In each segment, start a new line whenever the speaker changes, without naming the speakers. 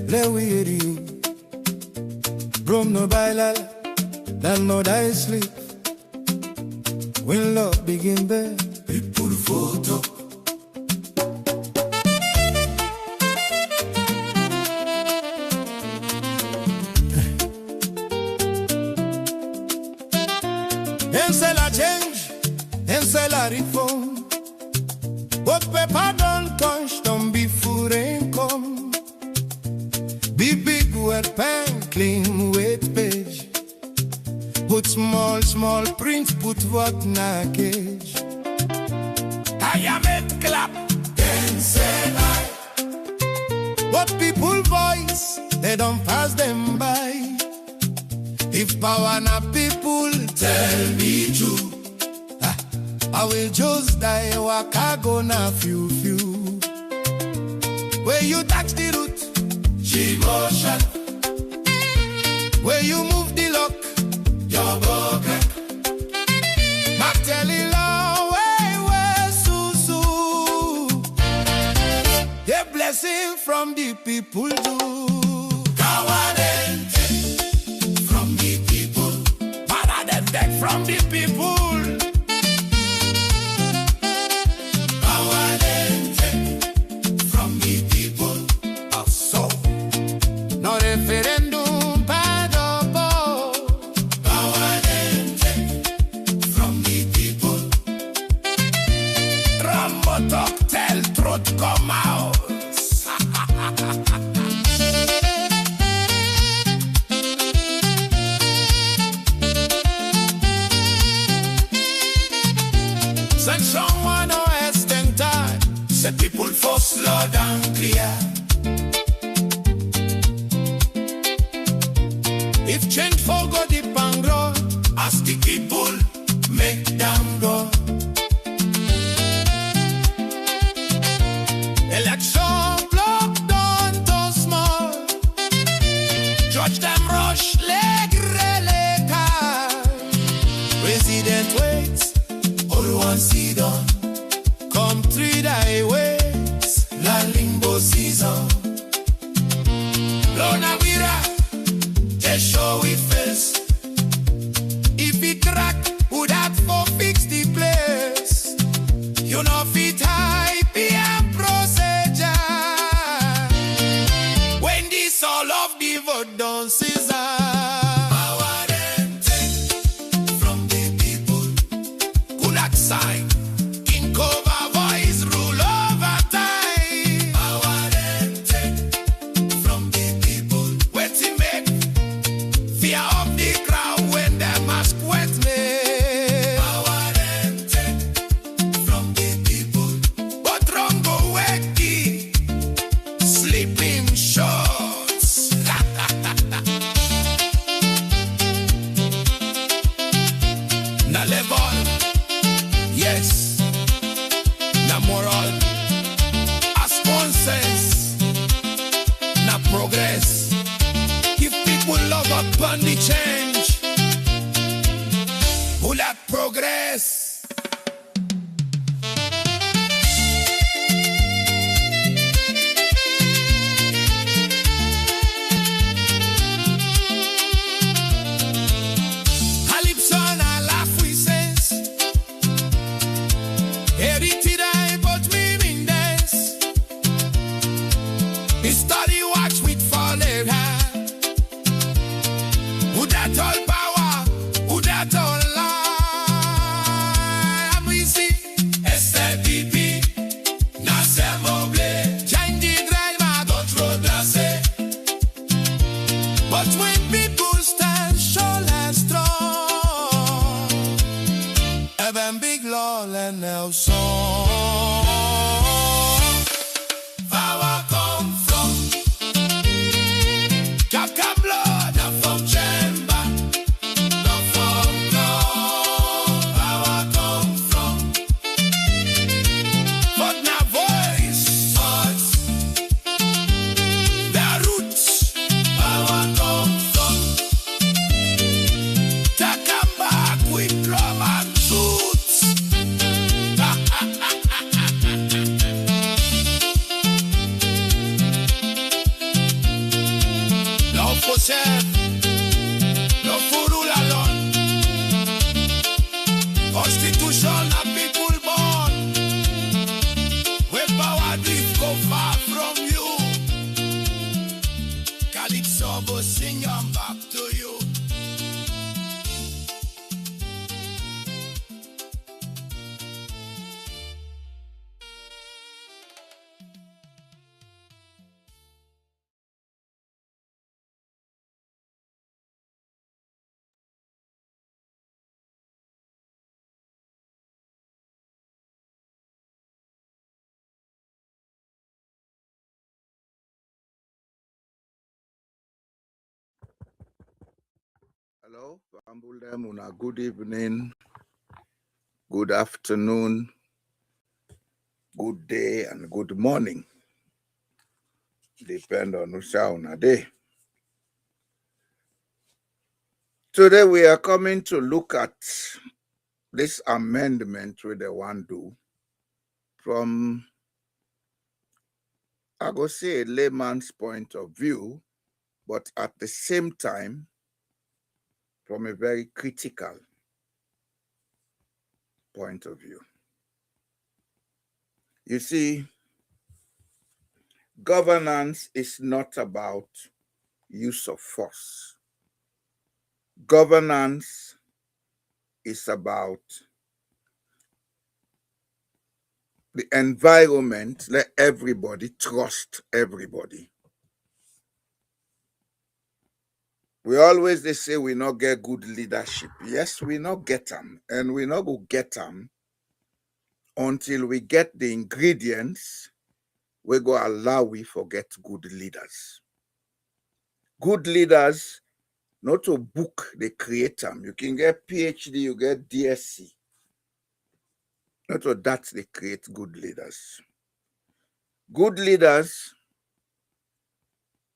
le weary you. Brom no bailal, dan no die sleep. When love begin there, people photo. Them say la change, them say la reform. What paper don't touch, don't be food ain't come. Be big wet pen, clean weight page. Put small, small print, put what na cage. I am it clap, then say I. What people voice, they don't pass them by. If power na people, tell me true. I will just die, waka go na few. Where you touch the root, she motion. Where you move the lock, your broken. Mac tell it long way, susu. A blessing from the people do. Kawadente from the people. Paradente from the people. Referendum padobo. Kawadente from the people. Rambo talk, tell truth come out. Sanction one or extend time. Set people for slow down clear. If change for go deep and grow, ask the people, make them go. Election block down to small. Judge them rush, leg releka. President waits, all one seat on. Come 3 day waits, la limbo season. Lona wira. Show we face. If it crack, would that for fix the place? You know fit high PM procedure. When this all of the vote don't scissor. Power and take from the people. Kulak sign. King cover voice rule over time. Power and take from the people. Where to make fear of the crowd when them ask wet me. Power and take from the people. But wrong go wacky, sleeping shorts. Na level, yes. Na moral, as sponsors. Na progress. People love upon the change. Who like progress? Calypson, I laugh with sense. Heritage, I but meaning this. The study watch with falling hand. Who that all power? Who that all lie? We see SPP, Nasser Mobley, change the driver, control glacé. But when people stand sure and strong, even big law and Nelson, power come from yourself. No fool rule alone. Constitution a people born. Where power drift go far from you. Calypso go sing them back to you.
Hello, Bambulem, una good evening, good afternoon, good day, and good morning. Depend on Usha una day. Today we are coming to look at this amendment with the one do from, I go say, a layman's point of view, but at the same time, from a very critical point of view. You see, governance is not about use of force. Governance is about the environment. Let everybody trust everybody. We always they say we not get good leadership. Yes, we not get them, and we not go get them until we get the ingredients. We go allow we forget good leaders. Good leaders, not to book, they create them. You can get PhD, you get DSC. Not to that they create good leaders. Good leaders,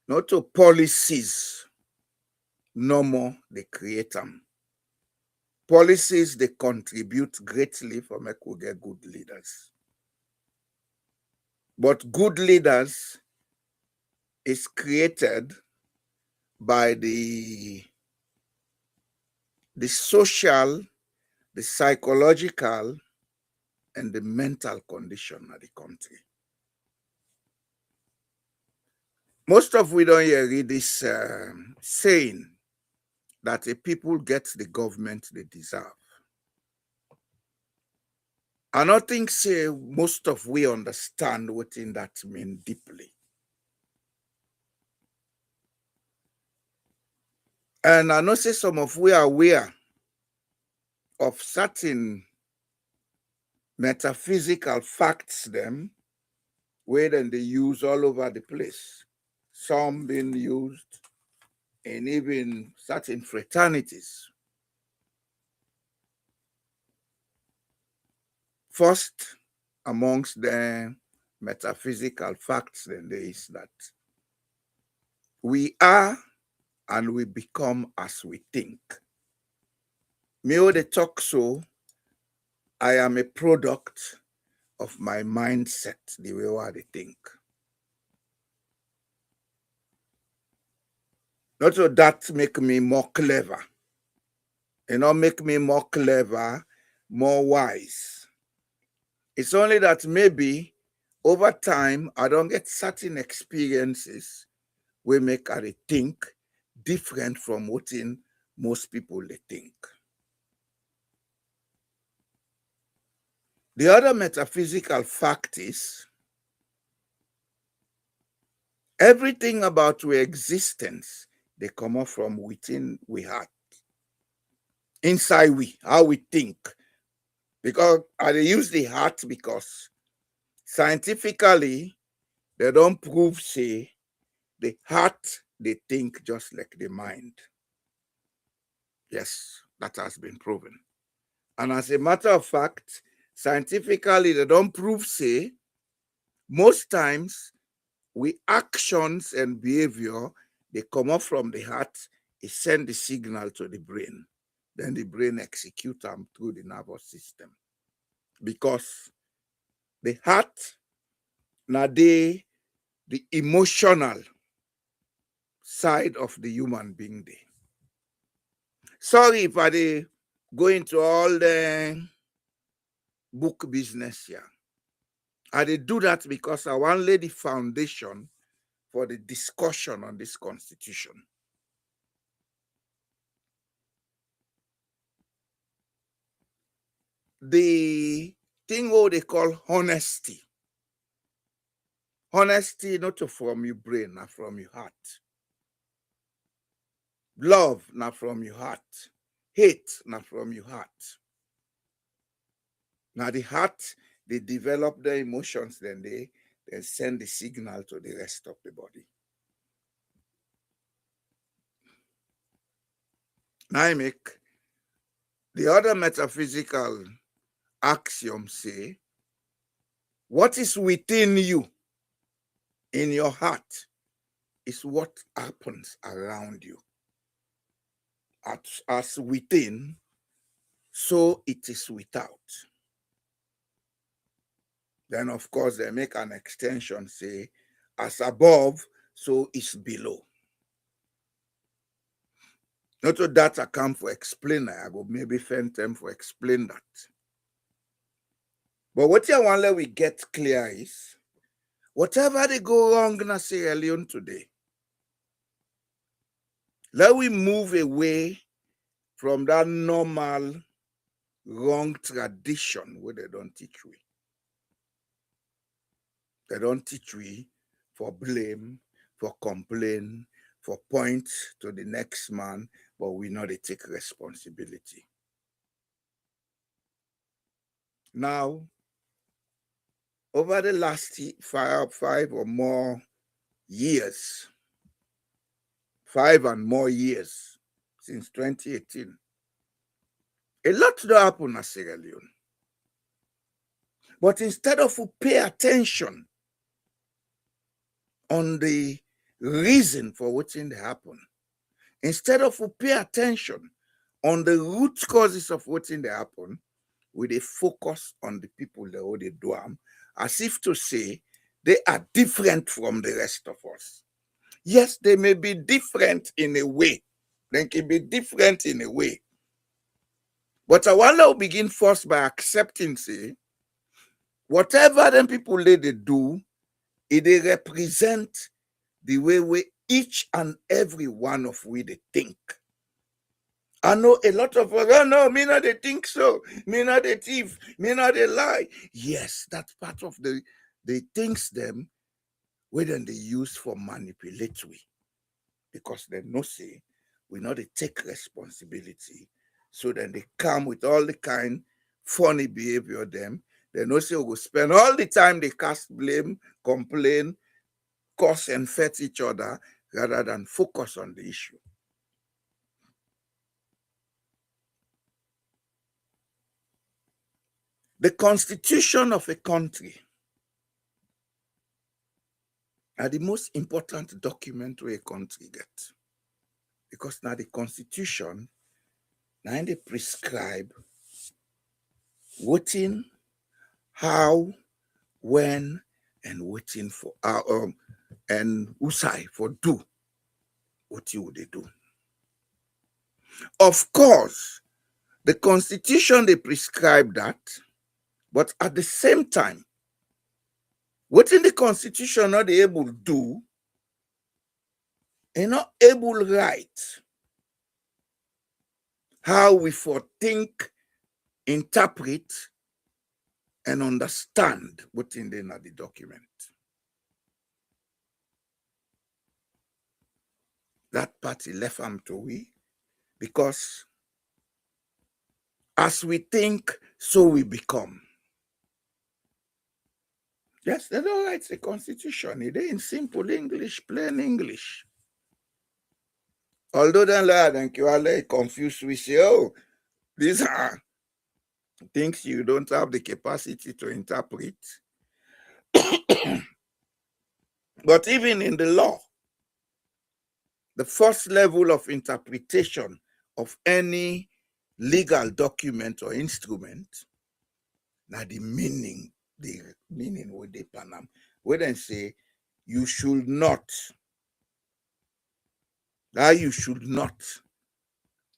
not to policies, no more they create them. Policies they contribute greatly for make we get good leaders. But good leaders is created by the social, the psychological, and the mental condition of the country. Most of we don't hear read this saying that the people get the government they deserve. I don't think say most of we understand what in that mean deeply. And I know say some of we are aware of certain metaphysical facts them where then they use all over the place. Some being used in even certain fraternities. First, amongst the metaphysical facts, then there is that we are and we become as we think. Me o the talk so, I am a product of my mindset, the way I think. Not so that make me more clever. You know, make me more clever, more wise. It's only that maybe over time, I don't get certain experiences we make I think different from what in most people they think. The other metaphysical fact is everything about our existence, they come up from within we heart. Inside we, how we think. Because I use the heart because scientifically, they don't prove say the heart they think just like the mind. Yes, that has been proven. And as a matter of fact, scientifically, they don't prove say most times we actions and behavior they come up from the heart, it send the signal to the brain. Then the brain execute them through the nervous system. Because the heart, now the emotional side of the human being there. Sorry if I dey go into all the book business here. I dey do that because I wan lay the foundation for the discussion on this constitution. The thing what they call honesty. Honesty not from your brain, not from your heart. Love not from your heart. Hate not from your heart. Now the heart, they develop the emotions, then they send the signal to the rest of the body. Now I make the other metaphysical axiom say, what is within you, in your heart, is what happens around you. As within, so it is without. Then, of course, they make an extension, say, as above, so is below. Not to that I come for explain, I go maybe find time for explain that. But what I want let we get clear is, whatever they go wrong in Sierra Leone today, let we move away from that normal wrong tradition where they don't teach we. They don't teach we for blame, for complain, for point to the next man, but we know they take responsibility. Now, over the last five or more years, 5 and more years since 2018, a lot to happen in Sierra Leone. But instead of we pay attention on the reason for what's in the happen, instead of we pay attention on the root causes of what's in the happen, we they focus on the people that what they do as if to say they are different from the rest of us. Yes, they may be different in a way. They can be different in a way. But I want to begin first by accepting, say, whatever them people they do, they represent the way we each and every one of we they think. I know a lot of us, oh no, me not they think so, me not they thief, me not they lie. Yes, that's part of the things them where then they use for manipulatory. Because they know say we know they take responsibility. So then they come with all the kind funny behavior them. They know say we will spend all the time they cast blame, complain, curse and fet each other rather than focus on the issue. The constitution of a country are the most important document where a country gets. Because now the constitution, now they prescribe voting, how, when, and waiting for and usai for do what you would they do. Of course, the constitution they prescribe that, but at the same time, what in the constitution not they able to do, and not able write how we for think, interpret, and understand what's in the document. That party left them to we, because as we think, so we become. Yes, they don't write the constitution. It in simple English, plain English. Although then they confused, we say, oh, these are things you don't have the capacity to interpret. But even in the law, the first level of interpretation of any legal document or instrument, now the meaning with the Panam, where they say you should not that you should not.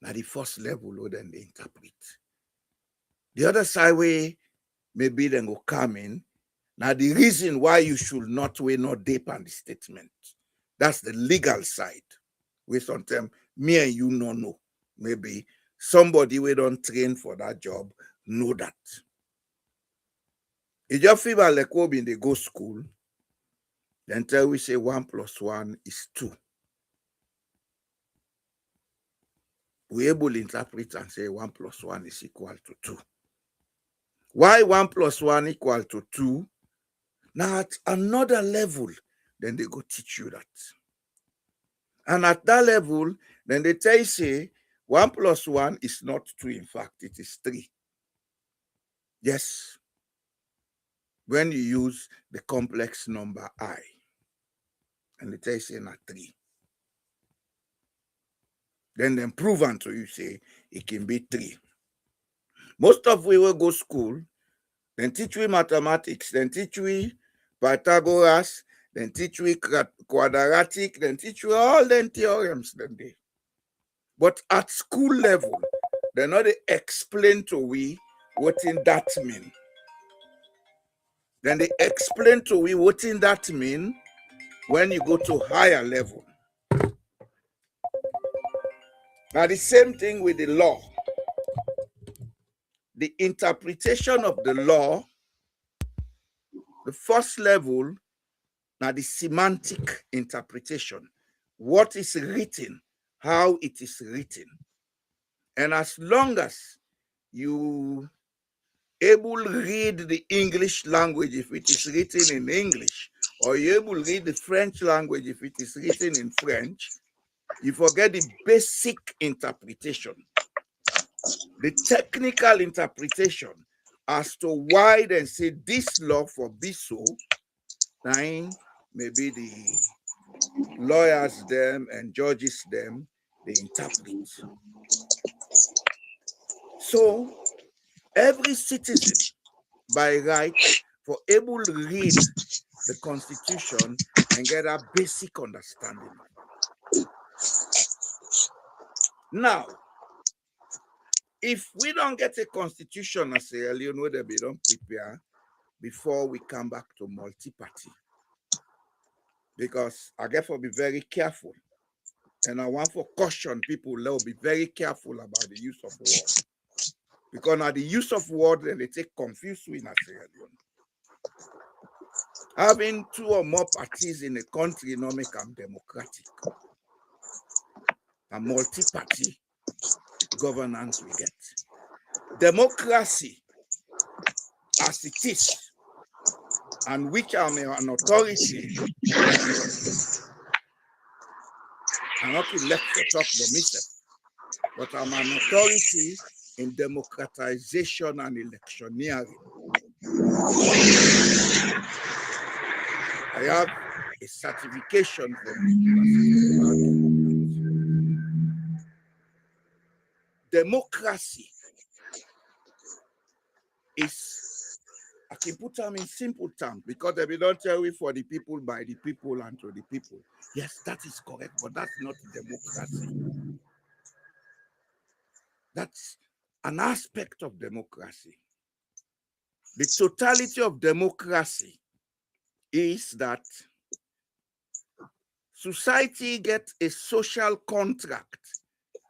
Now the first level, then they interpret. The other side way, maybe then go come in. Now the reason why you should not weigh not deep on the statement. That's the legal side. We sometimes me and you no know. Maybe somebody we don't train for that job know that. If you feel like when they go school, then tell we say 1 + 1 is 2. We able to interpret and say 1 + 1 is equal to 2. Why 1 + 1 equal to 2? Now at another level, then they go teach you that. And at that level, then they tell you say 1 + 1 is not 2, in fact, it is 3. Yes. When you use the complex number I, and they tell you say not 3. Then prove unto you say it can be 3. Most of we will go school, then teach we mathematics, then teach we Pythagoras, then teach we quadratic, then teach we all them theorems then they. But at school level, they not they explain to we what in that mean. Then they explain to we what in that mean when you go to higher level. Now the same thing with the law. The interpretation of the law, the first level, now the semantic interpretation. What is written, how it is written. And as long as you able to read the English language if it is written in English, or you able to read the French language if it is written in French, you forget the basic interpretation, the technical interpretation as to why they say this law for be so. Now, maybe the lawyers them and judges them, they interpret. So every citizen by right for able to read the Constitution and get a basic understanding. Now, if we don't get a Constitution as a Leone that we don't prepare before we come back to multi-party, because I get to be very careful, and I want to caution people to be very careful about the use of word, because now the use of word then they take confused with as a Leone. Having 2 or more parties in a country not make them democratic. A multi-party governance we get. Democracy as it is, and which I'm an authority, I'm not left to talk about myself, but I'm an authority in democratization and electioneering. I have a certification from democracy is, I can put them in simple terms because they don't tell you for the people, by the people, and to the people. Yes, that is correct, but that's not democracy. That's an aspect of democracy. The totality of democracy is that society gets a social contract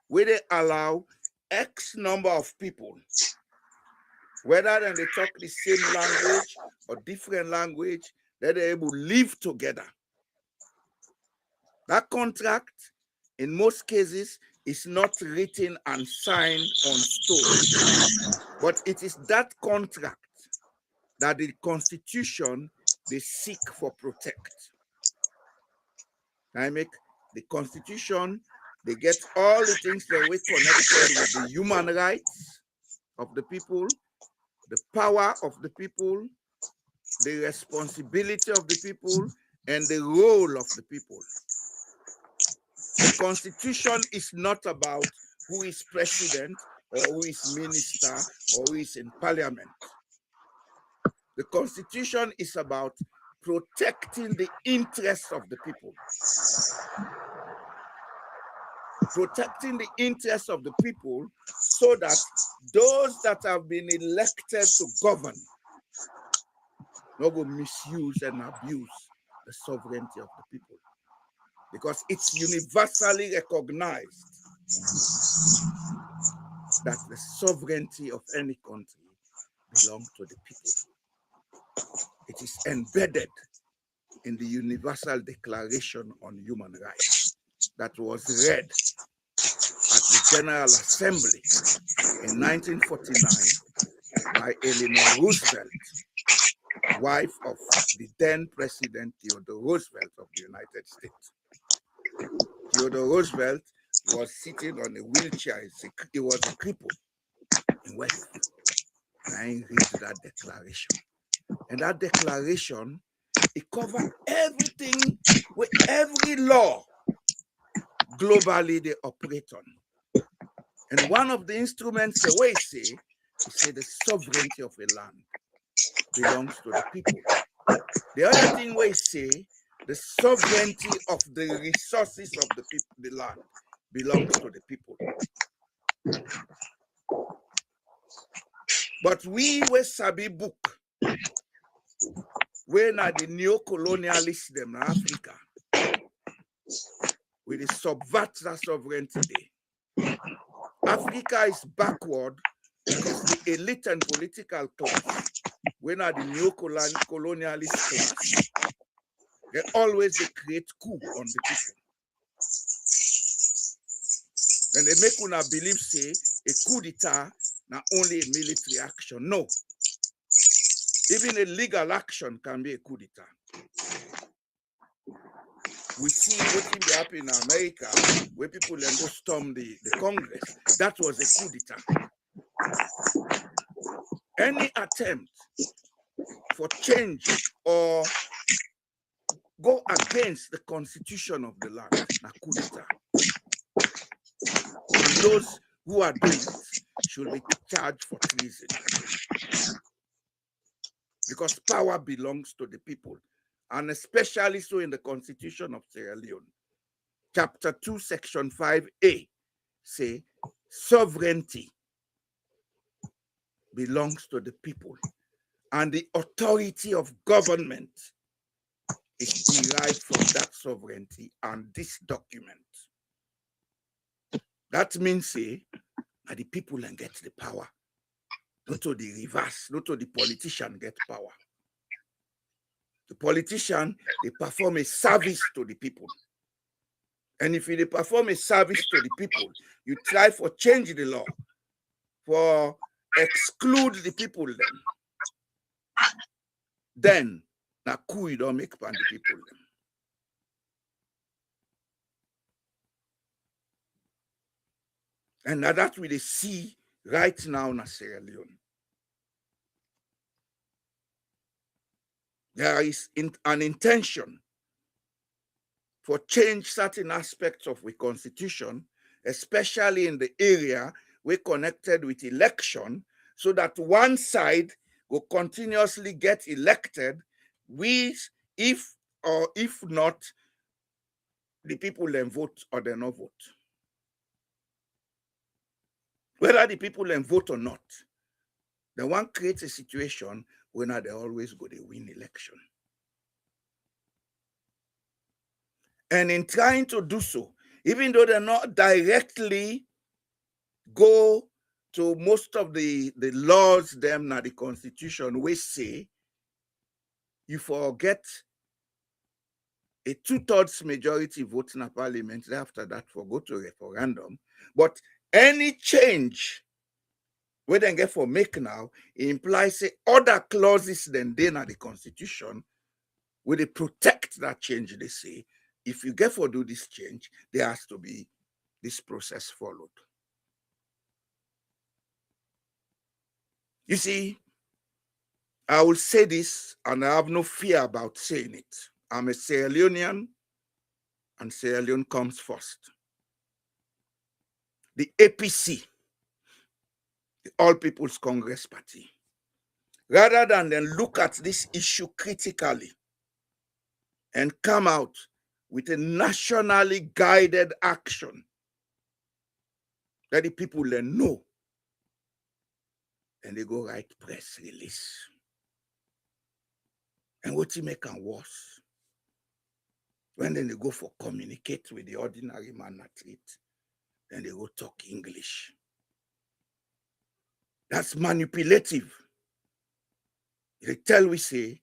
where they allow X number of people, whether they talk the same language or different language, that they're able to live together. That contract, in most cases, is not written and signed on stone, but it is that contract that the Constitution they seek for protect. I make the Constitution, they get all the things that we connected with the human rights of the people, the power of the people, the responsibility of the people, and the role of the people. The Constitution is not about who is president or who is minister or who is in parliament. The Constitution is about protecting the interests of the people. protecting the interests of the people so that those that have been elected to govern not go misuse and abuse the sovereignty of the people. Because it's universally recognized that the sovereignty of any country belongs to the people. It is embedded in the Universal Declaration on Human Rights that was read at the General Assembly in 1949 by Eleanor Roosevelt, wife of the then President Theodore Roosevelt of the United States. Theodore Roosevelt was sitting on a wheelchair. He was a cripple in West. I read that declaration. And that declaration, it covered everything with every law globally they operate on. And one of the instruments, the way he say the sovereignty of a land belongs to the people. The other thing we say, the sovereignty of the resources of the people, the land, belongs to the people. But we sabi book, when are the neo-colonialists them in Africa, we dey subvert that sovereignty day. Africa is backward because the elite and political class, when are the neo-colonialist class, they always create coup on the people. Then they make una believe say a coup d'etat not only a military action. No. Even a legal action can be a coup d'etat. We see what happened in America where people then go storm the Congress. That was a coup d'etat. Any attempt for change or go against the constitution of the land, na coup d'etat. And those who are doing it should be charged for treason. Because power belongs to the people, and especially so in the Constitution of Sierra Leone. Chapter 2, Section 5A say sovereignty belongs to the people, and the authority of government is derived from that sovereignty and this document. That means say that the people then get the power. Not to the reverse, not to the politician get power. The politician, they perform a service to the people. And if they perform a service to the people, you try for change the law, for exclude the people then na coup you don't make pan the people them. And now that we see right now in Sierra Leone. There is an intention for change certain aspects of the constitution, especially in the area we connected with election, so that one side will continuously get elected, if not, the people then vote or they not vote. Whether the people then vote or not, the one creates a situation where they always go to win election. And in trying to do so, even though they're not directly go to most of the laws, them now the constitution, we say you forget a 2/3 majority vote in a parliament, after that for go to referendum. But any change we then get for make now, it implies say other clauses than they na the constitution, where they protect that change. They say, if you get for do this change, there has to be this process followed. You see, I will say this, and I have no fear about saying it. I'm a Sierra Leonean, and Sierra Leone comes first. The APC, the All People's Congress Party, rather than then look at this issue critically and come out with a nationally guided action Let the people then know. And they go write press release. And what you make them worse? When then they go for communicate with the ordinary man at it, then they go talk English. That's manipulative. They tell we say,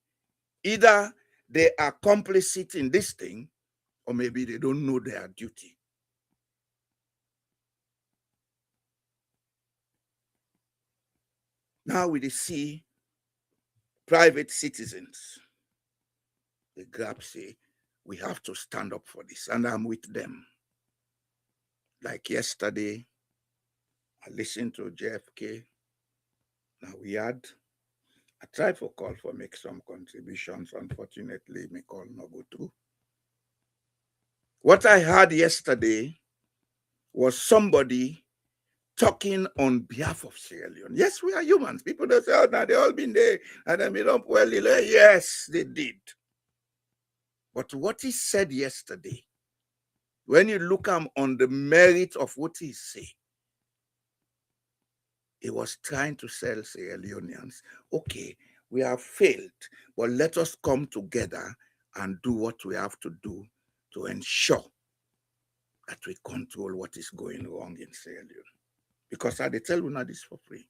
either they are complicit in this thing, or maybe they don't know their duty. Now we see private citizens. They grab say, we have to stand up for this, and I'm with them. Like yesterday, I listened to JFK. Now I tried for call for make some contributions. Unfortunately, my call not go through. What I heard yesterday was somebody talking on behalf of Sierra Leone. Yes, we are humans. People don't say, oh, now they all been there and they made up well. Yes, they did. But what he said yesterday, when you look on the merit of what he said, he was trying to tell Sierra Leoneans, okay, we have failed, but let us come together and do what we have to do to ensure that we control what is going wrong in Sierra Leone. Because I tell you now this for free.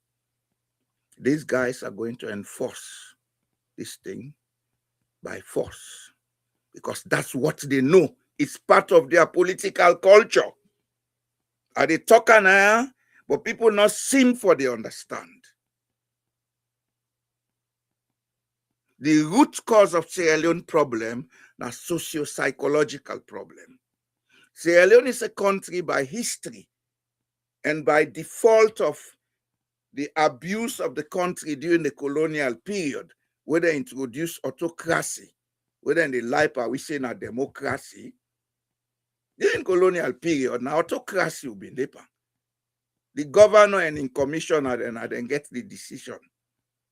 These guys are going to enforce this thing by force because that's what they know. It's part of their political culture. Are they talking now? But people not seem for they understand. The root cause of Sierra Leone problem is socio-psychological problem. Sierra Leone is a country by history and by default of the abuse of the country during the colonial period, where they introduced autocracy, whether in the LIPA we say now democracy. During colonial period, now autocracy will be LIPA. The governor and in commissioner then get the decision.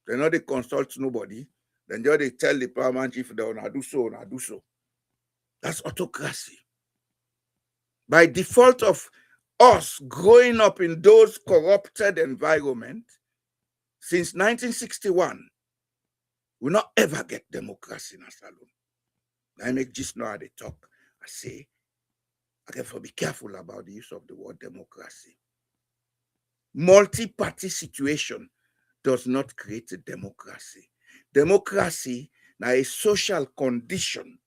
They know they consult nobody. Then they tell the paramount chief they wanna do so, wanna do so. That's autocracy. By default of us growing up in those corrupted environments, since 1961, we not ever get democracy in a salon. I make just know how they talk. I say, I have to be careful about the use of the word democracy. Multi-party situation does not create a democracy. Democracy now a social condition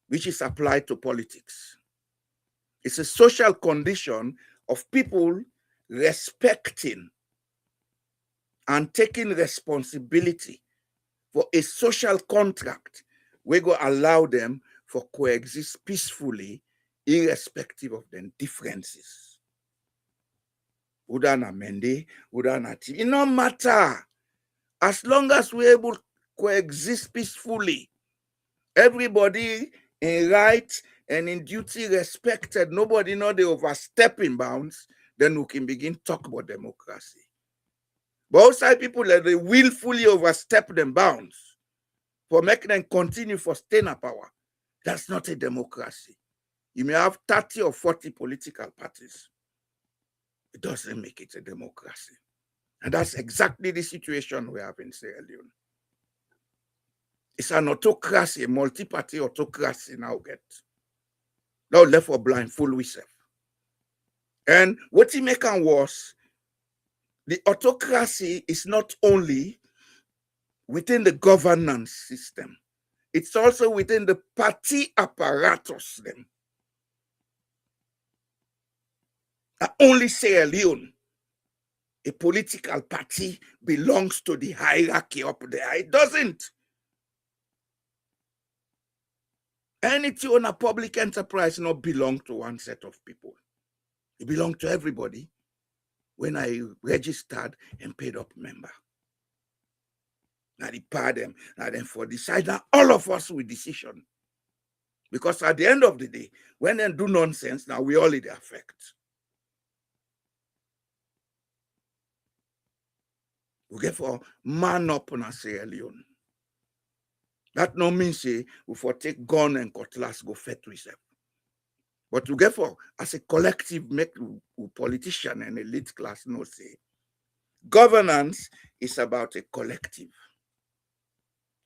which is applied to politics. It's a social condition of people respecting and taking responsibility for a social contract we go allow them for coexist peacefully irrespective of their differences. Udana Mende, Udana T. It no matter. As long as we're able to coexist peacefully, everybody in right and in duty respected, nobody know they overstepping bounds, then we can begin talk about democracy. But outside people that they willfully overstep them bounds for making them continue for staying in power, that's not a democracy. You may have 30 or 40 political parties. It doesn't make it a democracy. And that's exactly the situation we have in Sierra Leone. It's an autocracy, a multi-party autocracy now get. Now left for blindfold we self. And what he make it worse, the autocracy is not only within the governance system, it's also within the party apparatus them. Only Sierra Leone, a political party, belongs to the hierarchy up there. It doesn't. Anything on a public enterprise not belong to one set of people. It belongs to everybody when I registered and paid up member. Now they pay them, now then for decide now all of us with decision. Because at the end of the day, when they do nonsense, now we all in the effect. We get for man up on a Sierra Leone. That no means say we for take gun and cutlass go fight with them. But to get for as a collective, make politician and elite class no say. Governance is about a collective.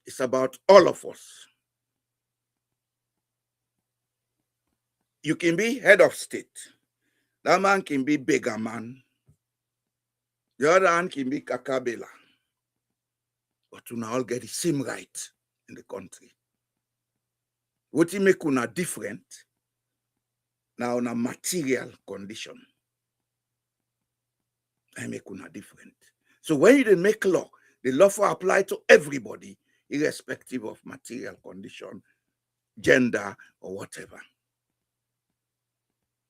It's about all of us. You can be head of state. That man can be beggar man. The other man can be kakabela. But we all get the same right in the country. What make una different now on a material condition. I make una different. So when you make law, the law for apply to everybody, irrespective of material condition, gender, or whatever.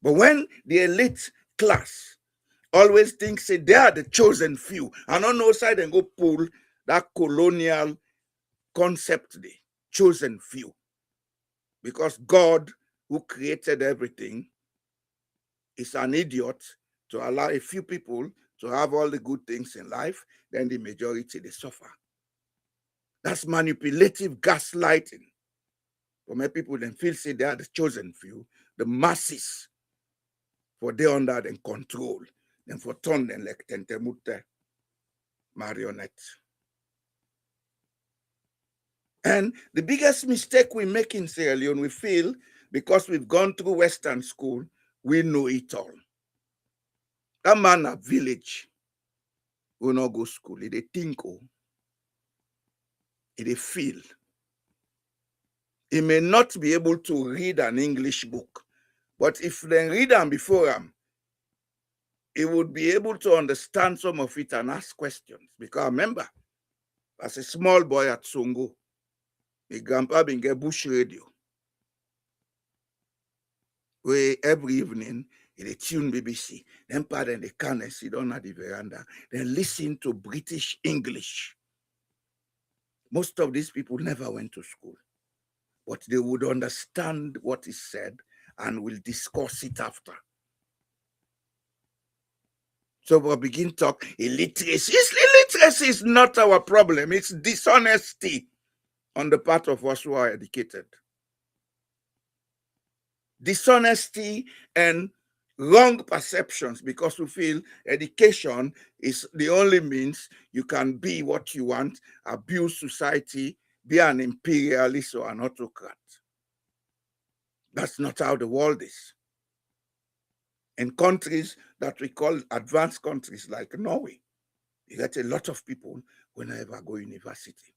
But when the elite class always thinks say they are the chosen few, and on no side and go pull that colonial concept, the chosen few. Because God, who created everything, is an idiot to allow a few people to have all the good things in life, then the majority, they suffer. That's manipulative gaslighting. For many people, then feel say they are the chosen few, the masses, for they under them control, then for turn them like tentemute marionette. And the biggest mistake we make in Sierra Leone, we feel, because we've gone through Western school, we know it all. That man at village will not go school. He dey think, he dey feel. He may not be able to read an English book, but if they read them before him, he would be able to understand some of it and ask questions. Because remember, as a small boy at Songo, my grandpa been get bush radio, where every evening they tune BBC. Then pardon the can sit down at the veranda, then listen to British English. Most of these people never went to school, but they would understand what is said and will discuss it after. So we'll begin talk illiteracy. Illiteracy is not our problem. It's dishonesty on the part of us who are educated. Dishonesty and wrong perceptions, because we feel education is the only means you can be what you want, abuse society, be an imperialist or an autocrat. That's not how the world is. In countries that we call advanced countries like Norway, you get a lot of people who never go to university.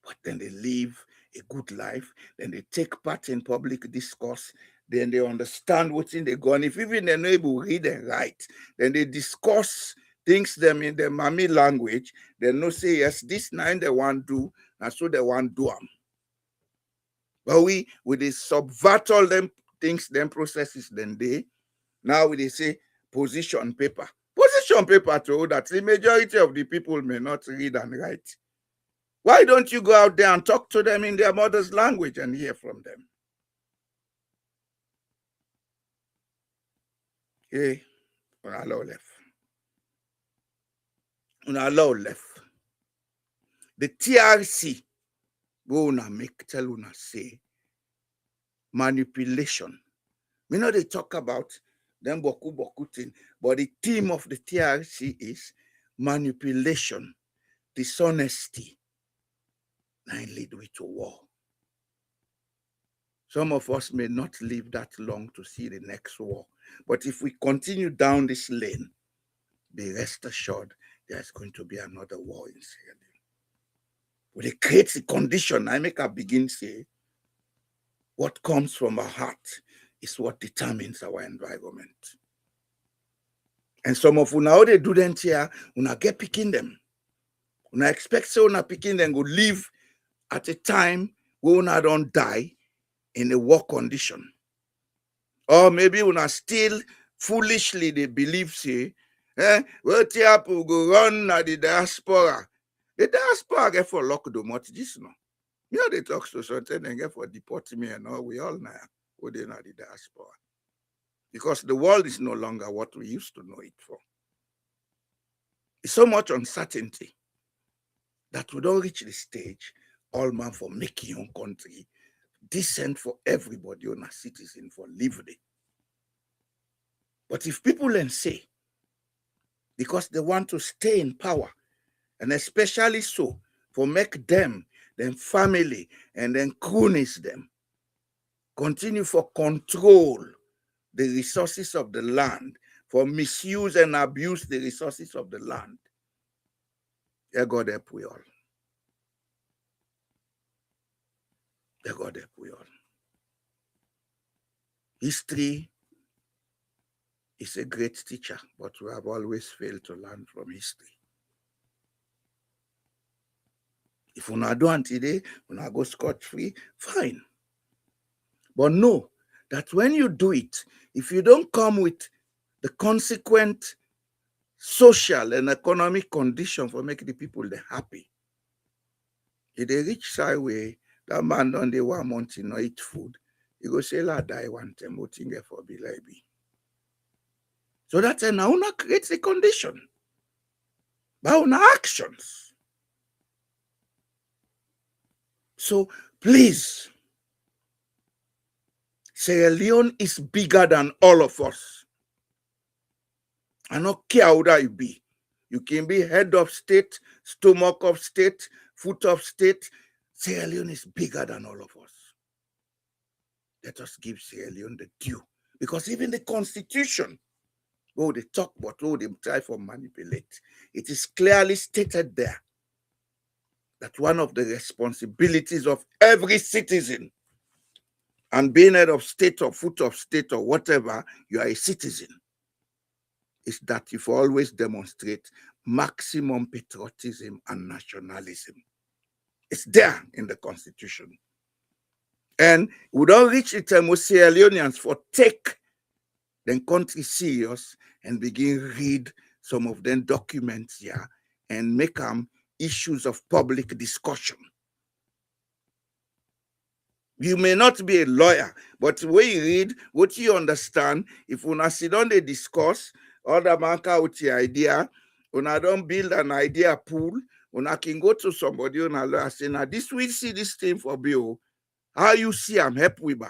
But then they live a good life, then they take part in public discourse, then they understand what's in the gun. If even they're not able to read and write, then they discuss things them in their mommy language, they know say, yes, this nine they want to do, and so they want to do them. But we they subvert all them things, them processes, then now they say position paper. Position paper told that the majority of the people may not read and write. Why don't you go out there and talk to them in their mother's language and hear from them? Okay, on allow left. On allow left. The TRC, we wanna make tell una say manipulation. We know they talk about them boku thing, but the theme of the TRC is manipulation, dishonesty, and lead we to war. Some of us may not live that long to see the next war. But if we continue down this lane, be rest assured there's going to be another war in Sierra Leone. When it creates a condition, I make a begin say, what comes from our heart is what determines our environment. And some of you now they do them here, una get picking them. Una expect so una picking them go live at a time where una don't die in a war condition. Or maybe una still foolishly they believe say, what people go run at the diaspora. The diaspora get for lock the much this no. You know they talk to something and get for deport me and all we all know who they know the diaspora. Because the world is no longer what we used to know it for. It's so much uncertainty that we don't reach the stage, all man for making your country, decent for everybody on a citizen for live there. But if people then say, because they want to stay in power, and especially so for make them family, and then cronies them, continue for control the resources of the land, for misuse and abuse the resources of the land. Yeah, God help we all. Yeah, God help we all. History is a great teacher, but we have always failed to learn from history. If we not do it today, we not go scot-free, fine. But know that when you do it, if you don't come with the consequent social and economic condition for making the people happy, if they reach sideway, that man don't dey 1 month to not eat food, he go say, la die one time, what thing for be like be. So that's a now creates a condition by our actions. So please, Sierra Leone is bigger than all of us. I don't care how that you be. You can be head of state, stomach of state, foot of state. Sierra Leone is bigger than all of us. Let us give Sierra Leone the due. Because even the constitution, oh, they talk, but oh, they try to manipulate. It is clearly stated there that one of the responsibilities of every citizen, and being head of state or foot of state or whatever, you are a citizen, is that you always demonstrate maximum patriotism and nationalism. It's there in the constitution. And we don't reach the time with Sierra Leoneans for take the country serious and begin read some of them documents here and make them issues of public discussion. You may not be a lawyer, but when you read, what you understand, if you sit down, they discuss, other man out your idea, una don't build an idea pool, una can go to somebody on a lawyer say, now this we see this thing for bill. How you see I'm help with.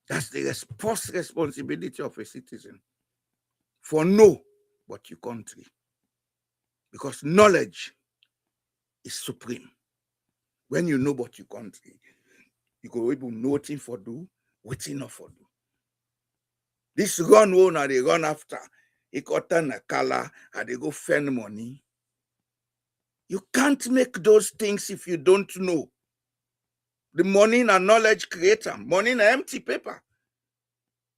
That's the first responsibility of a citizen. For know what your country. Because knowledge is supreme. When you know what your country, you go able know what for do, what not for do. This run one and they run after. It got a color and they go spend money. You can't make those things if you don't know. The money and knowledge creator, money and empty paper.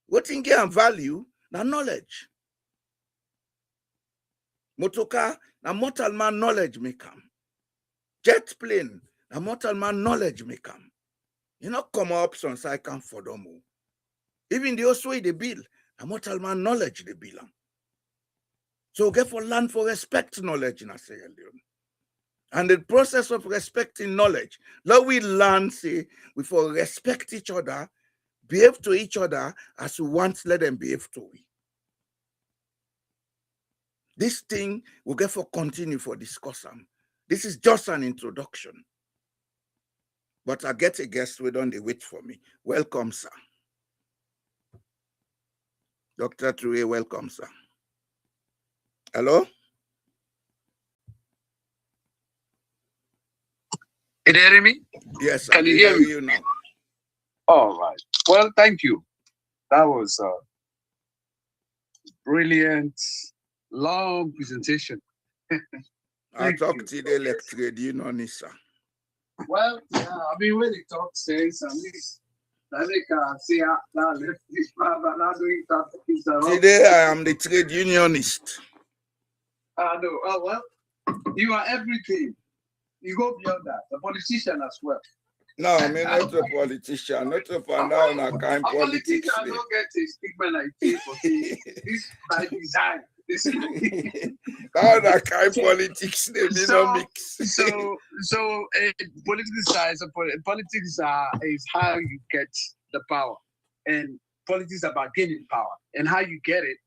What in get value? Na knowledge. Motoka, na mortal man knowledge may come. Jet plane, na mortal man knowledge may come. You know, come options I can for them. Even the also way they build, na mortal man knowledge they build. So get for land for respect knowledge in a Sierra Leone. And the process of respecting knowledge, now we learn, say, we for respect each other, behave to each other as we want let them behave to we. This thing will get for continue for discussion. This is just an introduction. But I get a guest who don't they wait for me. Welcome, sir. Dr. Toure, welcome, sir. Hello?
Can you hear me?
Yes,
Can you hear
you now?
All right. Well, thank you. That was a brilliant, long presentation.
I talked to the electorate, you know, sir.
Well, yeah, I mean, when they talk sense, at least they can see now this not doing that.
Today I am the trade unionist.
I know. Oh, well, you are everything. You go beyond that. A politician as well.
No, I mean not a politician, not to find out on kind politics.
I don't get a stigma like this, but this by design.
That kind politics they be no mix.
So political size of politics is how you get the power, and politics is about gaining power, and how you get it.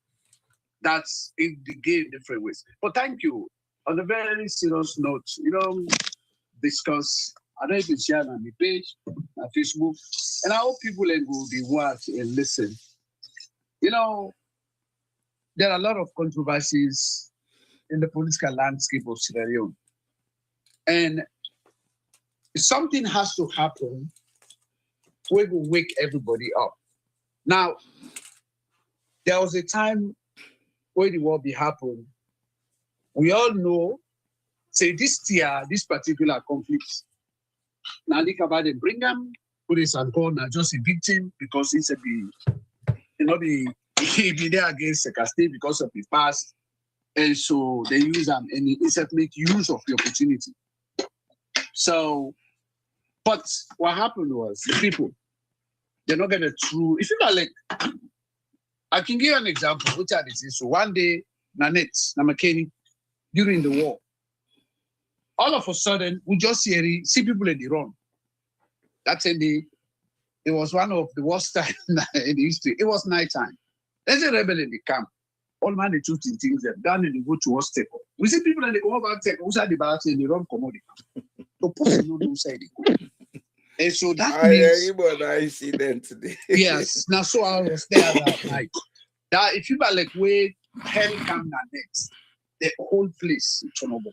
That's in the game different ways. But thank you. On a very serious note, discuss. I don't even share on my page, my Facebook, and I hope people will be watch and listen. You know, there are a lot of controversies in the political landscape of Sierra Leone, and something has to happen where we wake everybody up. Now, there was a time where the war be happened. We all know, say this year, this particular conflict, now think about it, bring them, put his and go, now just a victim because he's a be, he be there against Secastay because of the past. And so they use them and it's to make use of the opportunity. So, but what happened was the people, they're not gonna true, if you got like, I can give you an example, which I did. So one day, Nanette, Namakeni, during the war, all of a sudden, we just see people in the run. That's in the, it was one of the worst times in the history. It was nighttime. There's a rebel in the camp. All man, they choose things them. Down in the go towards Teko. We see people in the go back Teko, who side the back in the run commodity. So person no know side the go. And so that means
I see them today.
yes. Now so I was there that night. That if you are like where hell come next, the whole place in Chernobyl.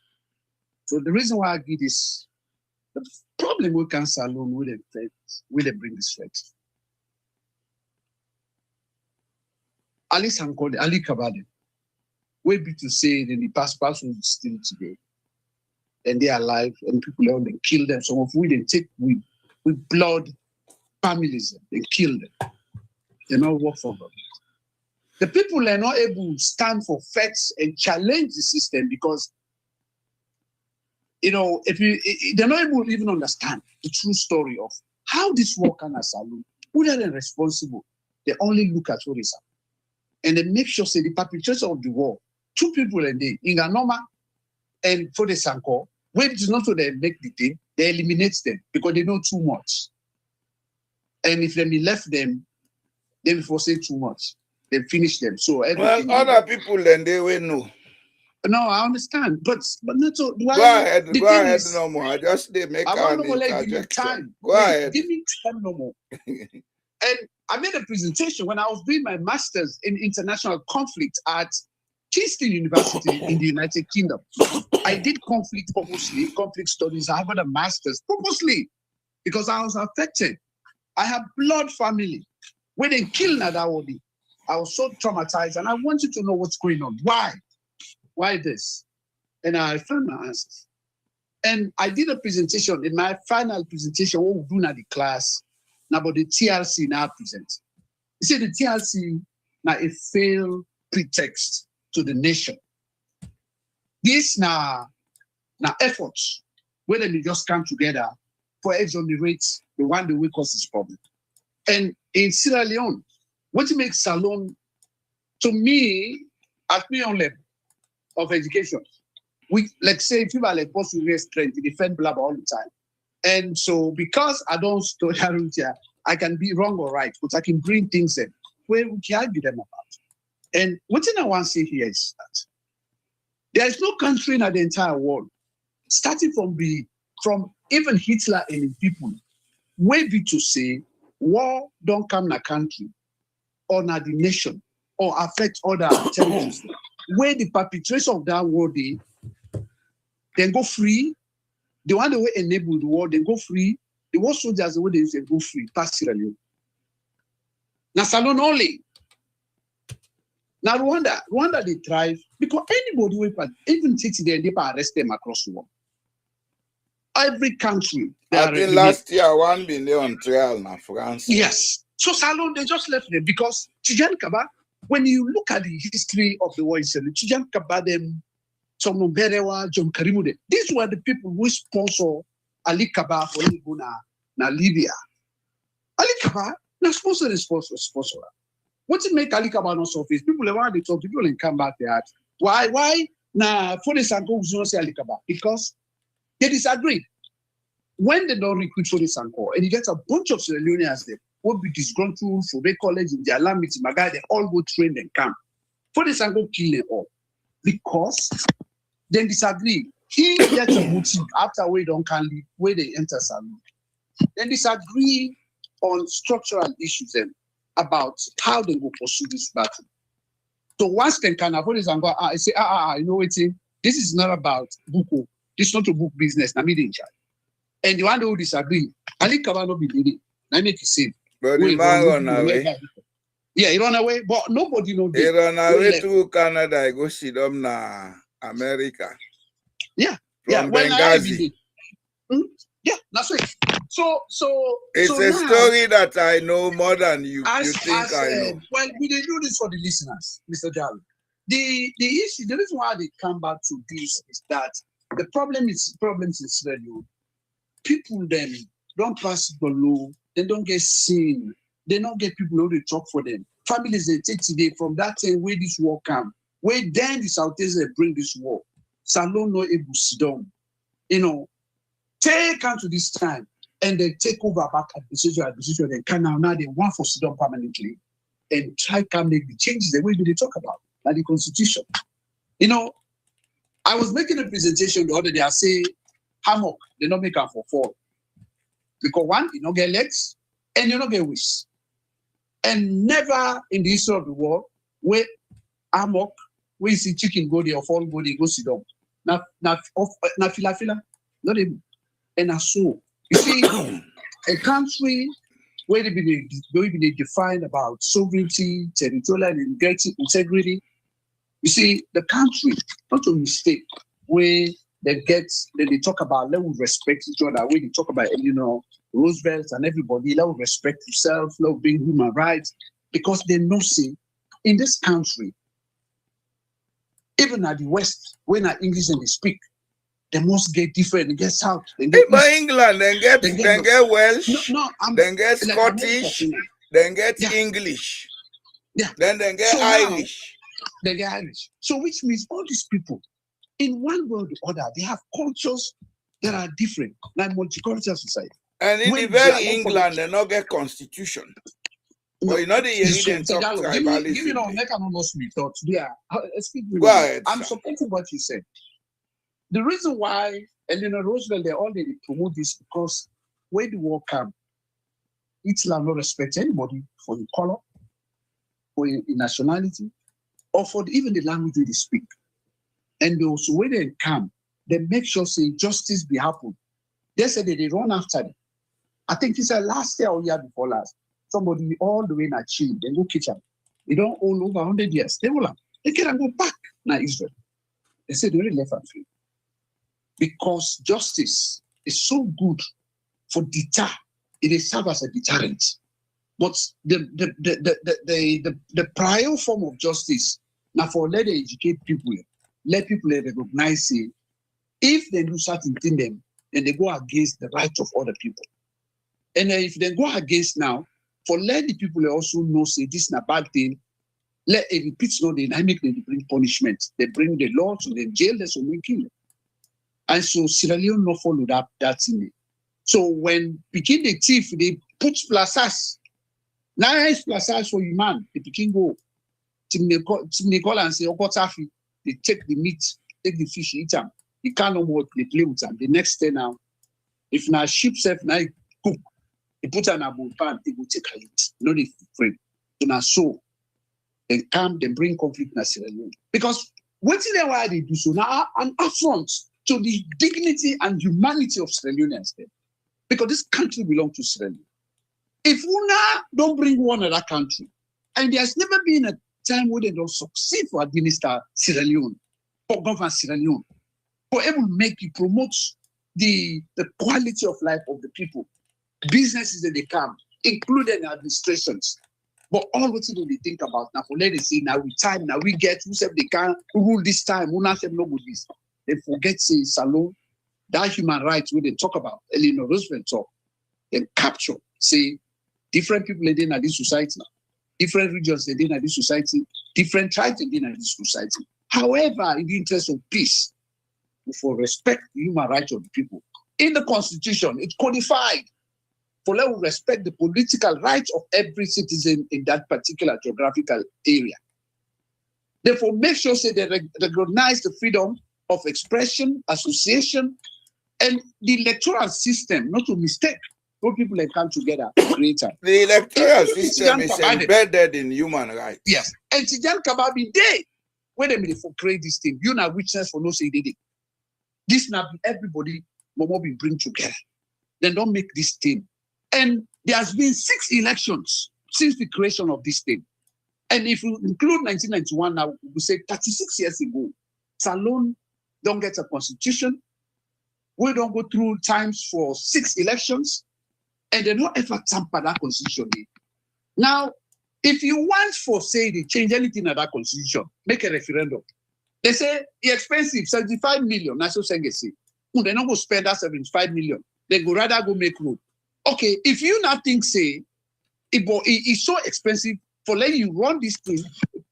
So the reason why I give this, the problem with cancer alone will they bring this threat. Ali Sankode, Ali Kabade, way be to say that the past person is still today. And they are alive and people are they kill them. Some of we they take with blood families, they kill them. They not work for them. The people are not able to stand for facts and challenge the system because they're not able to even understand the true story of how this war can salute, who are they responsible. They only look at what is happening. And they make sure say the perpetrators of the war, two people in the Inganoma and for the Sanko, when it is not so they make the thing, they eliminate them because they know too much. And if they left them, they will say too much. They finish them. So
other people then they will know.
No, I understand, but not so.
Go ahead, no more. I just they make an interjection. Go ahead.
Give me time no more. And I made a presentation when I was doing my master's in international conflict at Kingston University in the United Kingdom. I did conflict studies. I got a master's purposely because I was affected. I have blood family. When they killed Nadawodi, I was so traumatized, and I wanted to know what's going on. Why? Why this? And I found my answers. And I did a presentation. In my final presentation, what we do at the class, now about the TLC now present. You see, the TLC now a failed pretext to the nation. This now efforts where they just come together for exonerate the one that will cause this problem. And in Sierra Leone, what makes Salon, to me, at my own level of education, we like say people are like supposed to raise strength to defend blah blah all the time. And so because I don't study here, I can be wrong or right, but I can bring things in where we can argue them about. And one thing I want to say here is that there is no country in the entire world, starting from even Hitler and his people, way be to say war don't come in a country or na the nation or affect other territories, where the perpetrators of that war then go free. The one that will enable the war, they go free. The war soldiers, the way they go free, past Sierra Leone. Now, Salon only. Now, Rwanda, they thrive because anybody will even take there, they arrest them across the world. Every country.
I think last year, 1 million on trial in France.
Yes. So, Salon, they just left them because Tijan Kaba, when you look at the history of the war in Sierra Leone, Tijan Kaba, them, John Karimude. These were the people who sponsor Ali Kaba for na Libya. Ali Kaba, na sponsor. What it make Ali Kaba not surface? People want to talk, people and come back there. Why? Na for the Sanko who say Ali Kaba? Because they disagree. When they don't recruit for the Sanko, and you get a bunch of Sierra Leoneans there will be disgruntled for their college in their Alamiti Magai, they all go train and camp. For the Sanko kill them all. Because they disagree. he gets a motive after we don't can leave, where they enter salon. Then disagree on structural issues then about how they will pursue this battle. So once they can avoid this and go, I say, you know what? This is not about book. This is not a book business. I mean, and the one who disagree, I think cannot be doing it. I make it safe.
But the man run away.
Yeah, he run away, but nobody knows.
He run away to Canada. I go see them na America.
Yeah,
from Benghazi.
Yeah, that's it. So
it's a story that I know more than you think I know.
Well, we did do this for the listeners, Mr. Jalo. The issue, the reason why they come back to this is that the problems in Sierra Leone. People then don't pass the law, they don't get seen, they don't get people who they talk for them. Families they take today from that time where this war come, where then the Southeast they bring this war. Salon no able sit down, take on to this time and they take over back administration, they can now they want for sit down permanently and try to make the changes the way they talk about, like the constitution. I was making a presentation the other day, I say, hammock, they don't make them for fall. Because one, you don't get legs and you don't get wings. And never in the history of the world, where hammock, where you see chicken go there or fall go there, go sit down. Na fila, not even. And so, you see, a country where they be defined about sovereignty, territorial integrity. You see, the country, not a mistake, where they talk about, let us respect each other, where they talk about, Roosevelt and everybody, let us respect yourself, let us bring human rights, because they know, see, in this country, even at the West, when at English and they speak, they must get different, they get South. They get
England, they get Welsh, they get Scottish, they get English, then they get Irish.
They get Irish. So which means all these people, in one way or the other, they have cultures that are different, like multicultural society.
And in the very England, they not get constitution. No, but they talk tribalism.
Give me make an honest thought. Yeah, excuse me. I'm supporting what you said. The reason why Eleanor Roosevelt, they already promote this because when the war came, Hitler not respect anybody for your color, for your nationality, or for even the language they speak. And also when they come, they make sure say justice be happen. They said that they run after them. I think it's last year or year before last. Somebody all the way in Chile, they go kitchen. They don't own over 100 years. They will they can go back now Israel. They say they really left and free. Because justice is so good for deter. It is serve as a deterrent. But the prior form of justice, now for let them educate people, let people recognize it. If they do certain thing, then they go against the rights of other people. And if they go against now, for let the people also know, say this is a bad thing, let a repeat no the dynamic, they bring punishment. They bring the law to the jail, there's so many kill. And so Sierra Leone not follow that thing. So when begin the thief, they put plazas. Nice plazas for you man. They begin go. Tim Nicole and say, Okotafi, they take the meat, take the fish, eat them. You can't no more they play with them. The next day now, if now sheep self now cook, they put an above pan, they will take a eat. No they frame. So now so they come, they bring conflict in Sierra Leone. Because what's in there why they do so now an affront to the dignity and humanity of Sierra Leoneans. Because this country belongs to Sierra Leone. If una don't bring one other country, and there's never been a time where they don't succeed for administer Sierra Leone, for govern Sierra Leone, for able to make it promote the quality of life of the people, businesses that they come, including administrations. But all what they think about now, for let us say now we time, now we get who said they can rule this time, who not say no good this. They forget say Salon, that human rights where they talk about, Eleanor Roosevelt talk, they capture, say different people in this society, different regions in this society, different tribes in this society. However, in the interest of peace, for respect the human rights of the people, in the Constitution, it's codified for let us respect the political rights of every citizen in that particular geographical area. Therefore, make sure say they recognize the freedom of expression, association, and the electoral system, not to mistake, when people that come together to create it.
The electoral system is embedded in human rights.
Yes. And Tijan Kababi Day, when they for create this thing, you know, witness for no say did it. This now everybody will be bring together. Then don't make this thing. And there has been 6 elections since the creation of this thing. And if you include 1991 now, we say 36 years ago, Salone don't get a constitution. We don't go through times for 6 elections, and they don't ever tamper that constitution. Now, if you want for say they change anything in that constitution, make a referendum. They say it's expensive, 75 million. National Assembly say, they're not going to spend that 75 million. They go rather go make road. Okay, if you not think say it's so expensive for letting you run this thing,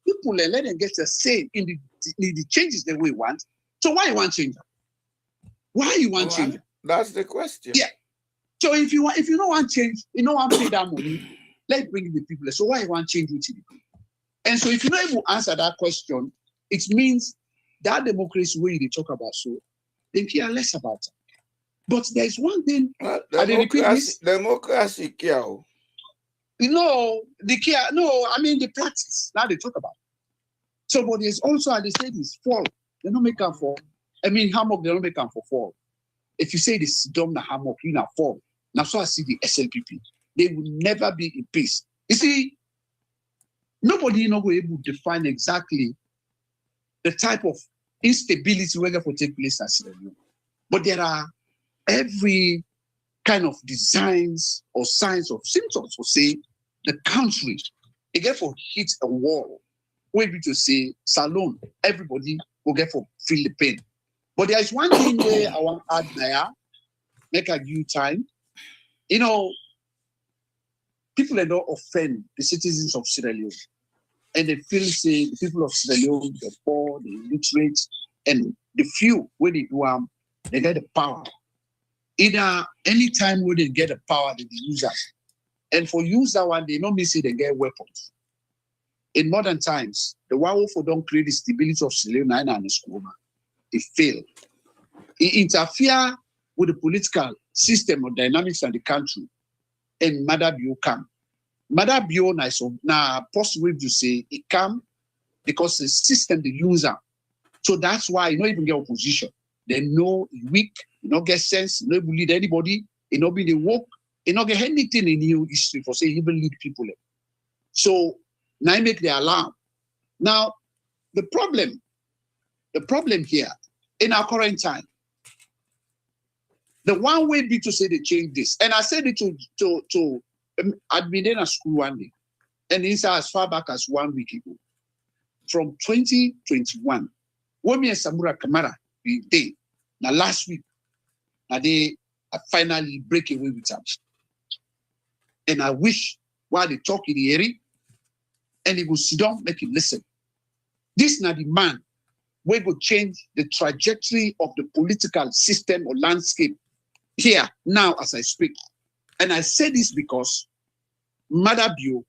people let them get a say in the changes that we want. So why you want change? Why you want change?
That's the question.
Yeah. So if you don't want change, you don't want to pay that money, let's bring the people. So why you want change with it? And so if you're not able to answer that question, it means that democracy where they talk about, so they care less about it. But there's one thing.
Democracy care.
You know, the care, no, I mean the practice. Now they talk about. So, but there's also, they say this fall. They don't make them for. I mean, hammock, they don't make them for fall. If you say this dumb na hammock, you na fall. Now, so I see the SLPP. They will never be in peace. You see, nobody will be able to define exactly the type of instability we're going to take place at Sierra Leone. But there are every kind of designs or signs of symptoms for say the country, they get for hit a wall. Where we to say Salone, everybody will get for feel the pain. But there is one thing where I want to add there, make a due time. You know, people that don't offend the citizens of Sierra Leone. And they feel say the people of Sierra Leone, the poor, the illiterate, and the few where they do they get the power. Either any time when they get the power, they use that. And for use that one, they don't mean say they get weapons. In modern times, the one who don't create the stability of Sierra Leone and the school, it failed. It interfere with the political system or dynamics of the country. And Madabio come. Madabio now possible to say it come because the system they use them. So that's why you don't even get opposition. They know weak, you don't get sense, you don't lead anybody, you don't be the work, you don't get anything in new history for say even lead people. So now I make the alarm. Now the problem here in our current time, the one way be to say they change this, and I said it to I'd been in a school one day, and it's as far back as 1 week ago, from 2021, when me and Samura Kamara we did. Now last week, now they finally break away with them. And I wish while they talk in the area, and he will sit down, make him listen. This now the man where go change the trajectory of the political system or landscape here now as I speak. And I say this because Madabio,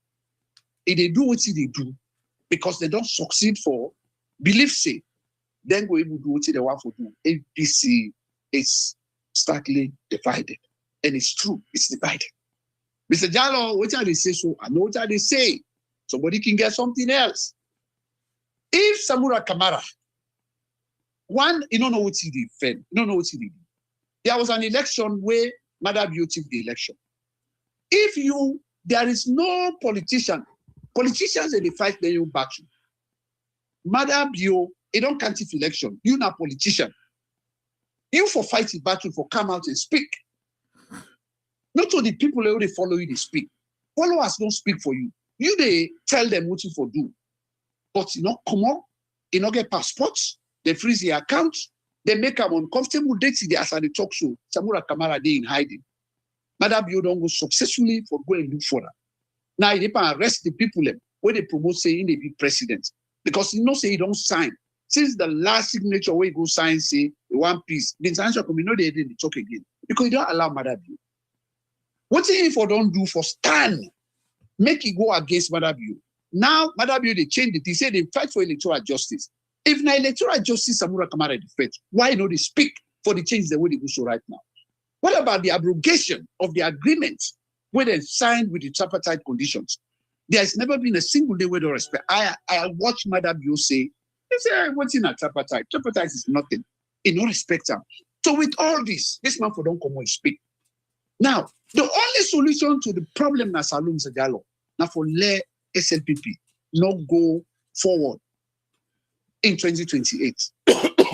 if they do what they do, because they don't succeed for belief say, then go able to do what they want to do. APC is starkly divided. And it's true, it's divided. Mr. Jallo, what are they say? So I know what they say. Somebody can get something else. If Samura Kamara, one, you don't know what he did, you don't know what he did. There was an election where Madabio took the election. There is no politicians that they fight then you battle. Madabio, you don't can't election. You're not a politician. You for fighting battle for come out and speak. Not to the people who they follow you, they speak. Followers don't speak for you. You they tell them what you for do. But you know, come on, you know, get passports, they freeze the accounts, they make them uncomfortable dates as they talk show. Samura Kamara they in hiding. Madabio don't go successfully for go and look for that. Now they can arrest the people where they promote saying they be president. Because you know say you don't sign. Since the last signature where you go sign say one piece, the international community they didn't talk again. Because you don't allow Madabio. What if you don't do for stand? Make it go against Madabio. Now Madabio they change it. They say they fight for electoral justice. If na electoral justice Samura Kamara defect, why not they speak for the change the way they do so right now? What about the abrogation of the agreement where they signed with the tripartite conditions? There has never been a single day where they respect. I watch Madam Bio say, they say, what's in a tripartite? Tripartite is nothing. In no respect them. So with all this man for don't come and speak. Now, the only solution to the problem na Salum Zagalo, now for let SLPP not go forward in 2028.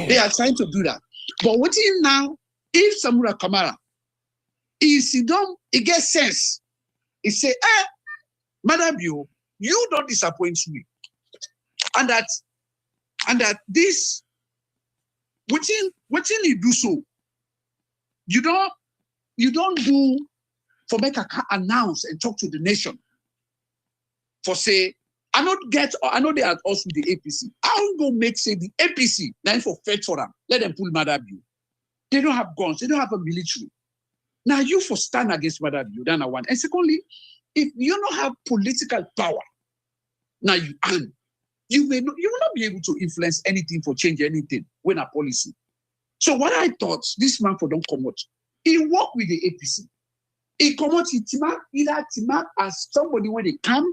They are trying to do that. But what is now, if Samura Kamara is he gets sense, he say, Madam you don't disappoint me. And that this, what you do so, you don't do for make a announce and talk to the nation. For say, I know they are also the APC. I don't go make say the APC, then for fed for them. Let them pull Madam you. They don't have guns, they don't have a military. Now you for stand against Madam you, then I want. And secondly, if you don't have political power, now you will not be able to influence anything for change anything when a policy. So what I thought, this man for don't come out. He work with the APC. He come out, he team up as somebody when they come,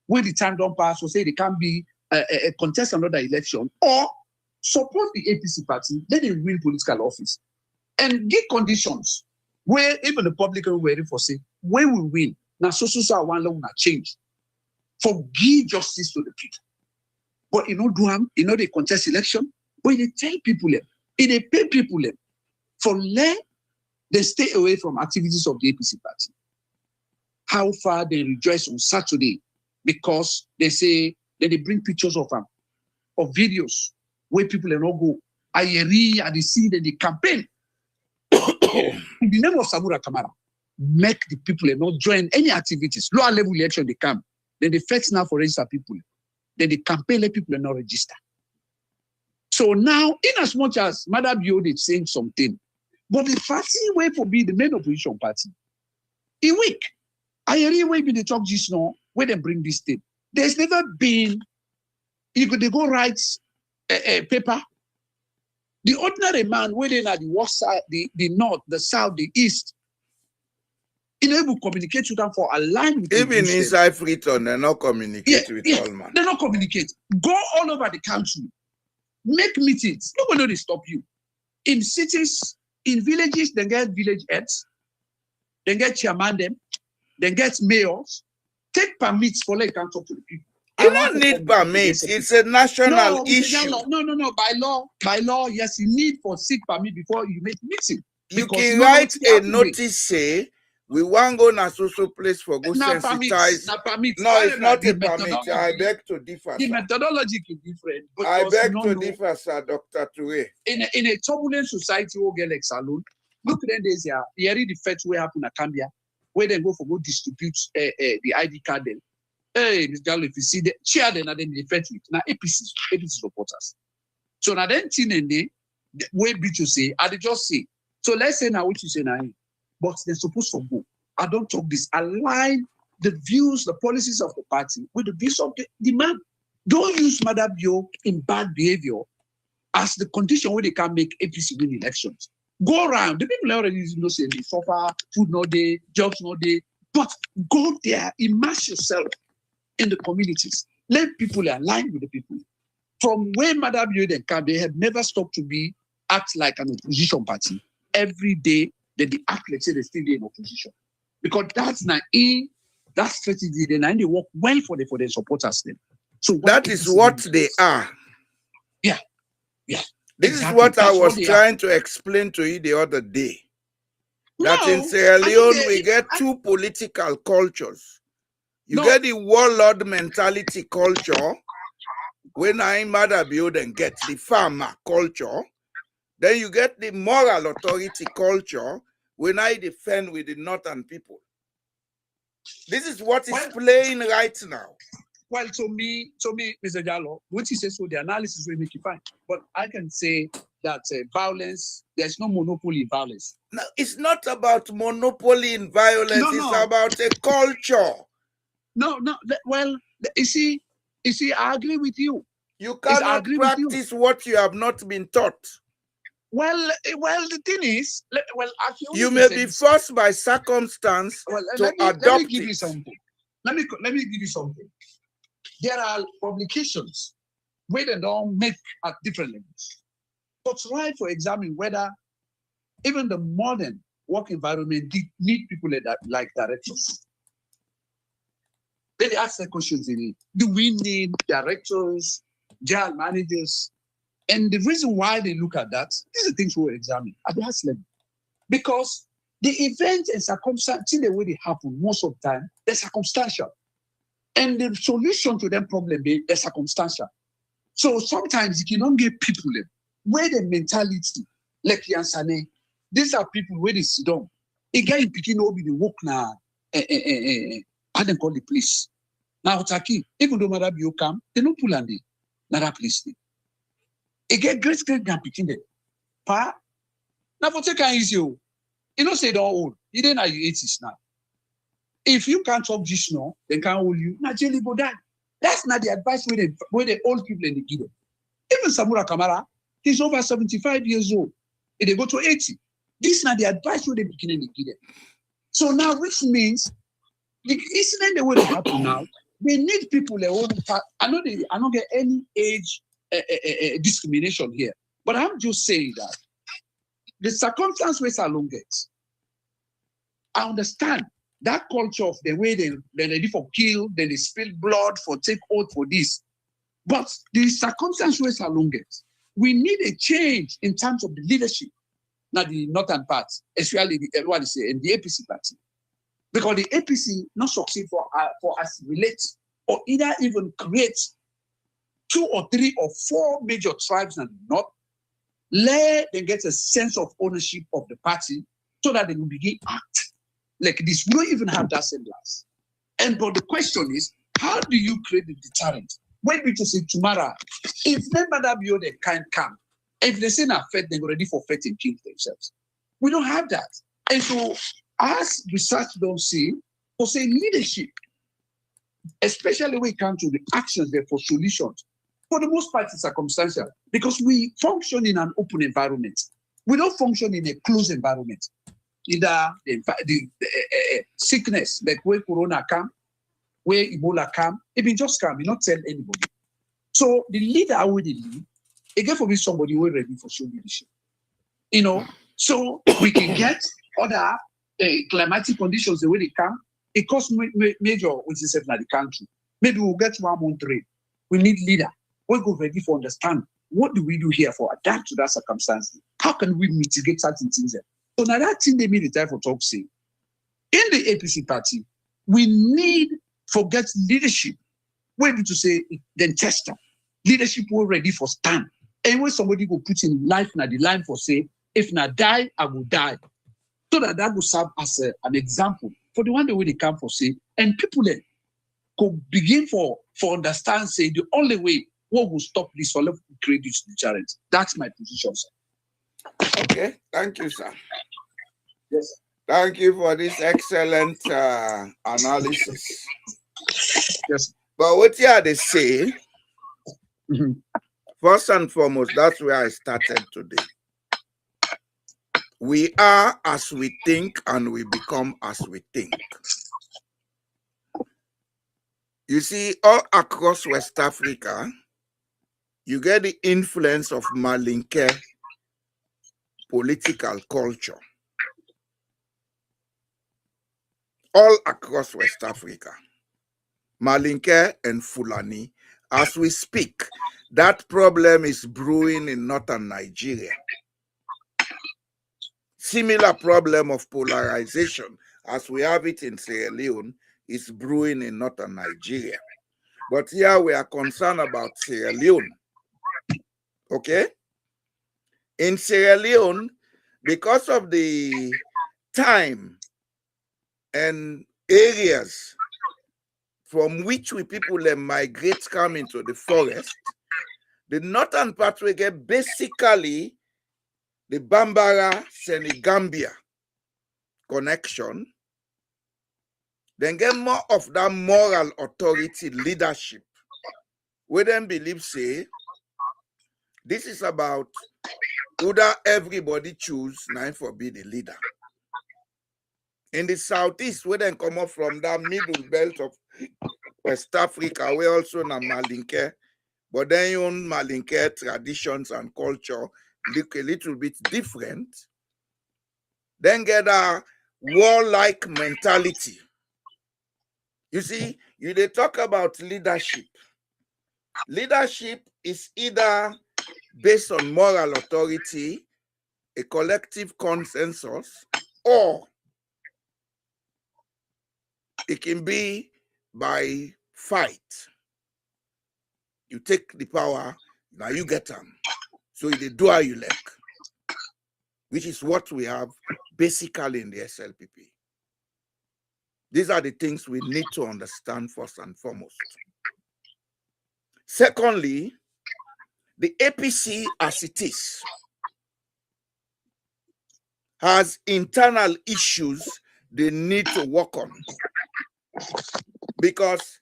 when the time don't pass, or say they can be a contest another election, or support the APC party, let them win political office. And give conditions where even the public are waiting for say, when we win, now so one law will change. For give justice to the people. But they contest election, but they tell people them, they pay people them for let they stay away from activities of the APC party. How far they rejoice on Saturday because they say that they bring pictures of them, of videos where people are not go. I see that they campaign in the name of Samura Kamara. Make the people not join any activities. Lower level election they come. Then they first now for register people. Then they campaign let people not register. So now, in as much as Madam Bio is saying something, but the party way for be the main opposition party, he weak. I really way be the talk just now where they bring this thing. There's never been. They go write a paper. The ordinary man, whether in the west side, the north, the south, the east, able to communicate with them for align with
even inside Freetown, they not communicate with all man.
They not communicate. Go all over the country, make meetings. Nobody stop you. In cities, in villages, they get village heads, they get chairman them, they get mayors. Take permits for let them talk to the people.
You don't need permits. It's a national issue.
No. By law, yes, you need for seek permit before you make meeting.
You can write a notice say we want go na social place for go sensitize. No, it's not a permit. I beg to differ.
The methodology is different.
I beg to differ, sir, Dr. Toure.
In a turbulent society, we get like saloon. Look at them days here. Here the fetch where happen at Cambia, where they go for go distribute the ID card then. Hey, Mr. Gallo, if you see the chair, then they fetch it. Now APC supporters. So now then, the way to say, I just say. So let's say now what you say now, but they're supposed to go. I don't talk this. Align the views, the policies of the party with the views of the man. Don't use Madam Bio in bad behavior as the condition where they can make APC win elections. Go around. The people already say they suffer, food no day, jobs no day. But go there, immerse yourself in the communities. Let people align with the people. From where Madam Bio then come, they have never stopped to act like an opposition party. Every day they act like say they still in opposition. Because that's not that strategy, they work well for their supporters then. So
that is what they are.
Yeah.
This is what I was trying to explain to you the other day. That in Sierra Leone we get two political cultures. You get the warlord mentality culture, when I'm Madam Bio then get the farmer culture. Then you get the moral authority culture when I defend with the northern people. This is what is playing right now.
Well, to me, Mr. Jallo, what you say, so the analysis will make you fine. But I can say that violence, there's no monopoly in violence.
No, it's not about monopoly in violence. It's about a culture.
No. Well, you see, I agree with you.
You
I
cannot
agree with you.
practice what you have not been taught.
Well, the thing is,
You may be forced by circumstance to adopt
let me give you
it.
something. Let me give you something. There are publications where they don't make at different levels. So try to examine whether even the modern work environment need people like directors. Then they ask the questions in it. Do we need directors, general managers? And the reason why they look at that, these are things we'll examine at the highest level. Because the events and circumstances, the way they happen, most of the time, they're circumstantial. And the solution to them problem is circumstantial. So sometimes if you don't get people where the mentality, like Yansane, these are people where they sit down. Again, picking over the work now, I don't call the police. Now, Taki, even though Mother Bio come, they don't pull on the Nara police. Again, great gun picking them. Pa, now for take easy, you know, say don't old. You didn't know you 80s now. If you can't talk this now, they can't hold you. Now, jelly go die. That's not the advice where the old people in the give them. Even Samura Kamara, he's over 75 years old. And they go to 80. This is not the advice where they begin to give them. So now, which means the incident the way they happen now, they need people that own. I don't get any age discrimination here, but I'm just saying that the circumstances are longest. I understand that culture of the way they're ready for kill, then they spill blood for take oath for this. But the circumstances are longest. We need a change in terms of the leadership, not the northern part, especially the APC party. Because the APC not succeed for us relate or either even create 2 or 3 or 4 major tribes in the north, let them get a sense of ownership of the party so that they will begin act like this. We don't even have that semblance. But the question is, how do you create the deterrent? When we just say tomorrow, if never that be they can't come, if they say not fed, they're ready for fed and kill themselves. We don't have that. And so as research don't see, for say leadership, especially when it comes to the actions there for solutions, for the most part it's circumstantial because we function in an open environment. We don't function in a closed environment. Either the sickness, like where Corona come, where Ebola come, it been just come, you not tell anybody. So the leader I would lead, again for me somebody who is ready for show leadership. You know, so we can get other climatic conditions the way they come. It costs major which is in the country. Maybe we'll get 1 month rate. We need leader. We'll go ready for understand what do we do here for adapt to that circumstance. How can we mitigate certain things there? So now that thing they made the time for talk say, in the APC party, we need forget leadership. We need to say then tester. Leadership will ready for stand. And when somebody will put in life na the line for say, if na die, I will die. So that will serve as an example for the one the way they come for say, and people then could begin for understand say the only way what will stop this or create this deterrent. That's my position, sir.
Okay, thank you, sir.
Yes, sir.
Thank you for this excellent analysis.
Yes.
But what they say, first and foremost, that's where I started today. We are as we think and we become as we think. You see, all across West Africa, you get the influence of Malinke political culture. All across West Africa. Malinke and Fulani. As we speak, that problem is brewing in northern Nigeria. Similar problem of polarization, as we have it in Sierra Leone, is brewing in northern Nigeria. But here we are concerned about Sierra Leone. Okay? In Sierra Leone, because of the time and areas from which we people migrate come into the forest, the northern part we get basically the Bambara Senegambia connection, then get more of that moral authority leadership we then believe say this is about whether everybody choose now for be the leader. In the southeast, we then come up from that middle belt of West Africa, we also na Malinke, but then your own Malinke traditions and culture look a little bit different. Then get a warlike mentality. You see, they talk about leadership. Leadership is either based on moral authority, a collective consensus, or it can be by fight. You take the power, now you get them. So they do how you like, which is what we have basically in the SLPP. These are the things we need to understand first and foremost. Secondly, the APC as it is has internal issues they need to work on, because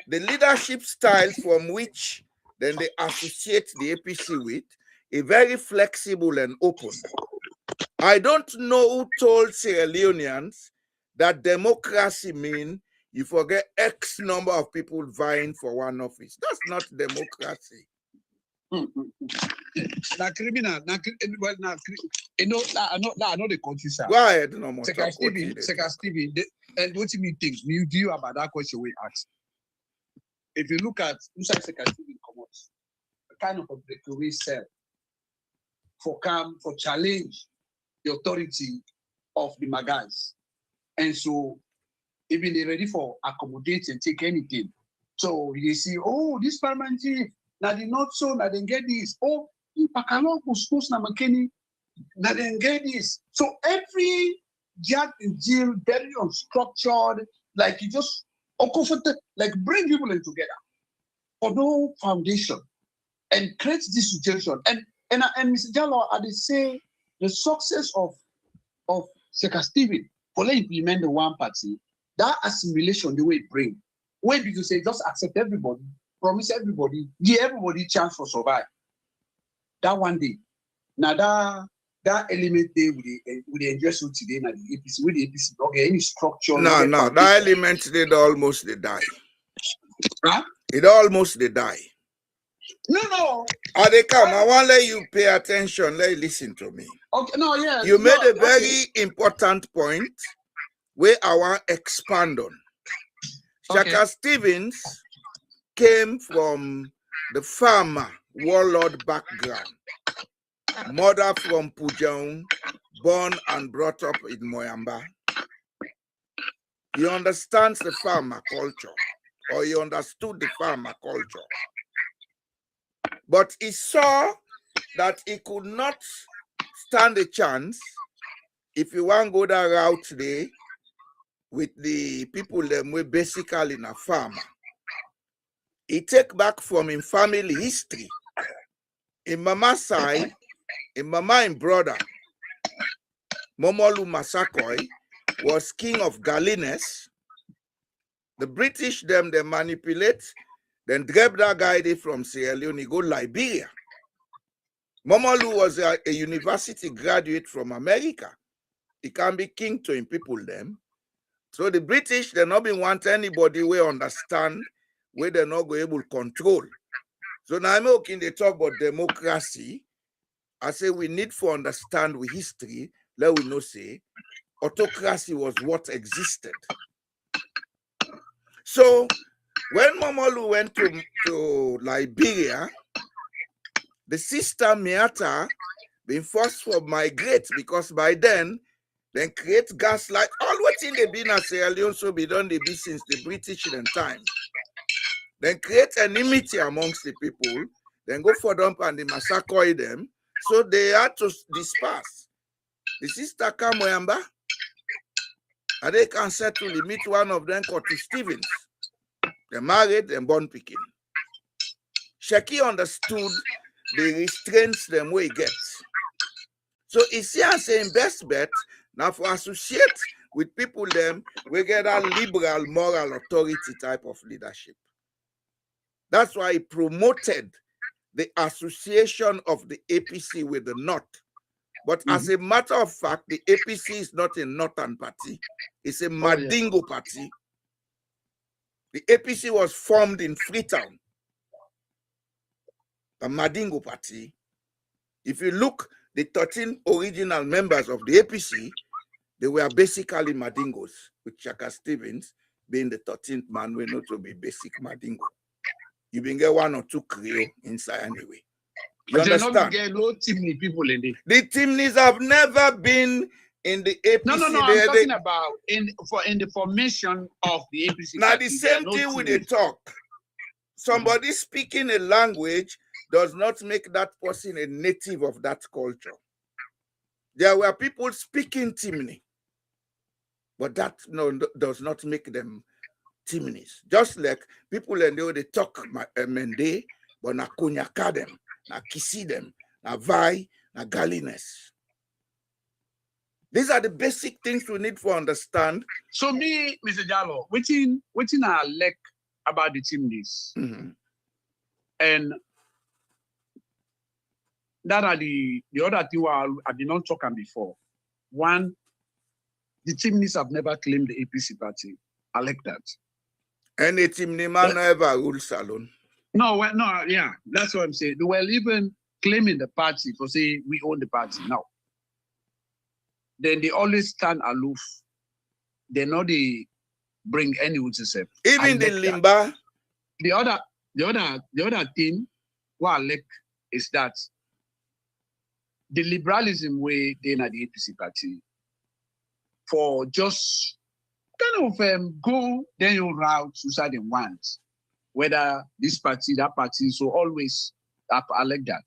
the leadership style from which then they associate the APC with is very flexible and open. I don't know who told Sierra Leoneans that democracy means you forget X number of people vying for one office. That's not democracy.
Na criminal, I know the country, sir.
Go ahead, no more.
Second Stephen, and what do you think? You do about that question we asked. If you look at Second Stephen comments, the kind of a breakaway cell for challenge the authority of the Magais. And so even they're ready for accommodate and take anything. So you see, oh, this parliament chief, now they not so, now they get this. Oh, Pakalon Kuskus na Makeni, now they get this. So every jack and Jill, very unstructured, like you just uncomfortable, like bring people in together for no foundation and create this situation. And Mr. Jallo, I say the success of Second Stephen for implement the one party, that assimilation the way it bring. Where did you say just accept everybody, promise everybody, give everybody chance for survive? That one day. Now that element there with the address today now the APC, with the APC, okay, any structure.
No, that element did almost they die.
Huh?
It almost they die.
No.
They come. I want to let you pay attention. Let you listen to me.
Okay, no, yeah.
You made a very important point where I want to expand on. Shaka Stevens came from the farmer warlord background. Mother from Pujang, born and brought up in Moyamba. He understands the farmer culture, or he understood the farmer culture. But he saw that he could not stand a chance if you want to go that route today with the people that were basically in a farmer. He take back from his family history. In mama's side, in mama and brother, Momolu Masakoi was king of Galines. The British they manipulate, then grab that guy from Sierra Leone, go Liberia. Momolu was a university graduate from America. He can be king to him people them. So the British, they not been want anybody we understand where they're not go able to control. So now I'm okay, they talk about democracy. I say we need to understand with history, let we know say autocracy was what existed. So when Momolu went to Liberia, the sister Miata been forced to migrate because by then they create gas like all what in the been as Sierra Leone so be done they be since the British in time. Then create enmity amongst the people, then go for them and they massacre them. So they had to disperse. The sister come Moyamba, and they can settle to meet one of them called Stevens. They married and born picking. Sheki understood the restraints them we get. So it's here saying best bet now for associate with people them we get a liberal moral authority type of leadership. That's why he promoted the association of the APC with the North. But as a matter of fact, the APC is not a Northern party. It's a Mandingo party. The APC was formed in Freetown, a Mandingo party. If you look, the 13 original members of the APC, they were basically Mandingos, with Chaka Stevens being the 13th man, we know to be basic Mandingo. You can get one or two Creole inside anyway. You understand?
Not get no Timney people in it.
The Timneys have never been in the APC.
No. I'm talking about in the formation of the APC.
Now the same thing with the talk. Somebody speaking a language does not make that person a native of that culture. There were people speaking Timney, but that does not make them Timneys. Just like people and they talk Mende, but na Kunyaka them, na Kisi them, na Vai, na Galines. These are the basic things we need to understand.
So me, Mr. Jallo, waiting I like about the Timneys. And that are the other two I did not talk on before. One, the Timneys have never claimed the APC party. I like that.
Any Timney man ever rule salon.
No, yeah, that's what I'm saying. They were even claiming the party for saying we own the party now. Then they always stand aloof. They know they bring any yourself.
Even the Limba.
The other thing what I like is that the liberalism way they in the APC party for just kind of go then your route to say they want, whether this party, that party, so always I like that.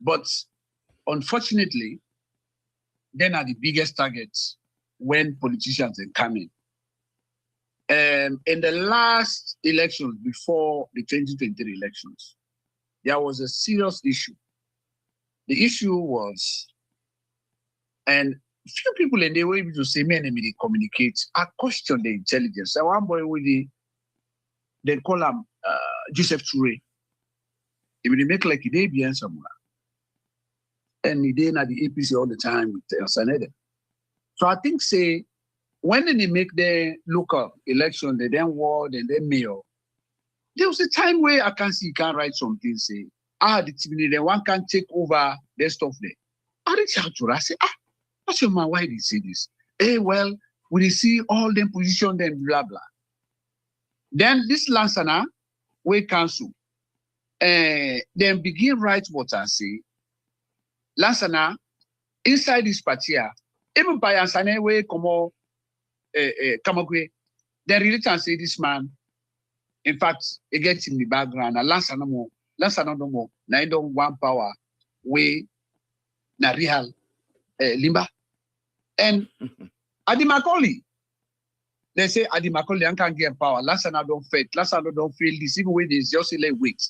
But unfortunately, then are the biggest targets when politicians are coming. In the last elections, before the 2023 elections, there was a serious issue. The issue was, and few people in the way to say, me and me, they communicate. I question the intelligence. So one boy with they call him Joseph Toure. He will make like he be somewhere. And he did at the APC all the time with Saneda. So I think say when they make the local election, they then ward and then mayor, there was a time where I can see you can write something, say, the team, then one can take over their stuff there. I reach out to her, I say, what's your man? Why did he say this? Well, we see all them position, then blah, blah. Then this Lansana, we cancel. Then begin write what I say. Lansana, inside this party, even by Ansane, we come Kamakwe, then really can say this man, in fact, he gets in the background, and Lansana no more, na I don't want power, we, na real, Limba. And Adi Macaulay, they say Adi Macaulay can't get power. Lansana don't fail. Lansana don't fail this. Even when there's just like wait.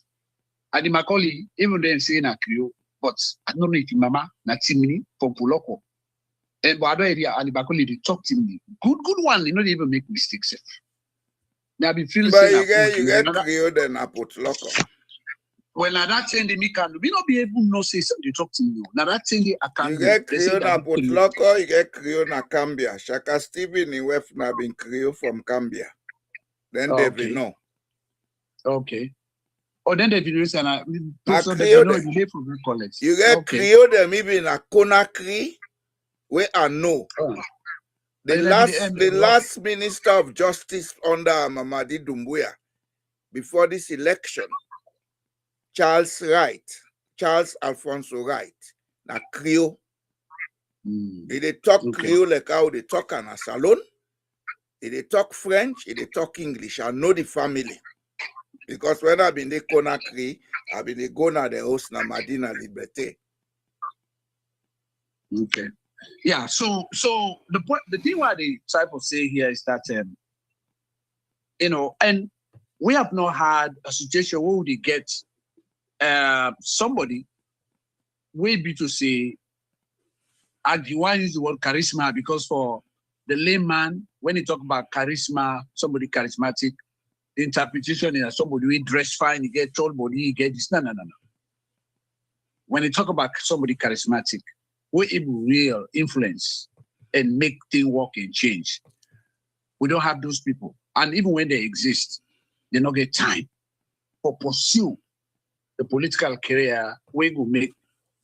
Adi Macaulay, even then saying a Creole, but I don't know if Mama na Timini from Puloko. And but I don't area Adi Macaulay they talk Timini. Good one. You know they even make mistakes. Now be feeling.
But you get Creole then I put loco.
Well, now that thing they make we not be able to say something talk to you. Now that thing they can.
You get Creole na put loco, you get Creole na Cambia. Shaka Stephen in West na been Creole from Cambia. Then they will know.
Okay. Oh, then they will know so
Creole
they know you from the college.
You get Creole them even na Conakry, where I know. The last Minister of Justice under Mamadi Doumbouya before this election. Charles Alfonso Wright, na Creole. They talk Creole like how they talk in a salon. They talk French, they talk English. I know the family. Because when I've been the Conakry, I've been the Gona, the host na Madina Liberté.
Okay. Yeah, so the thing what the disciples say here is that and we have not had a situation where they get somebody will be to say, I want to use the word charisma because for the layman, when you talk about charisma, somebody charismatic, the interpretation is somebody who dress fine, he get tall body, he get this. No. When you talk about somebody charismatic, who able real influence and make things work and change, we don't have those people. And even when they exist, they don't get time for pursue the political career where we make,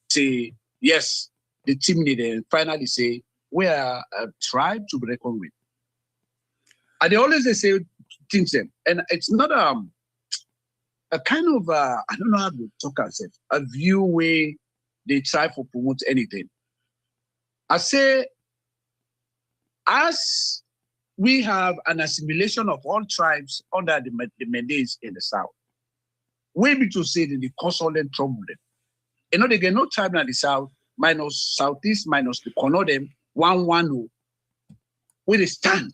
say, yes, the team leader, and finally say, we are a tribe to be reckoned with. And they always say things, and it's not a kind of, I don't know how to talk ourselves, a view where they try to promote anything. I say, as we have an assimilation of all tribes under the mandates in the South, we be to say that they cause all them trouble. You know, they get no tribe in the South, minus Southeast, minus the corner them, 1-1, where they stand.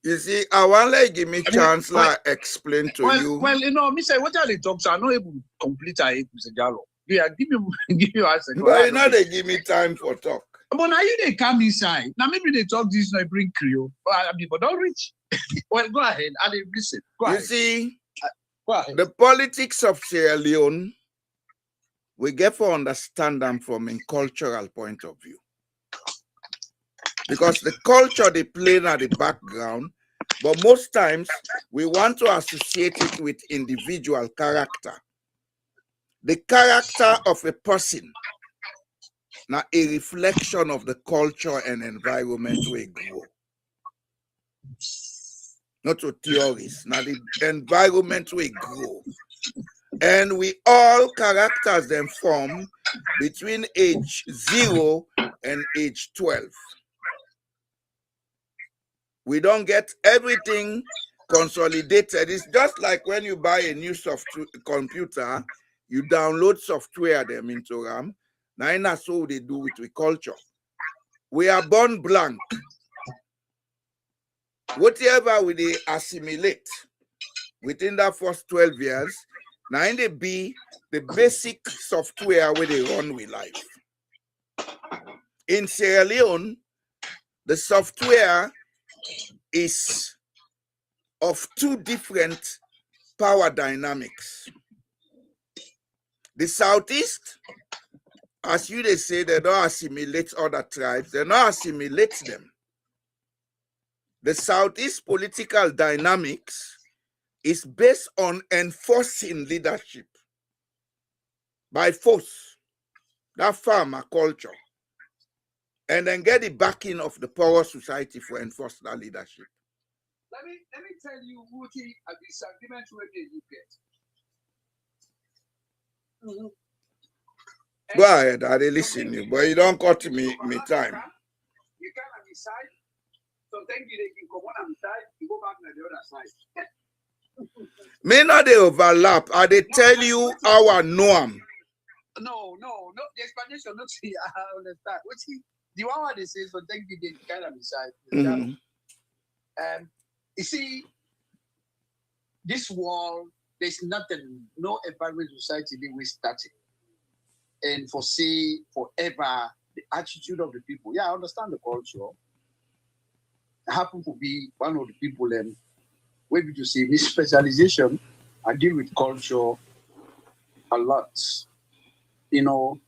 You see, I want to give me chance to explain to you.
Well, you know, me say, what are the talks? I'm not able to complete it, Mr. Jallo. Yeah, give you answer.
But you know, they give me time for talk.
But now you they come inside. Now maybe they talk this, now bring Creole. But don't reach. Well, go ahead. I didn't listen. Go ahead.
You see,
go ahead.
The politics of Sierra Leone, we get to understand them from a cultural point of view. Because the culture they play at the background, but most times we want to associate it with individual character. The character of a person, now a reflection of the culture and environment we grow. Not to theories, now the environment we grow. And we all characters them form between age 0 and age 12. We don't get everything consolidated. It's just like when you buy a new computer, you download software them into RAM. Now that's what they do with the culture. We are born blank. Whatever we assimilate within that first 12 years, now they be the basic software where they run with life. In Sierra Leone, the software is of two different power dynamics. The Southeast, as you they say, they don't assimilate other tribes, they don't assimilate them. The Southeast political dynamics is based on enforcing leadership by force, that farmer culture, and then get the backing of the power society for enforce that leadership.
Let me tell you, Wuti, a disagreement where you get.
Go ahead, I listen you, but you don't cut me time.
You can't decide. So thank you, they can come on and side, you go back to the other side.
May not they overlap. I they tell you our norm.
No. The explanation, not see, I understand. The one where they say, so thank you, they kind of decide. You see, this world, there's nothing, no environment society they will static. And forever, the attitude of the people. Yeah, I understand the culture. I happen to be one of the people where you see this specialization, I deal with culture a lot. You know,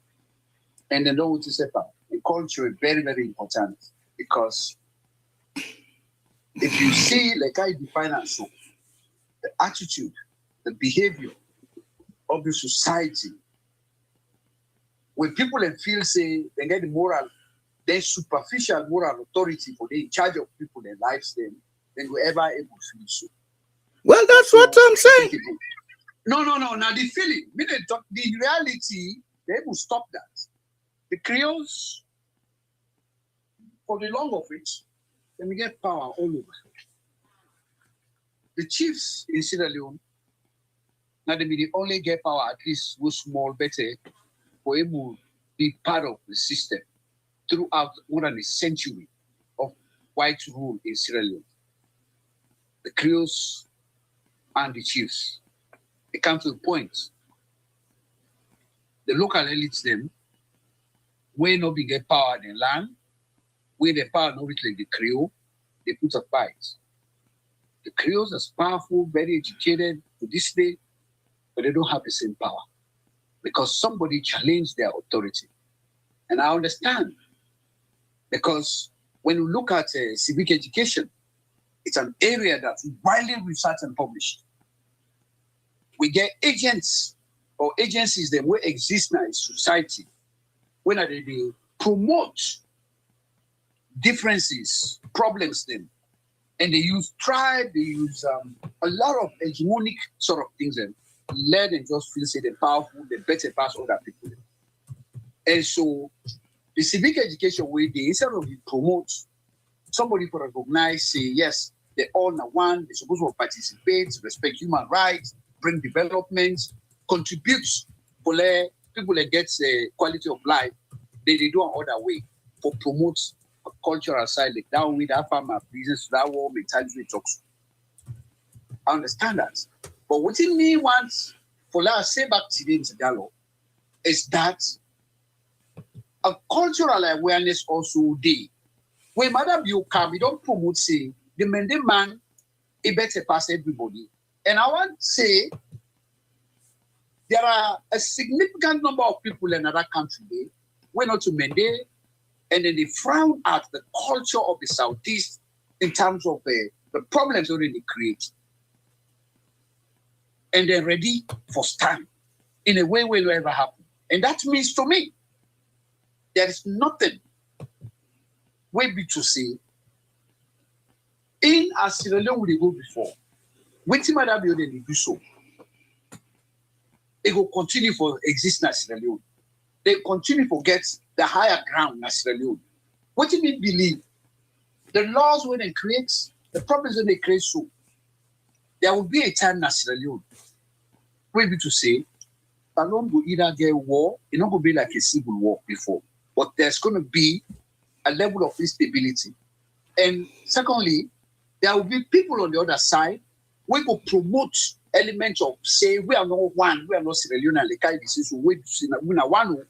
and then don't want to separate. The culture is very, very important because if you see, like I define it, so the attitude, the behavior of the society, when people feel say they get the moral, then superficial moral authority for they in charge of people, their lives, then whoever able to feel so.
Well, that's what I'm saying.
No. Now the feeling, the reality, they will stop that. The Creoles, for the long of it, then we get power all over. The chiefs in Sierra Leone, now they be the only get power, at least was small, better, for able to be part of the system throughout more than a century of white rule in Sierra Leone. The Creoles and the chiefs, they come to the point. The local elites them, where no big get power in land, where the power no like the Creole, they put a fight. The Creoles are powerful, very educated to this day, but they don't have the same power because somebody challenged their authority. And I understand because when you look at civic education, it's an area that's widely researched and published. We get agents or agencies that will exist now in society when they promote differences, problems then. And they use tribe, they use a lot of hegemonic sort of things and let them just feel say they're powerful, they're better past other people. And so the civic education way they instead of promote somebody to recognize, say, yes, they're all now one, they're supposed to participate, respect human rights, bring development, contribute for people that get quality of life, they do another way for promote a cultural side, like that with that farmer business, that war mentality talks. I understand that. But what it means once for let's say back to the dialogue is that a cultural awareness also day. When Madam you come, we don't promote say the man it better pass everybody. And I want to say there are a significant number of people in another country went out to Mende, and then they frown at the culture of the Southeast in terms of the problems already created. And they're ready for stand in a way will ever happen. And that means to me, there is nothing way be to say in as Sierra Leone we go before. When Timada building they do so, it will continue for existence Sierra Leone. They continue to get the higher ground in Sierra Leone. What do you believe? The laws when they create, the problems when they create so, there will be a time in Sierra Leone where be to say, Salon will either get war, it's not going to be like a civil war before, but there's going to be a level of instability. And secondly, there will be people on the other side who will promote elements of say we are not one, we are not Sierra Leone and Lekai disease, we are one.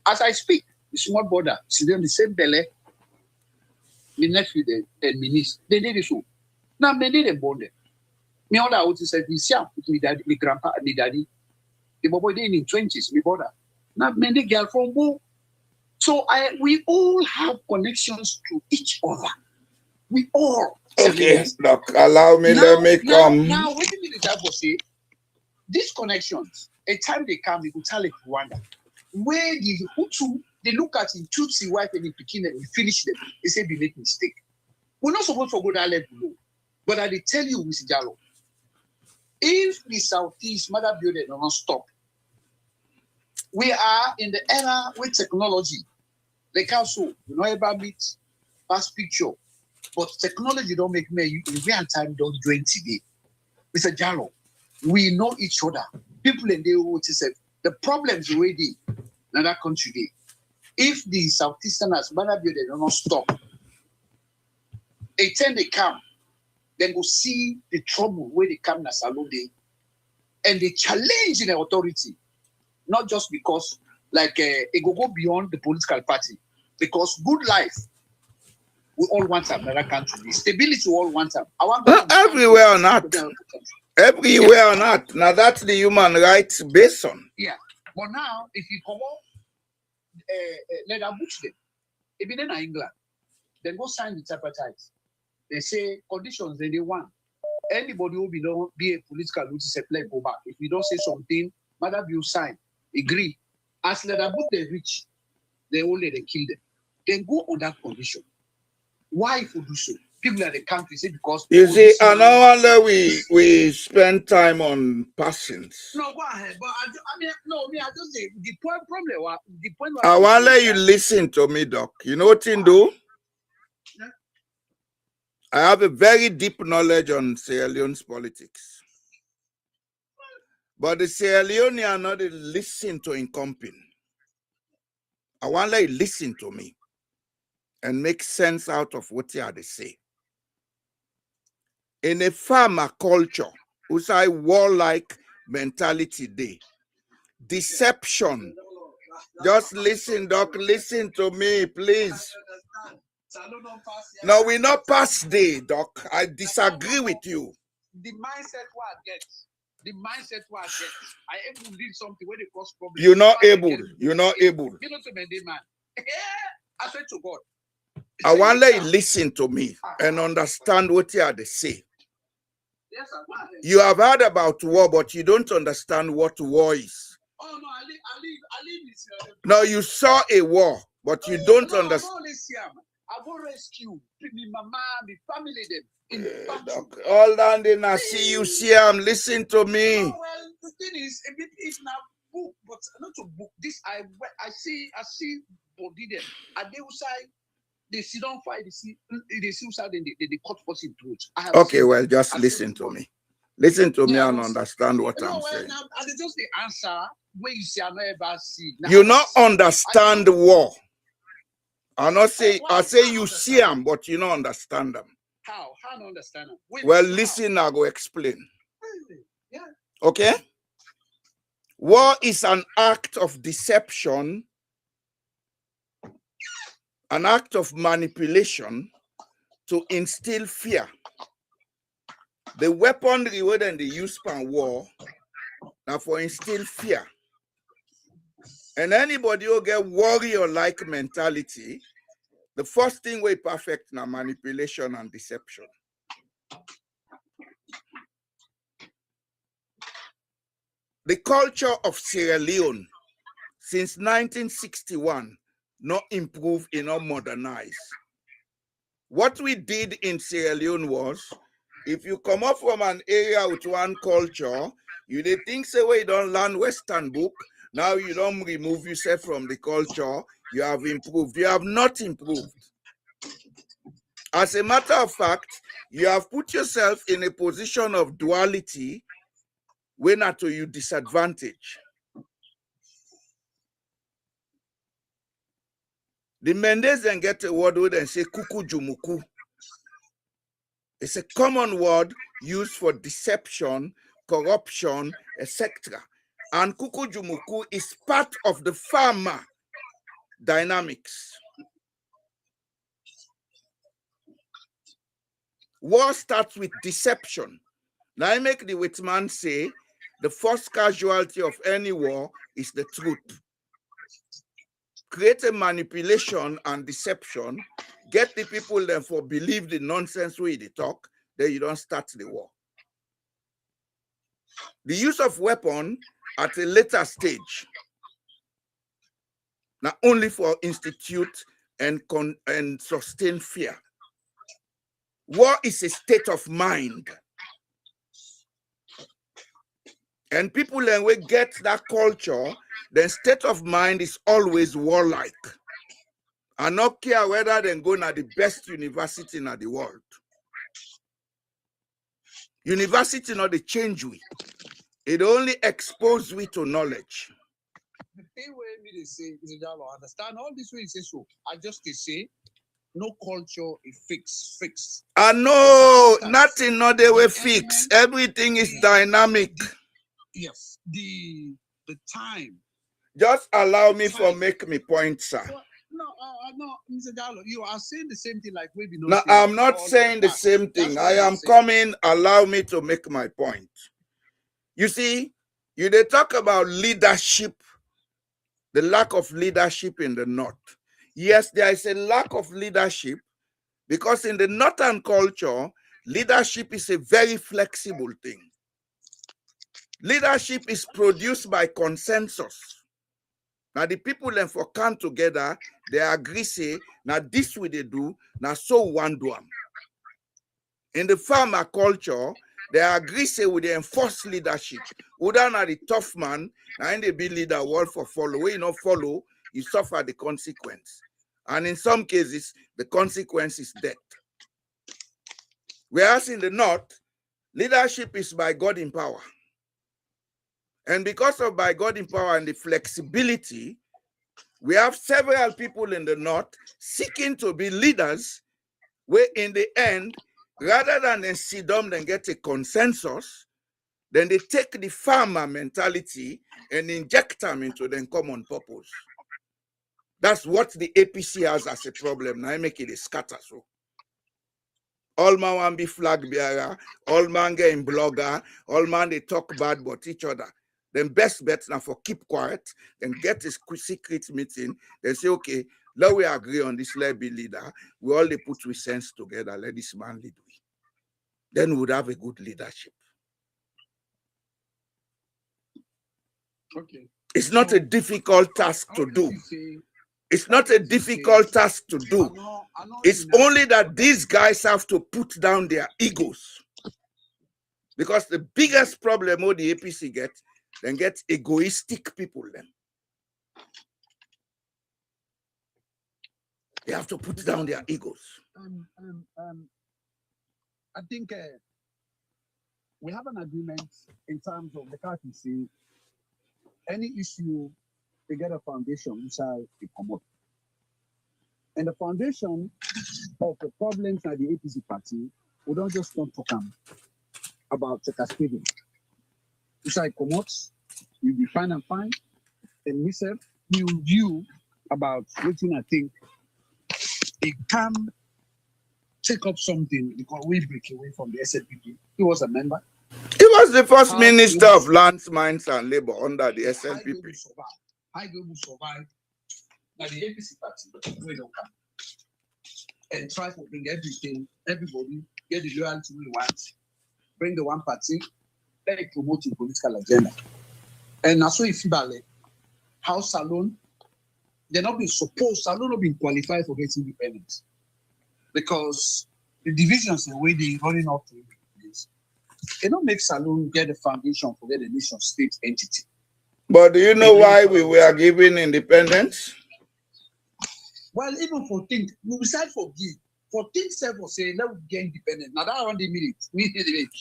As I speak, the small border, sitting on the same belly, the nephew and minister, they did it so. Now they did a border. Me all I would say this year with me daddy, my grandpa and my daddy. The boy did in 20s, my brother. Now many girl from Bo. So we all have connections to each other. We all.
Okay, look, allow me, let me come.
Now, what do you mean the say? These connections, a time they come, they will tell it Rwanda. Where the Hutu, they look at the Tutsi wife and the Pekin and we finish them. They say they make mistake. We're not supposed to go that level, but I tell you, Mr. Jallo, if the Southeast mother building will not stop, we are in the era with technology. Like also, you know about meet, past picture, but technology don't make me in real time don't join today. Mr. Jallo, we know each other. People in the world say the problems already in that country. If the Southeasterners mother building will not stop, a time they come, then go see the trouble where they come in Salon Day, and they challenge the authority, not just because like it go beyond the political party, because good life we all want them in another country, the stability we all want them. I want
everywhere or not, everywhere or not. Now that's the human rights based on.
Yeah, but now if you come on, let them butch them. If you're in England, then go sign the tripartite. They say conditions they want. Anybody who be a political notice apply go back. If you don't say something, madam you sign, agree. As let them they reach, they only they kill them. Then go on that condition. Why if you do so? People in the country say because
you see, and no wonder we spend time on passions.
No, go ahead. But I just say the point problem. The point.
I want to let you listen to me, Doc. You know what you do?
Yeah.
I have a very deep knowledge on Sierra Leone's politics. But the Sierra Leone are not listen to Incompin. I want to let you listen to me and make sense out of what you have to say. In a farmer culture, who's a warlike mentality day, deception. Just listen, Doc, listen to me, please. No, we not pass day, Doc. I disagree with you.
The mindset what I get. The mindset what I get. I able to read something where they cause problems.
You're not able. You're not able.
You know to me, man. I swear to God.
I want to let you listen to me and understand what you are to say.
Yes,
you have heard about war, but you don't understand what war is.
Oh no, I live this.
No, you saw a war, but you don't understand.
I go rescue my mama, my family, them in the battle.
All down there, now see you, listen to me.
No, well, the thing is, it's not book, but not to book. This I see body them. And they will say they sit on fire. They see outside. They cut force in throat.
Okay, well, just listen to me. Listen to me and understand what I'm saying.
Now, and it's just the answer where you see I never see.
You not understand war. I say you see them, but you don't understand them.
How? How do you understand them?
Well, listen, I go explain. Yeah. Okay? War is an act of deception, an act of manipulation to instill fear. The weaponry where they use for war now for instill fear. And anybody who get warrior-like mentality, the first thing we perfect now manipulation and deception. The culture of Sierra Leone since 1961 not improve, not modernize. What we did in Sierra Leone was, if you come up from an area with one culture, you did think say well, you don't learn Western book, now you don't remove yourself from the culture, you have improved. You have not improved. As a matter of fact, you have put yourself in a position of duality when not to your disadvantage. The Mendes then get a word where they say kuku jumuku. It's a common word used for deception, corruption, etc. And kuku jumuku is part of the farmer dynamics. War starts with deception. Now I make the Whitman say the first casualty of any war is the truth. Create a manipulation and deception, get the people then for believe the nonsense way they talk, then you don't start the war. The use of weapon at a later stage, not only for institute and sustain fear. War is a state of mind. And people then we get that culture, then state of mind is always warlike. And not care whether they go to the best university in the world. University not the change we. It only expose we to knowledge.
The thing where me they say is I understand all this way you say so. I just say no culture is fixed.
I know nothing not they were fixed. Everything is dynamic.
Yes, the time.
Just allow me for make me point, sir.
Well, no, Mr. Gallo, you are saying the same thing like maybe no.
No, I'm not saying the same thing. I am coming. Allow me to make my point. You see, they talk about leadership, the lack of leadership in the North. Yes, there is a lack of leadership because in the Northern culture, leadership is a very flexible thing. Leadership is produced by consensus. Now the people then for come together, they agree say, now this way they do, now so one do them. In the farmer culture, they agree say with the enforced leadership. Whether not the tough man, now they be leader world for follow. When you not follow, you suffer the consequence. And in some cases, the consequence is death. Whereas in the North, leadership is by God in power. And because of by God in power and the flexibility, we have several people in the North seeking to be leaders, where in the end, rather than they sit down and get a consensus, then they take the farmer mentality and inject them into the common purpose. That's what the APC has as a problem. Now I make it a scatter. So all man want be flag bearer, all man get blogger, all man they talk bad about each other. Then best bet now for keep quiet, then get a secret meeting, then say, okay, let we agree on this, let be leader. We all they put we sense together, let this man lead we. Then we would have a good leadership.
Okay.
It's not a difficult task to do. It's not a difficult task to do. It's only that these guys have to put down their egos. Because the biggest problem what the APC get egoistic people then. They have to put down their egos.
I think we have an agreement in terms of the KTC. Any issue, they get a foundation inside the commodity. And the foundation of the problems at the APC party, we don't just talk about the cascading. Inside commodities, you'll be fine and fine. And myself, we will view about what I think it can take up something because we break away from the SLPP. He was a member.
He was the first minister of lands, mines, and labor under the SLPP.
How do we survive? Now the APC party, we don't come and try to bring everything, everybody, get the loyalty we want, bring the one party, let promote the political agenda. And also if you House Salon, they're not being supposed, Salon not being qualified for getting independence. Because the divisions the way they running up to this, they don't make Salon get a foundation for get a nation state entity.
But do you know why we were given independence?
Well, even for things, we decide for things for say, let us get independent. Now that around the minute.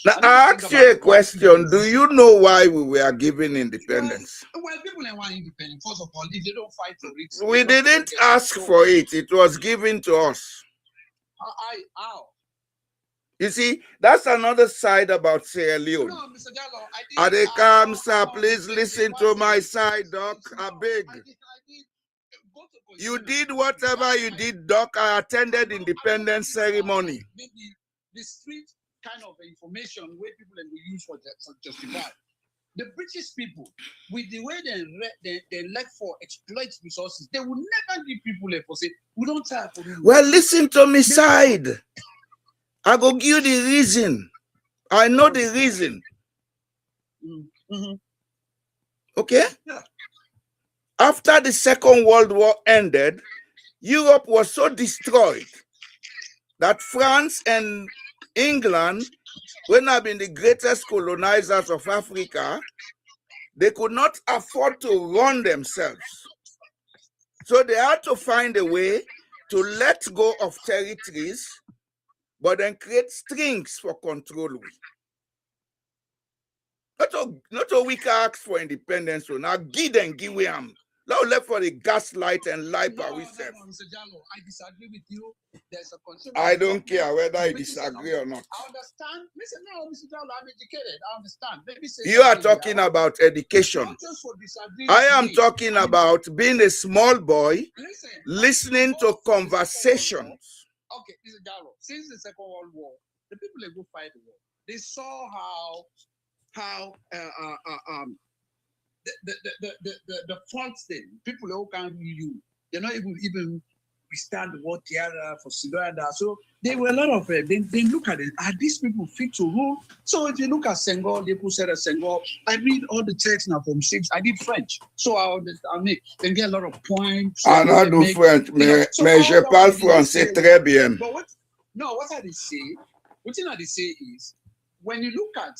Now I ask you a question. Do you know why we were given independence?
Well, people don't want independence. First of all, if they don't fight for it.
We didn't ask for it. It was given to us.
How?
You see, that's another side about Sierra Leone.
No, Mr. Gallo,
I did come, sir. Please listen to my side, Doc. I beg. You did whatever you did, Doc. I attended independence ceremony.
The street kind of information where people will use for justify. The British people, with the way they like for exploit resources, they will never give people a for say, we don't tire for you.
Well, listen to me side. I go give you the reason. I know the reason.
Mm-hmm.
Okay?
Yeah.
After the Second World War ended, Europe was so destroyed that France and England, when have been the greatest colonizers of Africa, they could not afford to run themselves. So they had to find a way to let go of territories, but then create strings for control. Not a weak ask for independence. So now give them, give them. Now left for the gaslight and lie by ourselves.
Mr. Jallo, I disagree with you. There's a concern.
I don't care whether I disagree or not.
I understand. Listen, no, Mr. Jallo, I'm educated. I understand. Let me say
you are talking about education.
Not just for disagreeing
I am talking about being a small boy, listening to conversations.
Okay, Mr. Jallo, since the Second World War, the people that go fight the war, they saw how the fault thing, people who can't read you, they're not even withstand the word tiara for Siganda. So there were a lot of they look at it. Are these people fit to rule? So if you look at Senghor, they put said Senghor. I read all the texts now from 6. I did French, so I make they get a lot of points.
I not do French, mais je parle français très bien.
But what I say, what I say is when you look at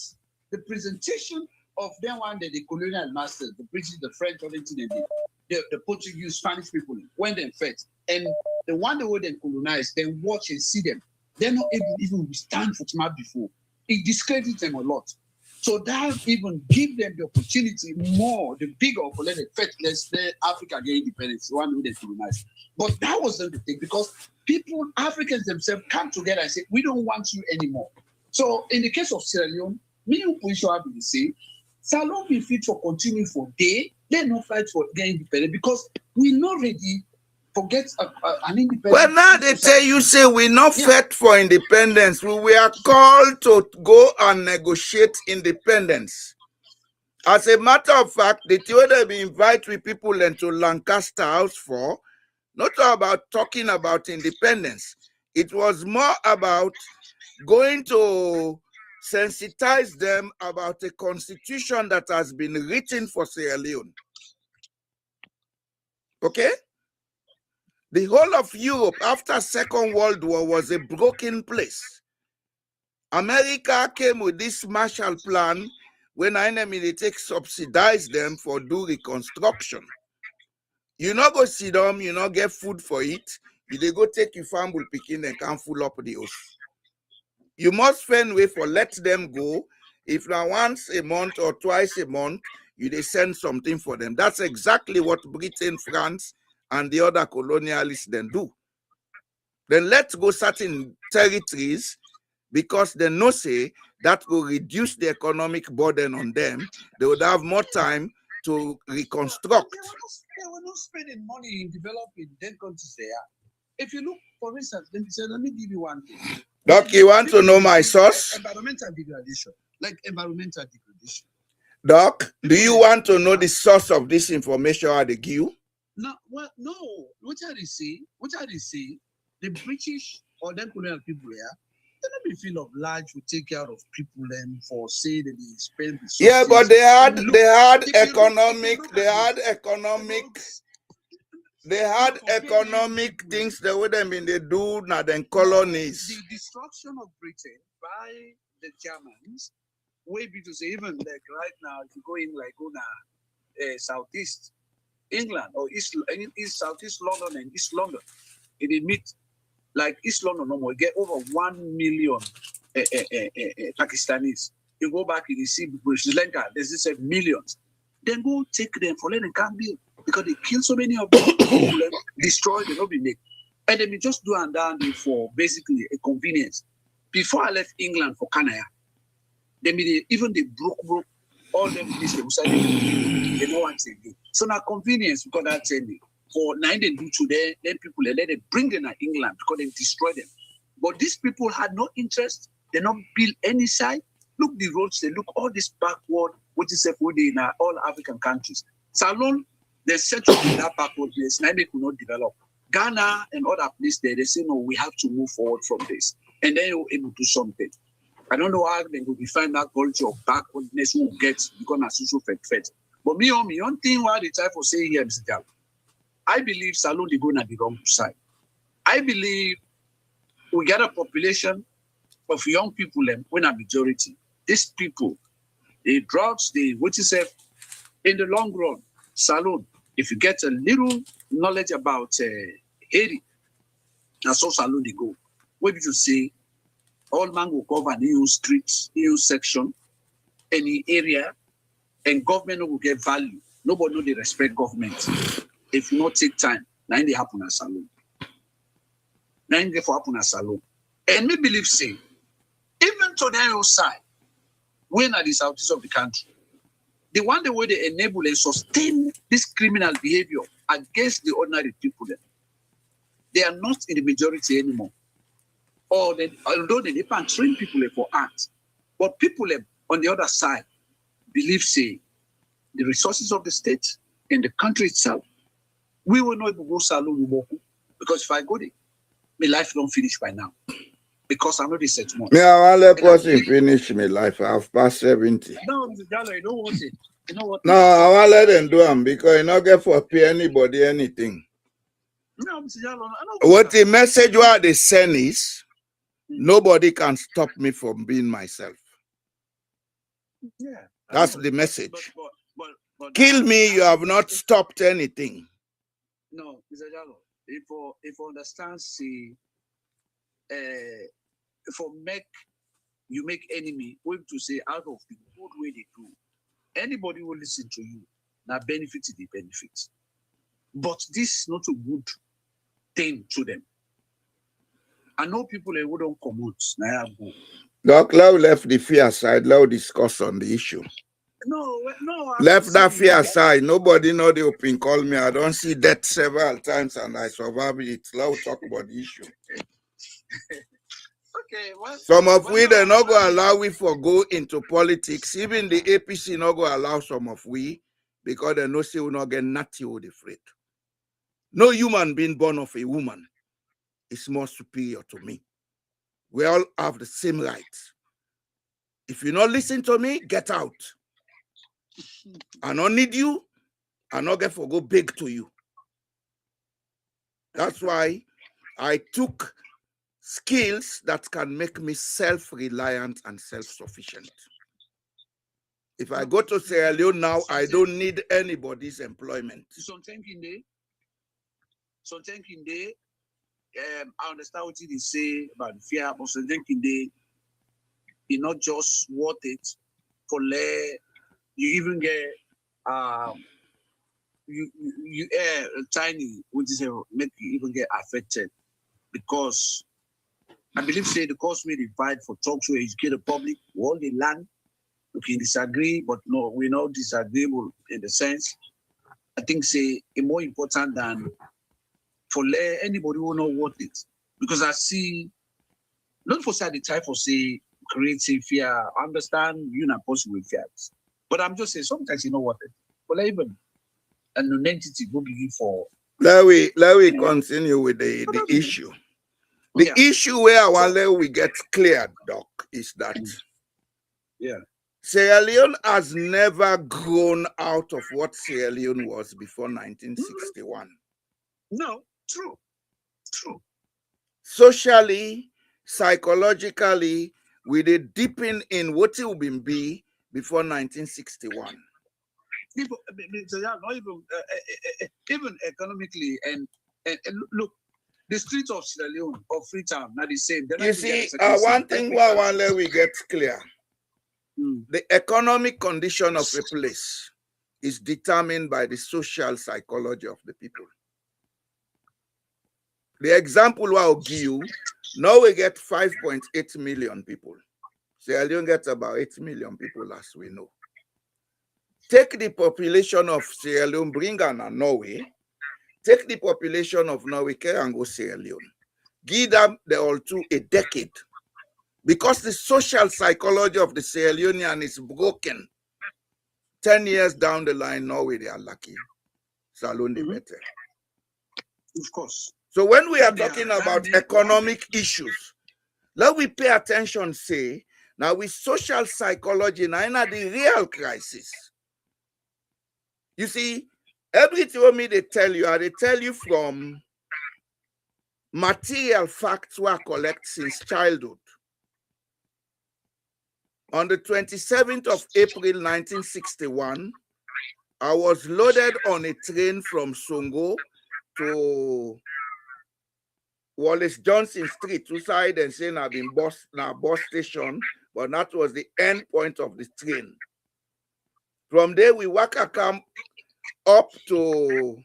the presentation of them one day, the colonial masters, the British, the French, the Portuguese, Spanish people, when they fed, and the one they were then colonized, they watch and see them. They're not able to even stand for smart before. It discredits them a lot. So that even give them the opportunity more, the bigger of let Africa get independence, the one who they colonized. But that wasn't the thing because people, Africans themselves come together and say, we don't want you anymore. So in the case of Sierra Leone, me and Puisho have been saying, Salon be fit for continue for day, they no fight for getting independent because we're not ready forget an independent.
Well, now they tell you, say we not fit for independence. We were called to go and negotiate independence. As a matter of fact, the way they invite we people into Lancaster House for, not about talking about independence. It was more about going to sensitize them about a constitution that has been written for Sierra Leone. Okay? The whole of Europe after Second World War was a broken place. America came with this Marshall Plan when enemy they take subsidize them for do reconstruction. You not go sit down, you not get food for it. You they go take your family picking and can full up the house. You must find way for let them go. If now once a month or twice a month, you they send something for them. That's exactly what Britain, France, and the other colonialists then do. Then let's go certain territories because they know say that will reduce the economic burden on them. They would have more time to reconstruct.
They were not spending money in developing them countries there. If you look, for instance, let me give you one thing.
Doc, you want to know my source?
Environmental degradation. Like environmental degradation.
Doc, do you want to know the source of this information I give you?
No, well, no. What are they say? The British or them colonial people here, they don't be feel obliged to take care of people and for say that they spend resources.
Yeah, but they had economic things the way them in they do now then colonies.
The destruction of Britain by the Germans, way to say even like right now, if you go in like southeast England or southeast London and East London, if they meet like East London no more, get over 1 million Pakistanis. You go back, you see Sri Lanka, there's this millions. Then go take them for letting can't build because they kill so many of them, destroy, they not be made. And then we just do and down for basically a convenience. Before I left England for Canada, even they broke all them things they know what they do. So now convenience because that's ending. For 9 they do today, then people let them bring them to England because they destroy them. But these people had no interest, they not build any side. Look the roads, they look all this backward, which is in all African countries. Salon, they settled in that backward place, now they could not develop. Ghana and other places there, they say, no, we have to move forward from this. And then you're able to do something. I don't know how they will define that culture of backwardness who gets because of social fed. But me, one thing why they try for saying here, Mr. Gal, I believe Salon they go on the wrong side. I believe we get a population of young people when a majority. These people, the drugs, in the long run, Salon, if you get a little knowledge about Haiti, that's how Salon they go. What did you say? All man will cover the EU streets, EU section, any area, and government will get value. Nobody know they respect government. If you not take time, now they happen at Salon. Now they happen at Salon. And me believe say, even to their side, when at the southeast of the country, the way they enable and sustain this criminal behavior against the ordinary people, they are not in the majority anymore. Although they can't train people for art, but people on the other side believe say the resources of the state and the country itself, we will not go Salon because if I go there, my life don't finish by now. Because I'm not set much.
Me, I want let person finish my life. I've passed 70.
No, Mr. Gallo, you don't want it. You know what?
No, I want let them do them because you not get for pay anybody anything.
No, Mr. Gallo,
what the message what they send is, nobody can stop me from being myself.
Yeah.
That's the message.
But
kill me, you have not stopped anything.
No, Mr. Gallo, if you understand, see, you make enemy, going to say out of the good way they do. Anybody will listen to you. Now benefit the benefits. But this is not a good thing to them. I know people who don't come out. Now go.
Doc, now left the fear side, now discuss on the issue.
No.
Left that fear aside. Nobody know the open call me. I don't see that several times and I survive it. Let's talk about the issue.
Okay, well,
some of we they not go allow we for go into politics. Even the APC not go allow some of we because they know say we not get nothing with the freight. No human being born of a woman is more superior to me. We all have the same rights. If you not listen to me, get out. I don't need you. I not get for go beg to you. That's why I took skills that can make me self-reliant and self-sufficient. If I go to Sierra Leone now, I don't need anybody's employment.
I understand what you say about the fear, but it's not just worth it for you even get you tiny, which is make you even get affected because I believe say the course we divide for talks to educate the public, all the land. We can disagree, but no, we're not disagreeable in the sense. I think say it's more important than for anybody who know what it. Because I see, not for say the type of say creative fear, I understand you not possible fears. But I'm just saying sometimes you know what it. But even an entity will be for.
Let we continue with the issue. The issue where I want we get cleared, Doc, is that Sierra Leone has never grown out of what Sierra Leone was before 1961.
No, true.
Socially, psychologically, we did deepen in what it would be before 1961.
Even economically and look, the streets of Sierra Leone or Freetown are the same.
You see, one thing we get clear. The economic condition of a place is determined by the social psychology of the people. The example I'll give you, now we get 5.8 million people. Sierra Leone gets about 8 million people, as we know. Take the population of Sierra Leone, bring on Norway. Take the population of Norway, and go Sierra Leone. Give them the all two a decade. Because the social psychology of the Sierra Leonean is broken. 10 years down the line, Norway, they are lucky. Salon the better.
Of course.
So when we are talking about economic issues, let we pay attention, say, now with social psychology, now in the real crisis. You see, everything they tell you from material facts we collect since childhood. On the 27th of April 1961, I was loaded on a train from Songo to Wallace Johnson Street, two sides, and saying I've been bus station, but that was the end point of the train. From there, we walk up to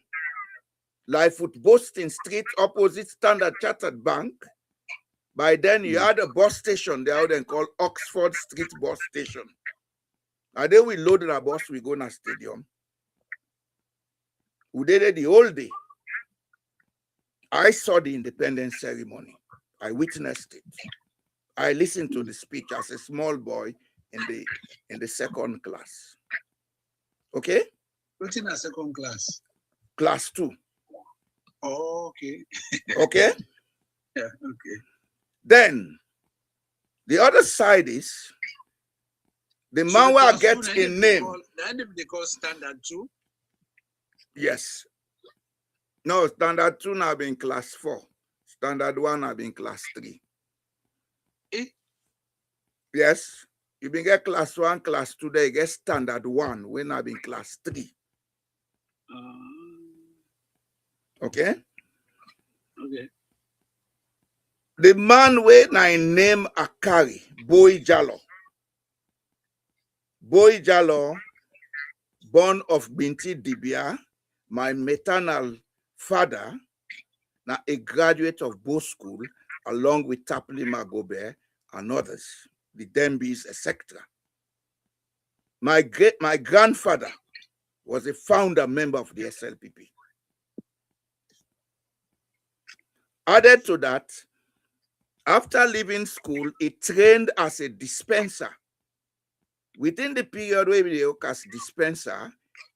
Lightfoot Boston Street, opposite Standard Chartered Bank. By then, you had a bus station there, then called Oxford Street Bus Station. And then we loaded a bus, we go to the stadium. We did it the whole day. I saw the independence ceremony. I witnessed it. I listened to the speech as a small boy in the second class. Okay?
What's in a second class?
Class 2.
Oh, okay.
Okay?
Yeah, okay.
Then, the other side is, the man will get a name.
They call standard 2?
Yes. No, standard 2 now been class 4. Standard 1 now been class 3.
Eh?
Yes. You been get class 1, class 2, there you get standard 1, when now been class 3. Okay?
Okay.
The man when I name a carry, Boy Jallo. Boy Jallo, born of Binti Dibia, my maternal father, now a graduate of both school, along with Tapley Magobe and others, the Dembis, etc. My grandfather was a founder member of the SLPP. Added to that, after leaving school, he trained as a dispenser. Within the period where he worked as dispenser,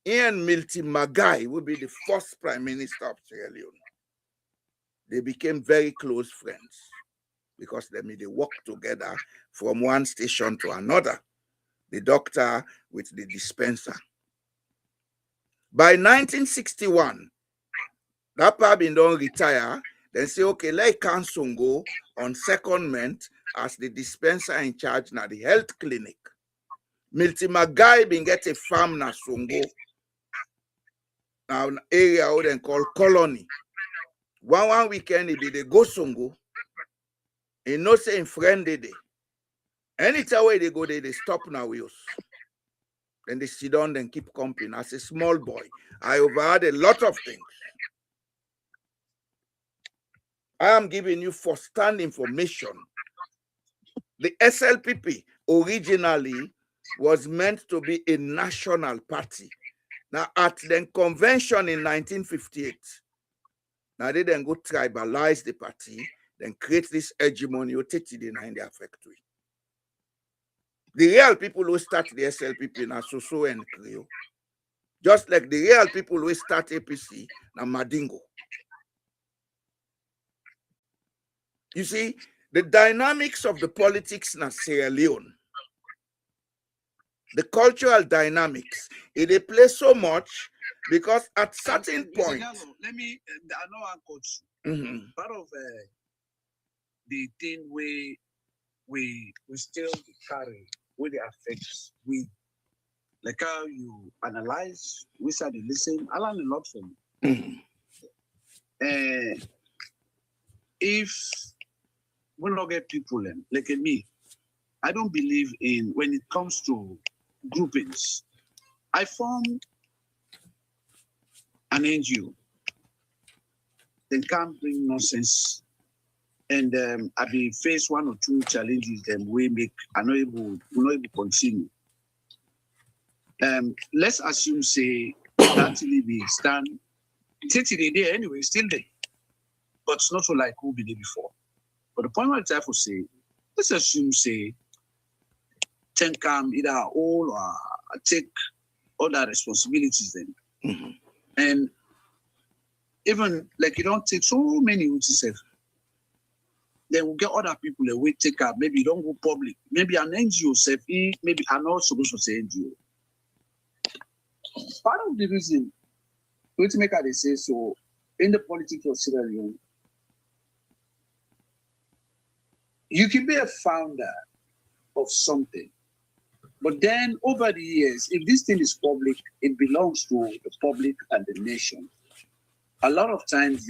Ian Milty Magai would be the first Prime Minister of Sierra Leone. They became very close friends because they work together from one station to another, the doctor with the dispenser. By 1961, that Pabin don't retire, then say, okay, let Kansongo on secondment as the dispenser in charge now the health clinic. Milty Magai been get a farm na Songo, now an area what they call Colony. One weekend, it be the go Songo. He no say in friend they. Anytime where they go, they stop now wheels. Then they sit down and keep company. As a small boy, I overheard a lot of things. I am giving you first-hand information. The SLPP originally was meant to be a national party. Now, at the convention in 1958, now they then go tribalize the party, then create this hegemony in India factory. The real people who start the SLPP now Soso and Creole. Just like the real people who start APC now Madingo. You see, the dynamics of the politics in Sierra Leone, the cultural dynamics, it plays so much because at certain point.
Let me, I know I'm coach. Part of the thing we still carry with the effects, like how you analyze, we start to listen. I learned a lot from you. If we don't get people like me, I don't believe in when it comes to groupings. I formed an NGO. They can't bring nonsense. And I be face one or two challenges that we make are not able to continue. Let's assume say that we stand 30 day anyway, still there. But it's not so like who be there before. But the point I'm trying to say, let's assume say 10 come either all or take other responsibilities then. And even like you don't take so many with yourself, then we'll get other people that will take up. Maybe you don't go public. Maybe an NGO self, maybe I'm not supposed to say NGO. Part of the reason to make they say so in the politics of Sierra Leone, you can be a founder of something, but then over the years, if this thing is public, it belongs to the public and the nation. A lot of times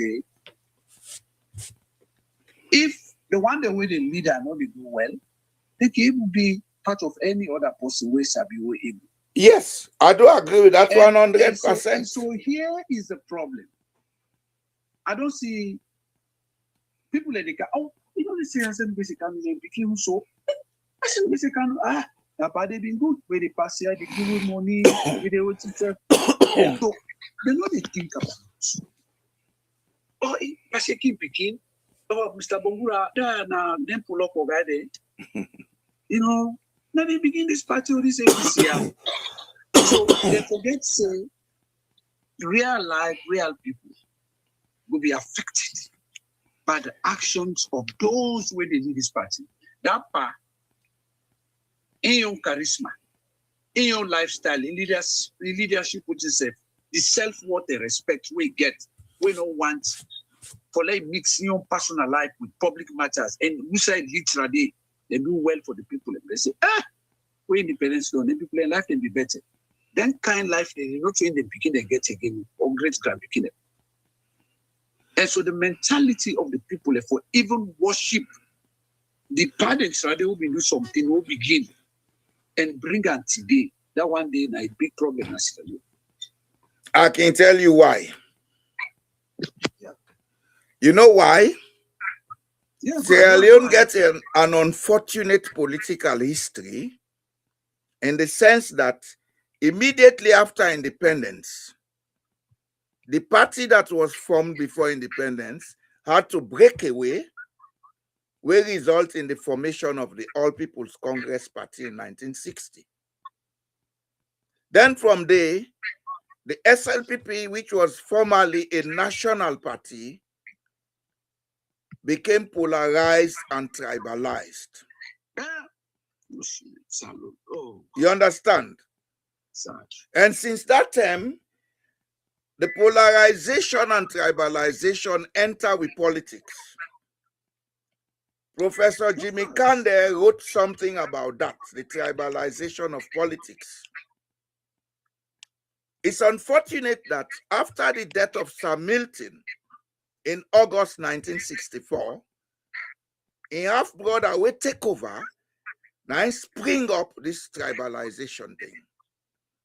if the one that way the leader not be do well, they can even be part of any other person who shall be able.
Yes, I do agree with that 100%.
So here is the problem. I don't see people that they can, you know, they say I said basically became so. I said basically but they've been good where they pass here, they give you money, they will teacher. So they know they think about it. Oh, I say keep picking. Oh, Mr. Bongura, then pull up already. You know, now they begin this party or this year. So they forget say real life, real people will be affected by the actions of those who they lead this party. That part, in your charisma, in your lifestyle, in leadership, which is the self-worth and respect we get, we don't want for like mixing your personal life with public matters. And we say literally, they do well for the people. And they say, we independence law, then people in life can be better. Then kind life, they not in the beginning get again, or great grand beginning. And so the mentality of the people for even worship the parents, they will be do something, will begin and bring on today. That one day, a big problem.
I can tell you why.
Yeah.
You know why?
Yeah,
Sierra Leone gets an unfortunate political history in the sense that immediately after independence, the party that was formed before independence had to break away, which resulted in the formation of the All People's Congress Party in 1960. Then from there, the SLPP, which was formerly a national party, became polarized and tribalized. You understand? And since that time, the polarization and tribalization enter with politics. Professor Jimmy Kande wrote something about that, the tribalization of politics. It's unfortunate that after the death of Sir Milton in August 1964, a half-brother will take over, now spring up this tribalization thing.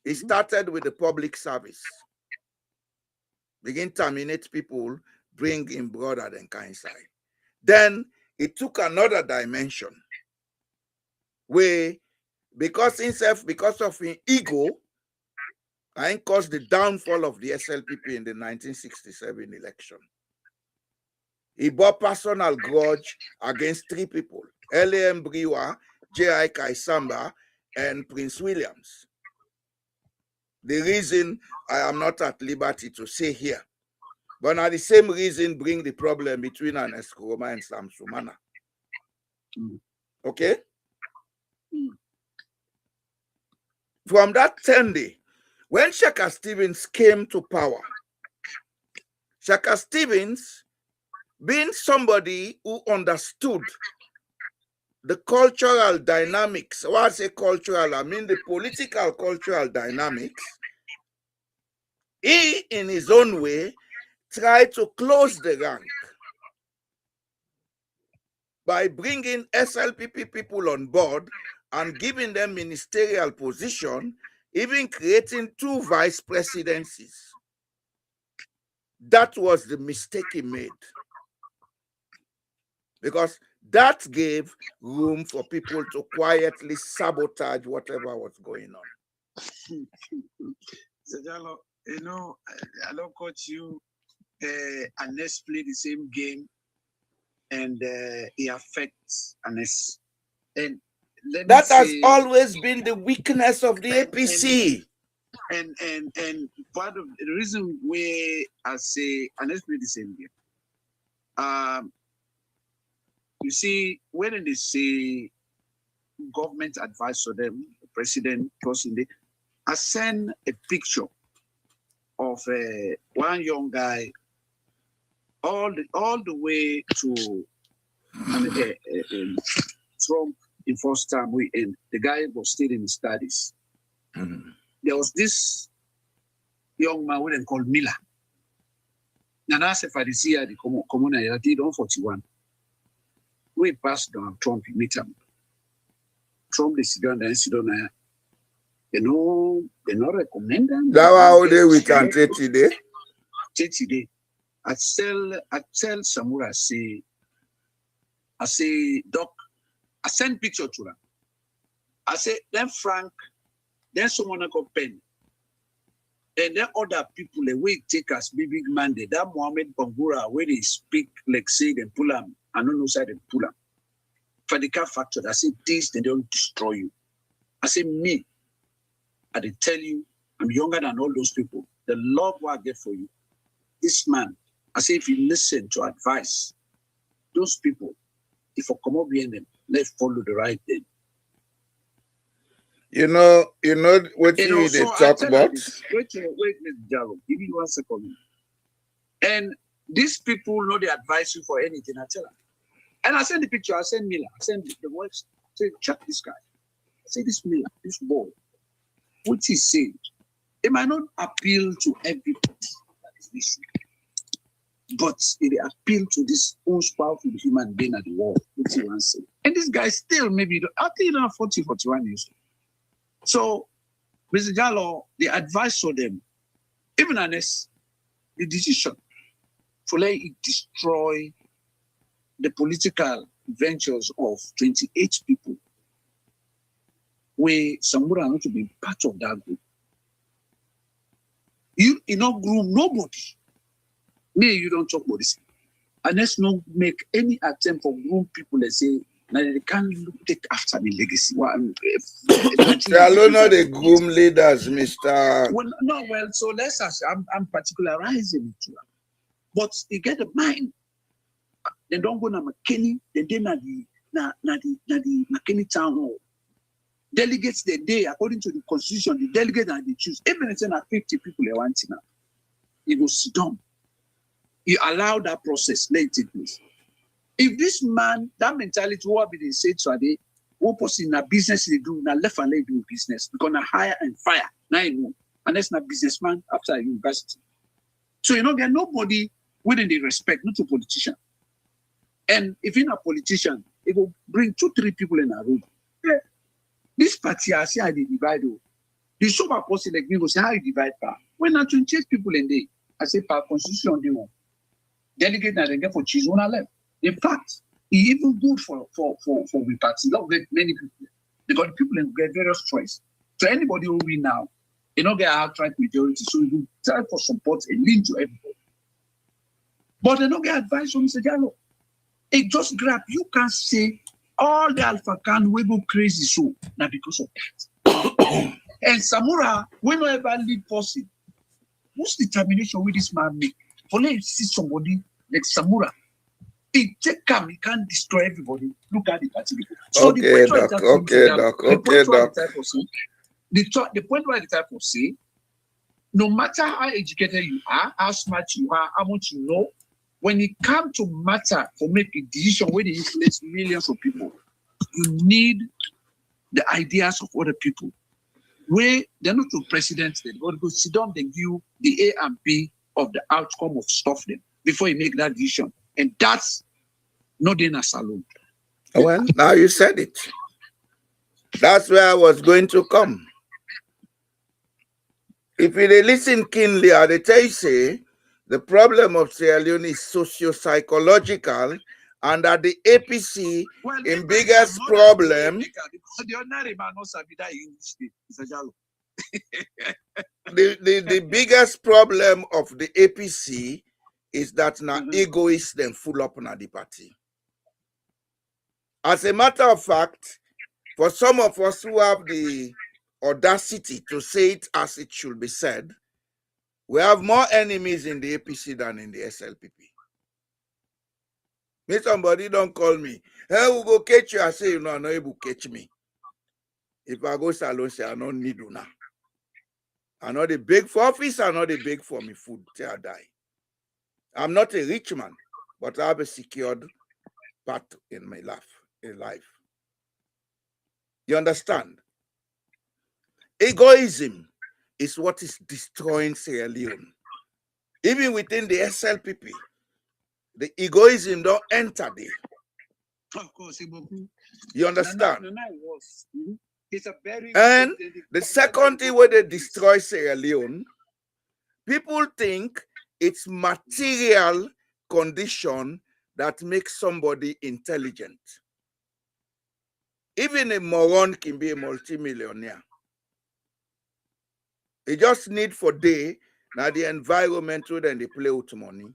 It started with the public service. Begin terminate people, bring in brother then kind side. Then it took another dimension where, because of his ego, and caused the downfall of the SLPP in the 1967 election. He bore personal grudge against three people, L.A.M. Briwa, J.I. Kaisamba, and Prince Williams. The reason I am not at liberty to say here, but now the same reason bring the problem between Ernest Koroma and Sam Sumana. Okay? From that 10 day, when Shaka Stevens came to power, Shaka Stevens, being somebody who understood the cultural dynamics, when I say cultural, I mean the political cultural dynamics, he, in his own way, tried to close the rank by bringing SLPP people on board and giving them ministerial position, even creating 2 vice presidencies. That was the mistake he made, because that gave room for people to quietly sabotage whatever was going on.
Sajalo, you know, I don't coach you, Anes play the same game, and he affects Anes. And
that has always been the weakness of the APC.
And part of the reason why I say, and let's play the same game. You see, when they say government advice for them, the president personally, I send a picture of one young guy all the way to Trump in first time we end. The guy was still in his studies. Mm-hmm. There was this young man we called Miller. And as if I see the community, I did on 41. We passed down Trump in meet him. Trump is down there, you know, they not recommend them.
That how they we can take today.
I tell Samura, I say, Doc, I send picture to them. I say, then Frank, then someone got pen. And then other people, the way take us, big man, that Mohammed Bangura, where they speak like say they pull them, and on no side they pull them. For the car factor, I say, this, they don't destroy you. I say, me, I did tell you, I'm younger than all those people. The love what I get for you. This man, I say, if you listen to advice, those people, if I come up behind them, let's follow the right thing.
You know what you
so
talk about?
Wait, Mr. Jalo, give me 1 second. And these people know they advise you for anything, I tell them. And I send the picture, I send Miller, I send the voice, say, check this guy. I say, this Miller, this boy, what he said, it might not appeal to everybody that is listening, but it appeal to this most powerful human being at the world, what he wants to say. And this guy still maybe, I think you know, 40, 41 years old. So, Mr. Jallo, the advice for them, even unless the decision for let it destroy the political ventures of 28 people. where Samura not to be part of that group. You not groom nobody. Me, you don't talk about this. And let's not make any attempt for groom people that say, now they can't take after the legacy.
They are not the groom leaders, Mr.
Well, no, well, so let's ask, I'm particularizing it. But you get the mind. They don't go to McKinney, they did not the McKinney town hall. Delegates the day, according to the constitution, the delegate and they choose. Even if it's not 50 people they want now, you go sit down. You allow that process, let it take place. If this man, that mentality, what be they say today, what person in a business they do, now left and let do business, because now hire and fire, now you know, and that's not businessman after university. So you don't get nobody within the respect, not a politician. And if you're a politician, it will bring 2-3 people in a room. Yeah. This party, I see how they divide. The sober person like me will say, how you divide power? When not 28 people in there, I say, per constitution, they won't. Delegate that they get for cheese on left. In fact, it's even good for the party. Not get many people. Because people get various choice. So anybody who win now, they don't get outright majority. So you try for support and lean to everybody. But they don't get advice from Mr. Jallo. It just grab. You can say all the Alpha can we go crazy so now because of that. And Samura, whenever lead person, what's determination with this man make? For let you see somebody like Samura, it take him, he can't destroy everybody. Look at the party. So
Okay, Doc.
The point where the type of say, no matter how educated you are, how smart you are, how much you know, when it comes to matter for making a decision where they influence millions of people, you need the ideas of other people. Where they're not to president, they go sit down, they give you the A and B of the outcome of stuff them before you make that decision. And that's not in a salon.
Well, now you said it. That's where I was going to come. If you listen keenly, they tell you say the problem of Sierra Leone is socio-psychological, and that the APC in biggest problem. The biggest problem of the APC is that now egoists then full up on the party. As a matter of fact, for some of us who have the audacity to say it as it should be said, we have more enemies in the APC than in the SLPP. Me, somebody don't call me. Hey, we go catch you. I say, you know, I'm not able to catch me. If I go salon, say, I don't need you now. I'm not a big for office, I'm not a big for me food till I die. I'm not a rich man, but I have a secured path in my life. You understand? Egoism is what is destroying Sierra Leone. Even within the SLPP, the egoism don't enter there.
Of course,
you understand?
It's a very
and the second thing where they destroy Sierra Leone, people think it's material condition that makes somebody intelligent. Even a moron can be a multimillionaire. They just need for day now the environment where then they play with money.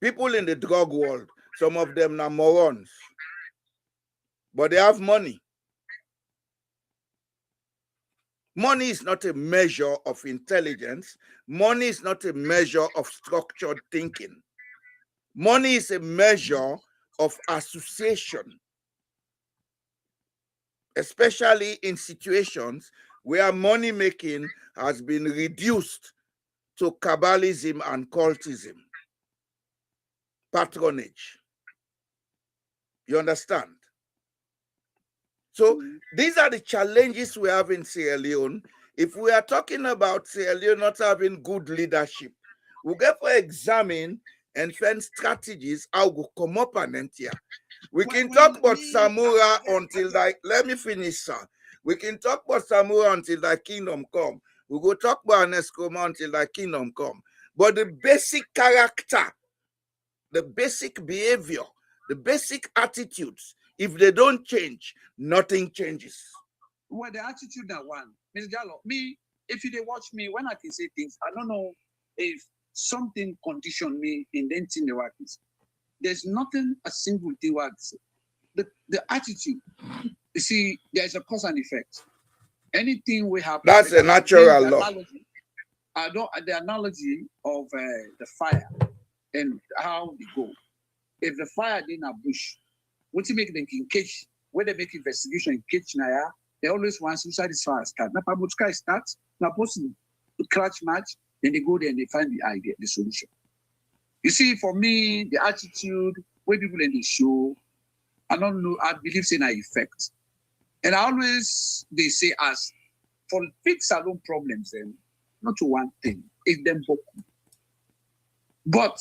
People in the drug world, some of them are morons, but they have money. Money is not a measure of intelligence. Money is not a measure of structured thinking. Money is a measure of association, especially in situations where money making has been reduced to cabalism and cultism, patronage. You understand? So these are the challenges we have in Sierra Leone. If we are talking about Sierra Leone not having good leadership, we get to examine and find strategies how we come up and here. We can talk about Samura until like, let me finish, sir. We can talk about Samura until the kingdom come. We go talk about Neskoma until the kingdom come. But the basic character, the basic behavior, the basic attitudes If they don't change, nothing changes.
Well, the attitude that one, Mr. Jallo, me, if you dey watch me, when I can say things, I don't know if something conditioned me in the thing the work is. There's nothing a single thing works. The attitude, you see, there's a cause and effect. Anything we have.
That's a natural law.
The analogy of the fire and how they go. If the fire in a bush, what you make them in catch, where they make investigation in catch now, they always want suicide is fire start. Now, Pabuchka starts, now posting to clutch match, then they go there and they find the idea, the solution. You see, for me, the attitude, where people in the show, I don't know, I believe in an effect. And I always, they say, as for fix our own problems, then, not to one thing, it's them both. But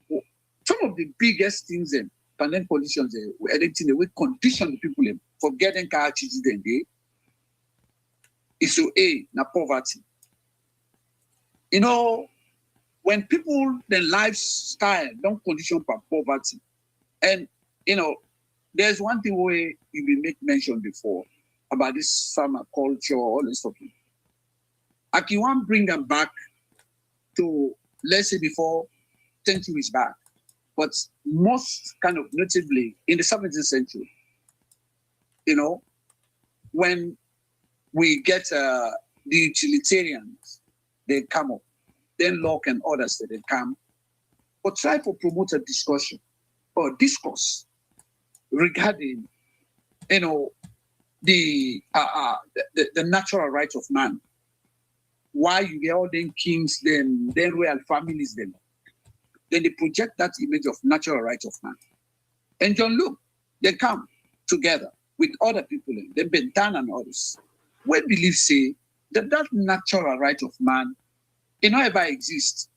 some of the biggest things, and then politicians, they will condition the people for getting car accidents, then they is to na poverty. You know, when people, their lifestyle don't condition for poverty, and you know, there's one thing where you will make mention before about this farmer culture, all this stuff. I can want bring them back to, let's say, before 10 years back, but most kind of notably in the 17th century, you know, when we get the utilitarians, they come up, then Locke and others, they come, but try to promote a discussion or discourse regarding, you know, the natural rights of man. Why you get all them kings, then royal families, then they project that image of natural rights of man. And John Luke, they come together with other people, then Bentham and others. We believe, say, that natural right of man, it not ever exists.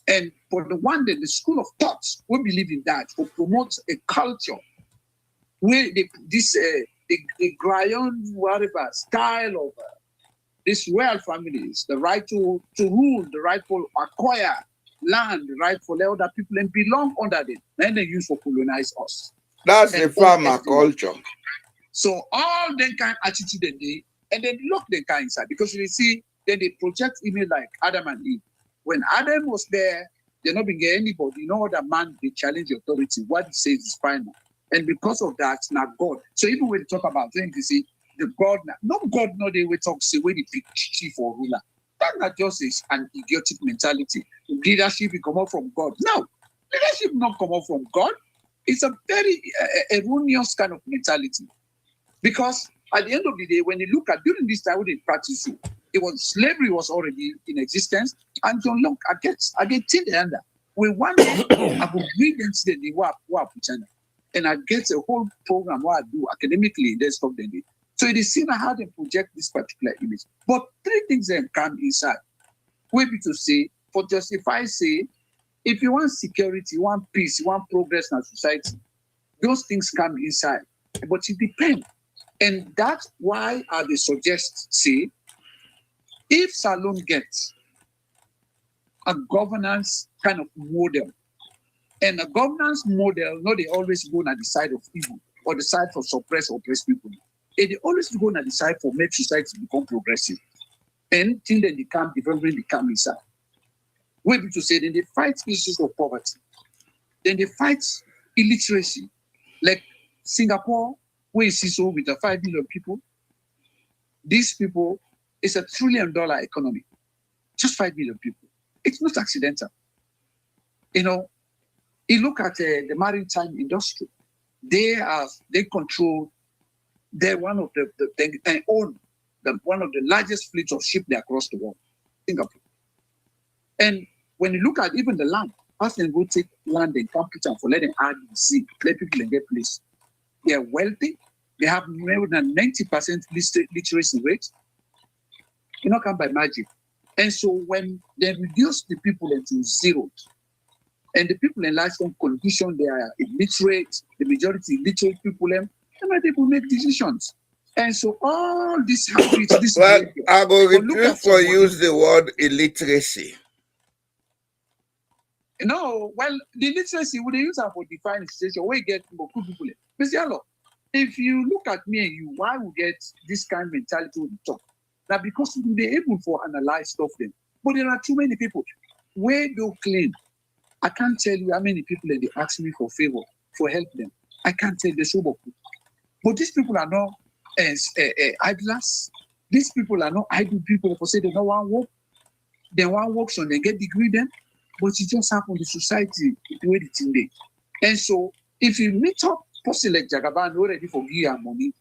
And for the one that the school of thoughts, we believe in that, to promote a culture where the Grayon, whatever, style of these royal families, the right to rule, the right to acquire land, the right for other people and belong under them, then they use for colonize us.
That's the farmer culture.
So all that kind of attitude and then look the kind inside, because you see, then they project image like Adam and Eve. When Adam was there, they're not being anybody, you know, that man, they challenge the authority. What he says is final. And because of that, now God. So even when they talk about things, you see, the God, no God, no, they will talk, say, when they pick chief or ruler. That not just is an idiotic mentality. Leadership will come out from God. No, leadership not come out from God. It's a very erroneous kind of mentality. Because at the end of the day, when you look at during this time when they practice slavery was already in existence. And John Locke, I get till the end. We one day I will read them to the WAP channel. And I get a whole program what I do academically, they stop them. So it is seen how they project this particular image. But three things then come inside. We be to say, for justify, say, if you want security, you want peace, you want progress in our society, those things come inside. But it depends. And that's why I suggest, say, if Salon gets a governance kind of model, and a governance model, no, they always go on the side of evil or the side for suppress or oppress people. And they always go on the side for make society become progressive. And till then they come development, they come inside. We be to say, then they fight issues of poverty. Then they fight illiteracy. Like Singapore, where you see so with the 5 million people, these people, it's $1 trillion economy. Just 5 million people. It's not accidental. You know, you look at the maritime industry. They control. They're one of they own one of the largest fleets of ships across the world, Singapore. And when you look at even the land, as they go take land and capital for letting add the sea, let people get place. They are wealthy. They have more than 90% literacy rate. You know, come by magic. And so when they reduce the people into zero, and the people in lifetime condition, they are illiterate, the majority illiterate people, and they will make decisions. And so all this habits, this
well,
behavior,
I will refuse for use the word illiteracy.
No, well, the literacy, would they use that for defining situation where you get people, Mr. Yalo, if you look at me and you, why we get this kind of mentality when we talk? That because we be able to analyze stuff then. But there are too many people where they claim. I can't tell you how many people that they ask me for favor, for help them. I can't tell the sober. But these people are not idlers. These people are not idle people for say they don't want work. They want work so they get degree then. But it just happens in society the way the thing they. And so if you meet up person like Jagaban already for give you money,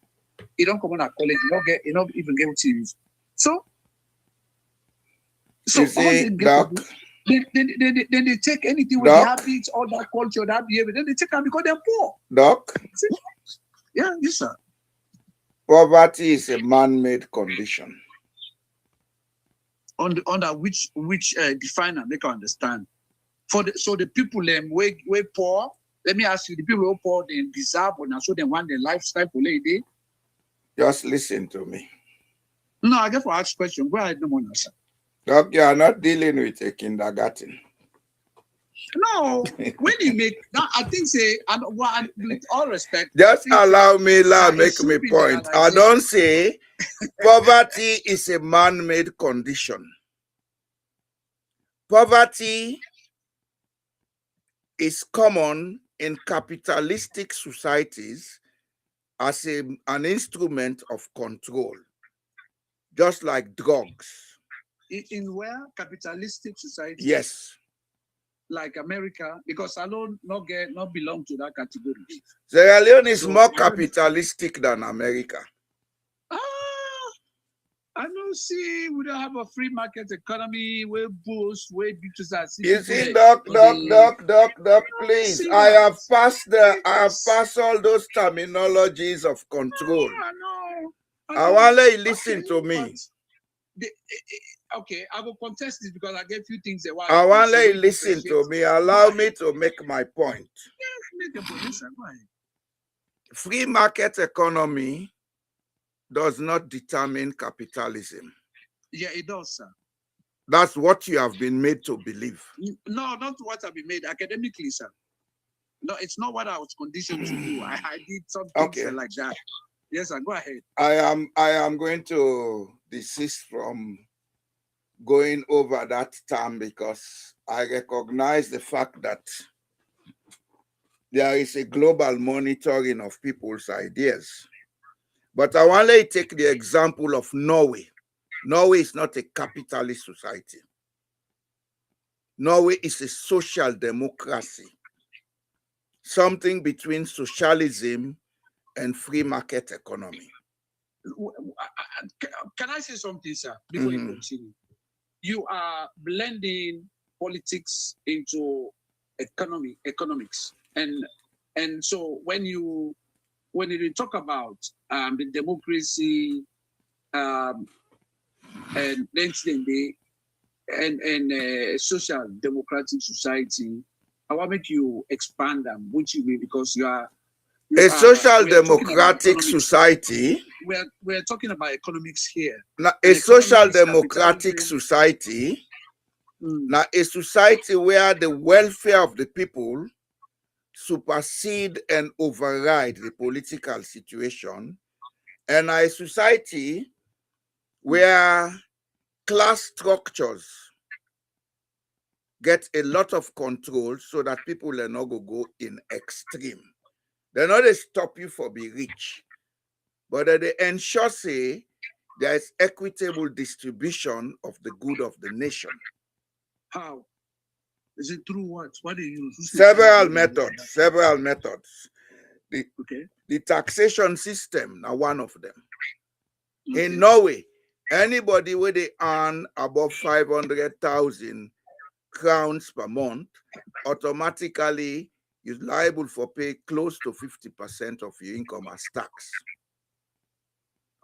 you don't come on at college, you don't even get what you use. So
you see, Doc,
then they take anything with the habits, all that culture, that behavior, then they take them because they're poor.
Doc?
Yeah, yes, sir.
Poverty is a man-made condition.
Under which define and make understand. So the people way poor, let me ask you, the people who poor they deserve and so they want their lifestyle for lady.
Just listen to me.
No, I get for ask question. Go ahead, no more, sir.
Doc, you are not dealing with a kindergarten.
No, when you make that, I think say, and with all respect,
just allow me, make me point. I don't say poverty is a man-made condition. Poverty is common in capitalistic societies as an instrument of control, just like drugs.
In where capitalistic society?
Yes.
Like America, because I don't not belong to that category.
Sierra Leone is more capitalistic than America.
I don't see we don't have a free market economy where boost, where bitches.
You see, Doc, please. I have passed all those terminologies of control. I want to listen to me.
Okay, I will contest this because I get a few things.
I want to listen to me. Allow me to make my point.
Yes, make a point.
Free market economy does not determine capitalism.
Yeah, it does, sir.
That's what you have been made to believe.
No, not what I've been made academically, sir. No, it's not what I was conditioned to do. I did something like that. Yes, sir. Go ahead.
I am going to desist from going over that term because I recognize the fact that there is a global monitoring of people's ideas. But I want to take the example of Norway. Norway is not a capitalist society. Norway is a social democracy, something between socialism and free market economy.
Can I say something, sir, before you continue? You are blending politics into economics. And so when you talk about the democracy and social democratic society, I want to make you expand them, which you mean, because a
social democratic society.
We're talking about economics here.
Now, a social democratic society. Now, a society where the welfare of the people supersede and override the political situation, and a society where class structures get a lot of control so that people are not going to go in extreme. They're not to stop you for being rich, but they ensure say there is equitable distribution of the good of the nation.
How? Is it through what? What do you use?
Several methods. The taxation system, now one of them. Okay. In Norway, anybody where they earn above 500,000 crowns per month automatically is liable for pay close to 50% of your income as tax.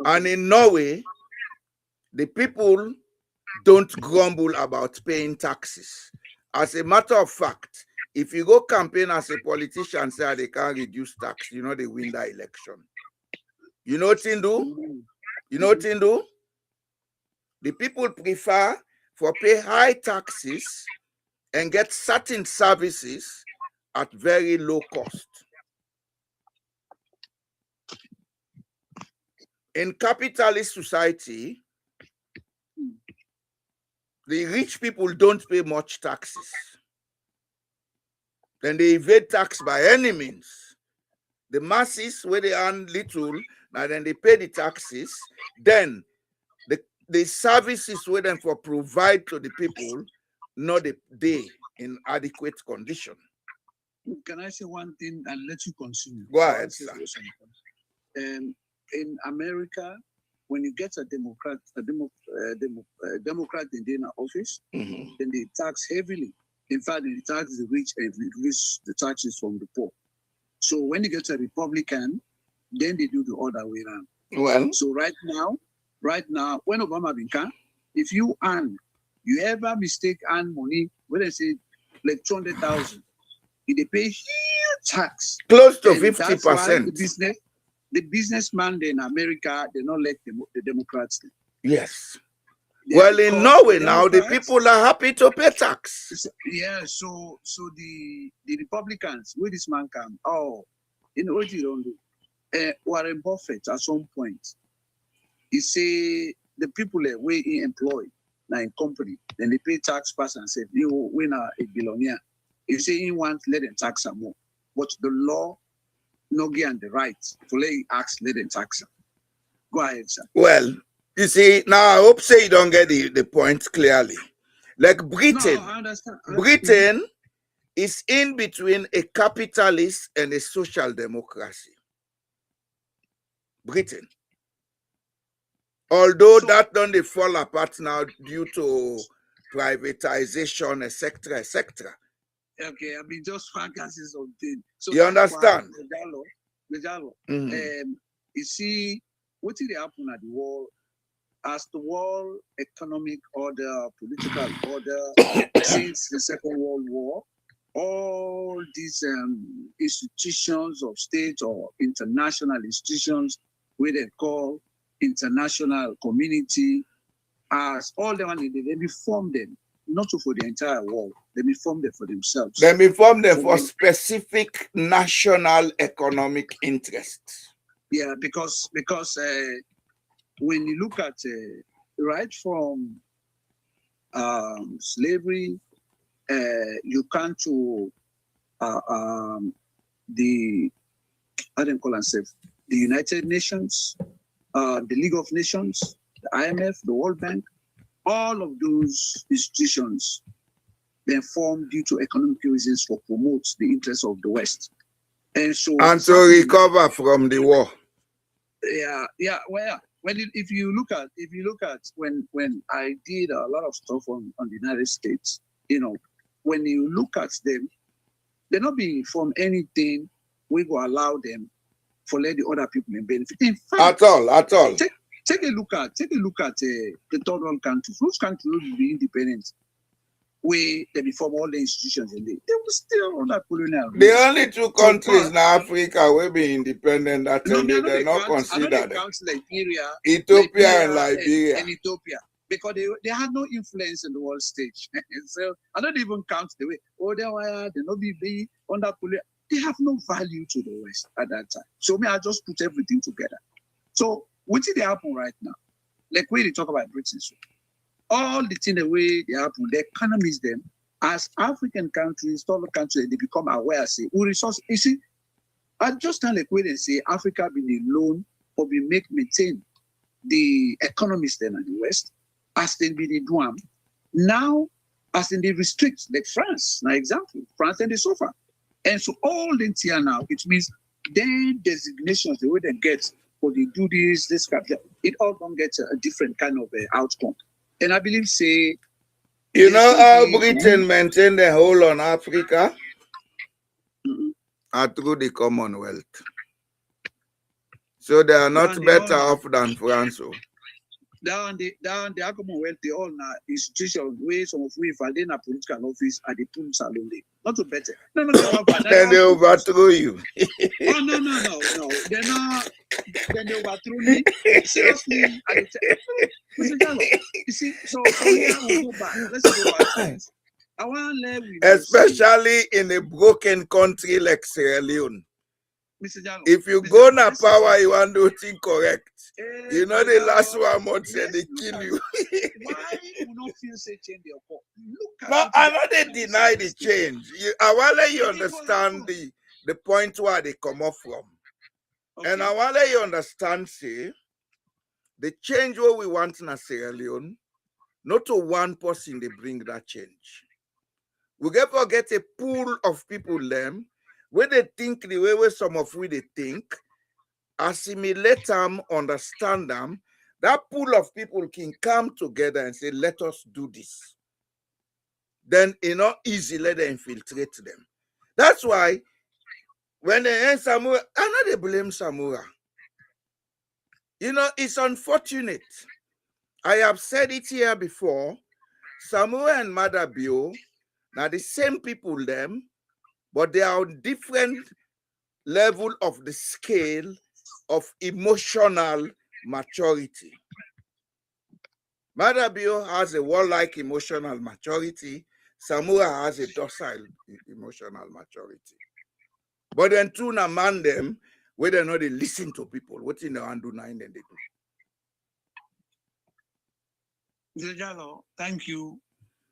Okay. And in Norway, the people don't grumble about paying taxes. As a matter of fact, if you go campaign as a politician, say they can't reduce tax, you know they win that election. You know what they do? You know what they do? The people prefer for pay high taxes and get certain services at very low cost. In capitalist society, the rich people don't pay much taxes. Then they evade tax by any means. The masses, where they earn little, now then they pay the taxes. Then the services where them for provide to the people, not they in adequate condition.
Can I say one thing and let you continue?
Go ahead, sir.
In America, when you get a Democrat in the office, then they tax heavily. In fact, they tax the rich and reduce the taxes from the poor. So when you get a Republican, then they do the other way around.
Well,
so right now, when Obama been come, if you ever mistake earn money, when they say like 200,000, they pay huge tax,
close to 50%.
The businessman in America, they don't like the Democrats.
Yes. Well, in Norway now, the people are happy to pay tax.
Yeah, so the Republicans, where this man come, you know what you don't do? Warren Buffett at some point, he say the people that we employ now in company, then they pay tax pass and say, you win a billionaire. He say he wants let them tax some more. But the law no give the right to let you ask let them tax. Go ahead, sir.
Well, you see, now I hope say you don't get the point clearly. Like Britain,
No, I understand.
Britain is in between a capitalist and a social democracy. Britain. Although that don't they fall apart now due to privatization, etc., etc.
Okay, I mean just fantasy something. So
you understand?
You see, what did happen at the world? As the world economic order, political order, since the Second World War, all these institutions of state or international institutions, where they call international community, as all the money they form them, not for the entire world, they form them for themselves.
They form them for specific national economic interests.
Yeah, because when you look at right from slavery, you come to the I don't call themselves the United Nations, the League of Nations, the IMF, the World Bank, all of those institutions then formed due to economic reasons for promote the interests of the West, and to
recover from the war.
Yeah. Well, if you look at when I did a lot of stuff on the United States, when you look at them, they're not being from anything we will allow them for let the other people in benefit. In fact,
at all.
Take a look at the third world countries. Those countries will be independent, where they form all the institutions in there. They will still under colonial.
The only two countries in Africa will be independent that they're not considered.
Liberia,
Ethiopia and Liberia.
And Ethiopia. Because they had no influence in the world stage. So I don't even count the way, they not be under colonial. They have no value to the West at that time. So I just put everything together. So what did they happen right now? Like when they talk about Britain, so all the things the way they happen, the economies them as African countries, other countries, they become aware. Say, resource. You see, I just kind of like when they say Africa been alone or be maintain the economies then in the West, as they be the do now, as in they restrict, like France, now example, France and they suffer. And so all the here now, it means then designations, the way they get, or they do this capital, it all don't get a different kind of outcome. And I believe, say,
you know how Britain maintained the hold on Africa? Through the Commonwealth. So they are not better off than France.
Down the Commonwealth, they all now institutions where some of we if I didn't political office at the pool salon. Not to better. No.
Then they overthrow you.
No. They're not. Then they overthrow me. Seriously, you see, so we'll go back. Let's go back. I want to let we
especially in a broken country like Sierra Leone.
Mr. Jallo.
If you
Mr.
go
Jallo,
na
this is
power,
something.
you want to do thing correct. You know
Mr.
the last
Jallo,
1 month say
let's
they
look
kill
at
you.
why we don't feel say change the occur. Look at
No,
what
I
the
know they
African
deny the
scientists do.
change. I want to let you
It will
understand
happen.
the point where they come up from. And
Okay.
I want to let you understand, say, the change what we want in Sierra Leone, not to one person they bring that change. We get forget a pool of people them where they think the way where some of we they think, assimilate them, understand them. That pool of people can come together and say, let us do this. Then it's not easy let them infiltrate them. That's why when they end Samura, I know they blame Samura. You know, it's unfortunate. I have said it here before. Samura and Madabio, now the same people them, but they are on different level of the scale of emotional maturity. Madabio has a warlike emotional maturity. Samura has a docile emotional maturity. But then two na man them, where they know they listen to people. What in the do nine then they do.
Mr. Jallo, thank you.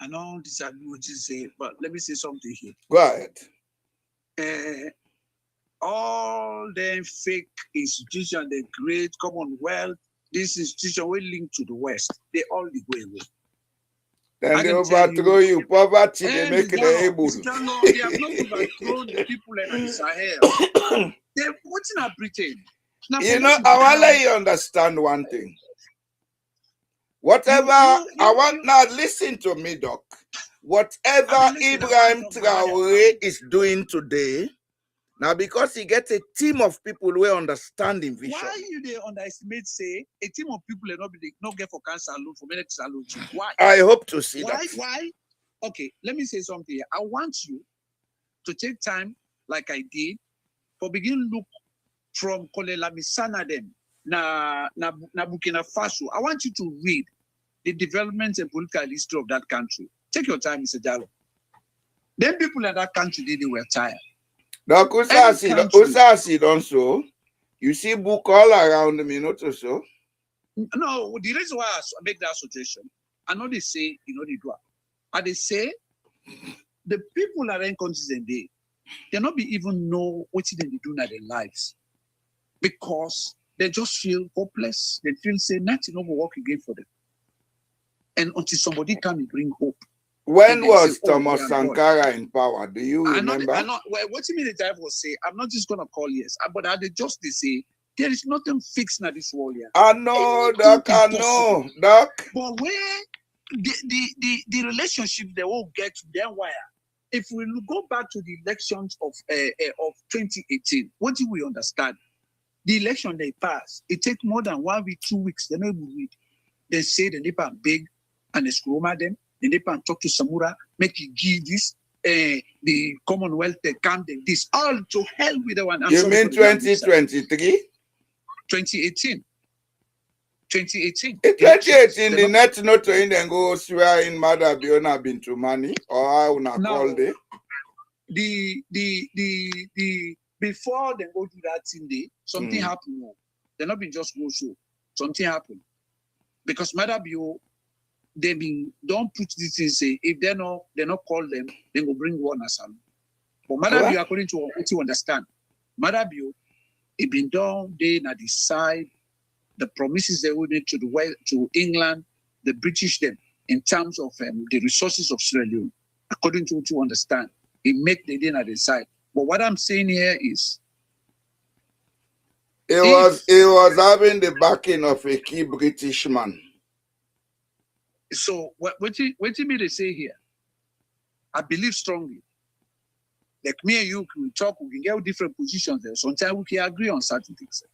I don't disagree with what you say, but let me say something here.
Go ahead.
All the fake institutions, the great Commonwealth, this institution will link to the West. They all go away.
Then they overthrow you. Poverty, they make it able.
Mr. Jallo, they have not overthrown the people in the Sahel. They're watching at Britain. Now,
you know, I want to let you understand one thing. Whatever, I want now, listen to me, Doc. Whatever Ibrahim Traore is doing today, now because he gets a team of people who understand him vision.
Why you they underestimate say a team of people not get for cancer alone, for medical alone? Why?
I hope to see that.
Why? Okay, let me say something here. I want you to take time, like I did, for begin look from Kolela Misana them na Burkina Faso. I want you to read the development and political history of that country. Take your time, Mr. Jallo. Then people in that country they were tired.
Doc, Usasi don't so. You see book all around me, not so.
No, the reason why I make that suggestion, I know they say, they do. And they say the people that are in countries and they not be even know what they do in their lives. Because they just feel hopeless. They feel say nothing will work again for them. And until somebody come and bring hope.
When was Thomas Sankara in power? Do you remember?
I know. Well, what you mean the driver will say, I'm not just going to call yes, but they just they say, there is nothing fixed in this world here.
I know, Doc, I know, Doc.
But where the relationship they will get to them wire. If we go back to the elections of 2018, what do we understand? The election they pass, it takes more than 1 week, 2 weeks. They never read. They say the neighbor beg and they screw them. The neighbor talk to Samura, make you give this. The Commonwealth they come this all to hell with the one.
You mean 2023?
2018. 2018.
In 2018, the net not to in and go swear in Madabiona been to money or I will not call it.
The before they go to that thing day, something happened. They not been just go so. Something happened. Because Madabio, they been don't put this in say if they not call them, they will bring one aside. But Madabio, according to what you understand, Madabio, it been done, they not decide the promises they would make to the West, to England, the British them in terms of the resources of Sierra Leone. According to what you understand, it make the day not decide. But what I'm saying here is,
it was having the backing of a key British man.
So what you mean to say here? I believe strongly. Like me and you can talk, we can get different positions there. Sometimes we can agree on certain things.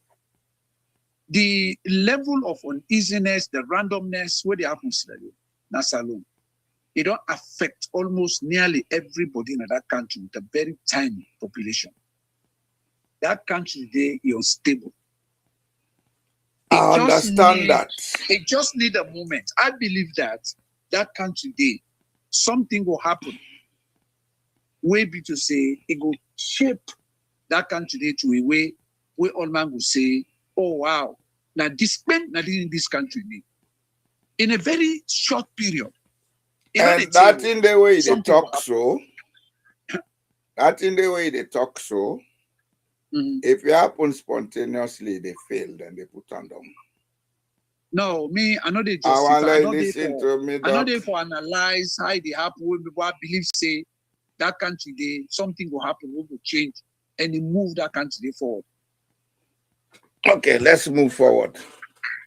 The level of uneasiness, the randomness, where they happen in that's alone. It don't affect almost nearly everybody in that country with a very tiny population. That country today is unstable.
I understand that.
It just need a moment. I believe that country today, something will happen. Maybe to say it will shape that country dey to a way where all man will say, oh wow, now this in this country in a very short period.
And that in the way they talk so, that in the way they talk so, if it happens spontaneously, they fail, then they put on down.
No, me, I know they justify. I know they for analyze how they happen. When people believe say that country they something will happen, we will change, and they move that country forward.
Okay, let's move forward.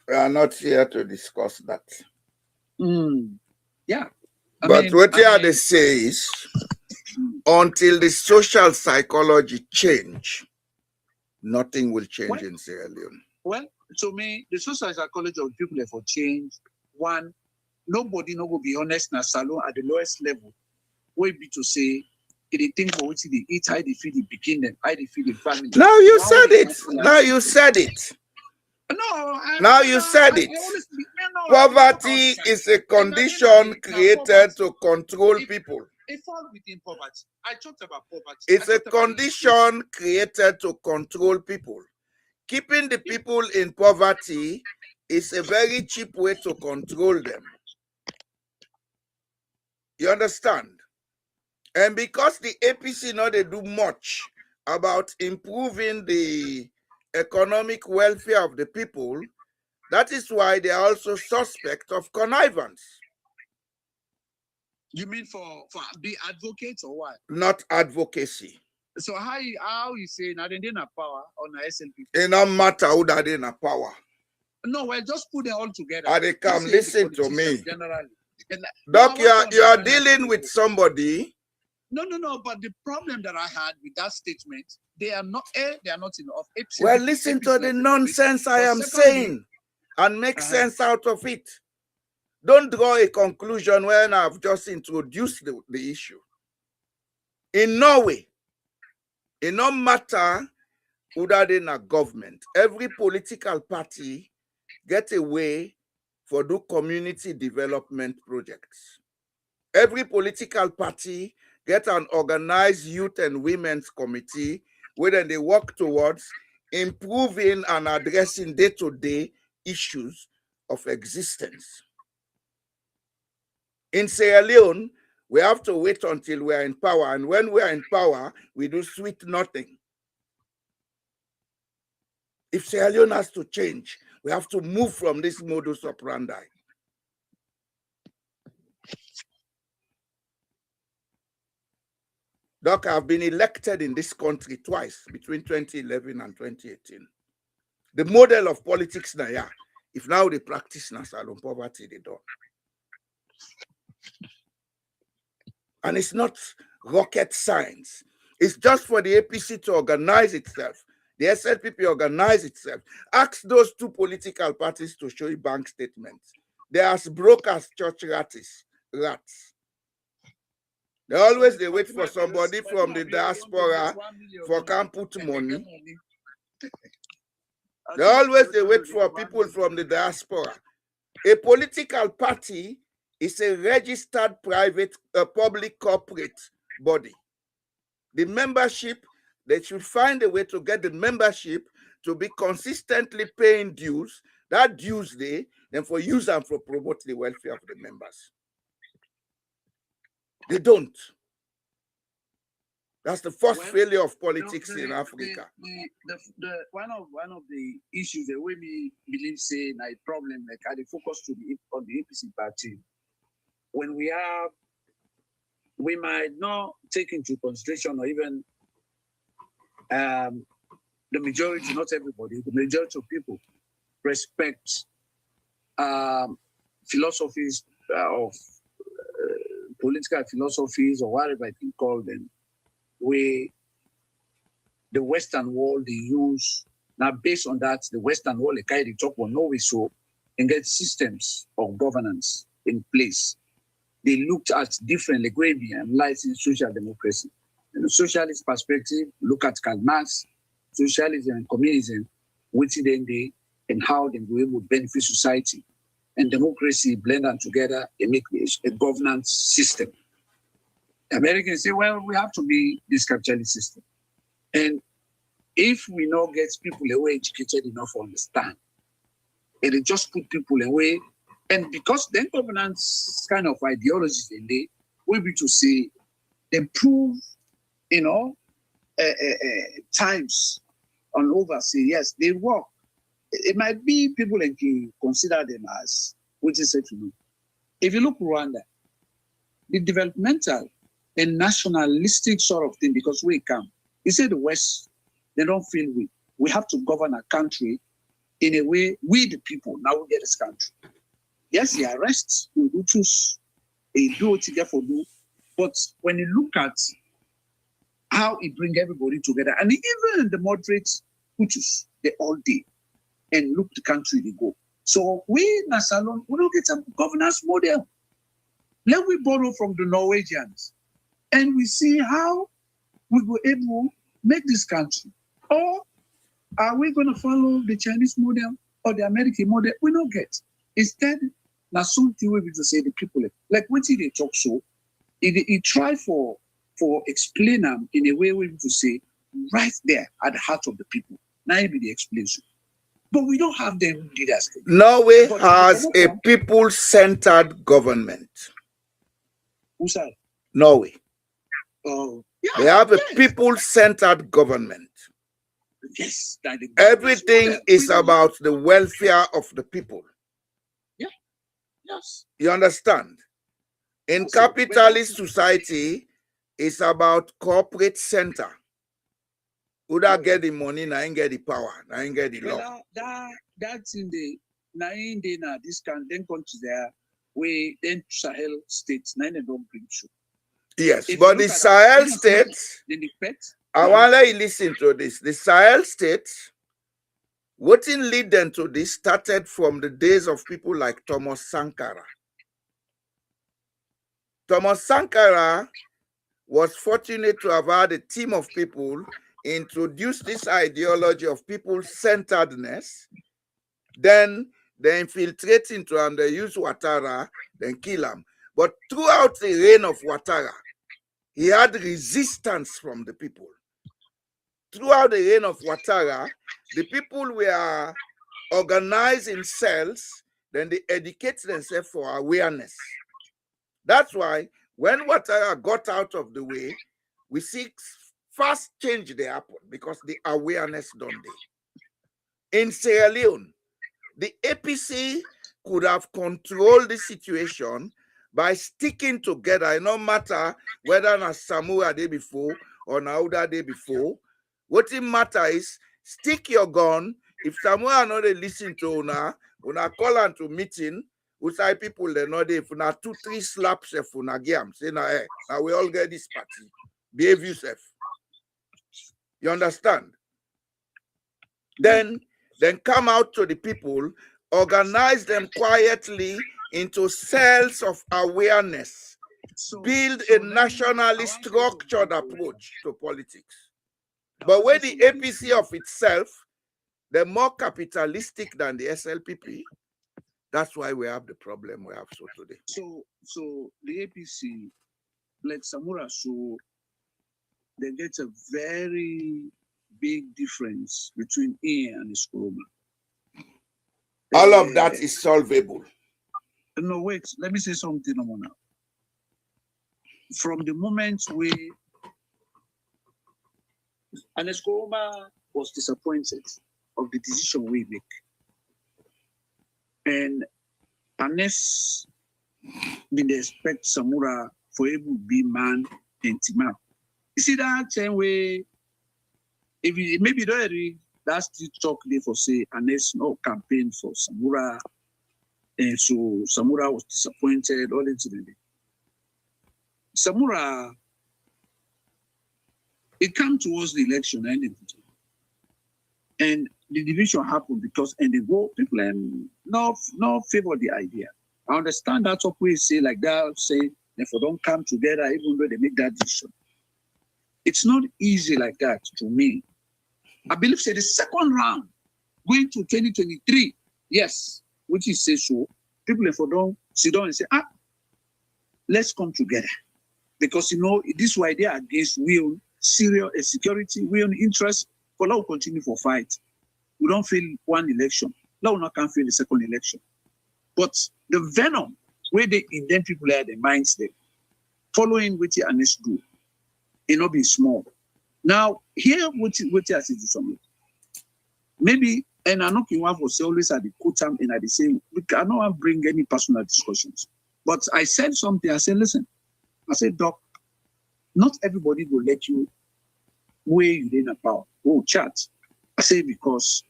We are not here to discuss that.
Yeah.
But what they say is, until the social psychology change, nothing will change in Sierra Leone.
Well, to me, the social psychology of people for change. One, nobody will be honest na salon at the lowest level. Will be to say, they think for what they eat, how they feed the beginning, how they feed the family.
Now you said it. Now you said it.
No,
now you said it. Poverty is a condition created to control people.
It falls within poverty. I talked about poverty.
It's a condition created to control people. Keeping the people in poverty is a very cheap way to control them. You understand? And because the APC now they do much about improving the economic welfare of the people, that is why they are also suspect of connivance.
You mean for be advocates or what?
Not advocacy.
So how you say now they didn't have power on the SLP?
It don't matter who that in a power.
No, well, just put them all together.
And they come listen to me.
Generally.
Doc, you are dealing with somebody.
No. But the problem that I had with that statement, they are not enough.
Well, listen to the nonsense I am saying and make sense out of it. Don't draw a conclusion when I've just introduced the issue. In Norway, it no matter who that in a government, every political party get a way for do community development projects. Every political party get an organized youth and women's committee where they work towards improving and addressing day-to-day issues of existence. In Sierra Leone, we have to wait until we are in power, and when we are in power, we do sweet nothing. If Sierra Leone has to change, we have to move from this modus operandi. Doc, I've been elected in this country twice between 2011 and 2018. The model of politics now, yeah, if now they practice salon poverty, they don't. And it's not rocket science. It's just for the APC to organize itself. The SLPP organize itself. Ask those two political parties to show you bank statements. They are as broke as church rats. They always they wait for somebody from the diaspora for can put money. They always they wait for people from the diaspora. A political party is a registered private, public corporate body. The membership, they should find a way to get the membership to be consistently paying dues. That dues then for use and for promote the welfare of the members. They don't. That's the first failure of politics in Africa.
One of the issues that we believe say a problem like I focus on the APC party. When we might not take into consideration or even the majority, not everybody, the majority of people respect philosophies of political philosophies or whatever I can call them, where the Western world they use. Now, based on that, the Western world, like I talk about Norway, so and get systems of governance in place. They looked at different agrarian lies in social democracy. In the socialist perspective, look at Karl Marx, socialism and communism, which then they and how they will able to benefit society. And democracy blend them together and make a governance system. The Americans say, well, we have to be this capitalist system. And if we not get people away educated enough to understand, and it just put people away, and because then governance kind of ideologies in there, will be to say, they prove, times on over, say, yes, they work. It might be people like you consider them as, which is said to do. If you look Rwanda, the developmental and nationalistic sort of thing, because we come, you say the West, they don't feel we have to govern a country in a way, we the people, now we get this country. Yes, he arrests, we do choose, he do what he therefore do, but when you look at how he bring everybody together, and even the moderates, Hutus, they all did, and look the country they go. So we in Salon, we don't get a governance model. Let we borrow from the Norwegians, and we see how we were able to make this country. Or are we going to follow the Chinese model or the American model? We don't get. Instead, that's something we will say the people, like when they talk so, he try for explain them in a way we will say right there at the heart of the people. Now maybe they explain so. But we don't have them leaders.
Norway has a people-centered government.
Who's that?
Norway.
Oh, yeah,
they have a people-centered government.
Yes.
Everything is about the welfare of the people.
Yeah. Yes.
You understand? In capitalist society, it's about corporate center. Who that get the money, now ain't get the power, now ain't get the law.
That's in the this can then countries there where then Sahel states now they don't bring you.
Yes, but the Sahel states, I want to let you listen to this. The Sahel states, what in lead them to this started from the days of people like Thomas Sankara. Thomas Sankara was fortunate to have had a team of people introduce this ideology of people-centeredness, then they infiltrate into and they use Ouattara, then kill him. But throughout the reign of Ouattara, he had resistance from the people. Throughout the reign of Ouattara, the people were organized in cells, then they educate themselves for awareness. That's why when Ouattara got out of the way, we see fast change they happen because the awareness done there. In Sierra Leone, the APC could have controlled the situation by sticking together. No matter whether na Samura day before or Nauda day before, what it matters is stick your gun. If Samura not they listen to una call and to meeting, outside people they know they if una 2-3 slaps if una game. Say now, hey, now we all get this party. Behave yourself. You understand? Then come out to the people, organize them quietly into cells of awareness, build a nationally structured approach to politics. But when the APC of itself, they're more capitalistic than the SLPP, that's why we have the problem we have today.
So the APC, like Samura, so they get a very big difference between A and Skuruma.
All of that is solvable.
No, wait, let me say something now. From the moment and Skuruma was disappointed of the decision we make. And unless we expect Samura for able to be man and Tima. You see that same way, if you maybe don't read that still talk there for say unless no campaign for Samura, and so Samura was disappointed all into the day. Samura, it came towards the election and the division happened because and they go people and no favor the idea. I understand that's what we say like that, say if we don't come together, even though they make that decision. It's not easy like that to me. I believe say the second round, going to 2023, yes, which is say so, people if we don't sit down and say, let's come together. Because this idea against we own serious security, we own interest, For now, we continue for fight. We don't fail one election. Now we not can fail the second election. But the venom where they in them people are the minds there, following what you honest do, it not be small. Now, here what you has to do something. Maybe, and I know you want to say always at the quote and at the same, I don't want to bring any personal discussions. But I said something, I said, listen, I said, Doc, not everybody will let you where you didn't about. Oh, chat. I say, because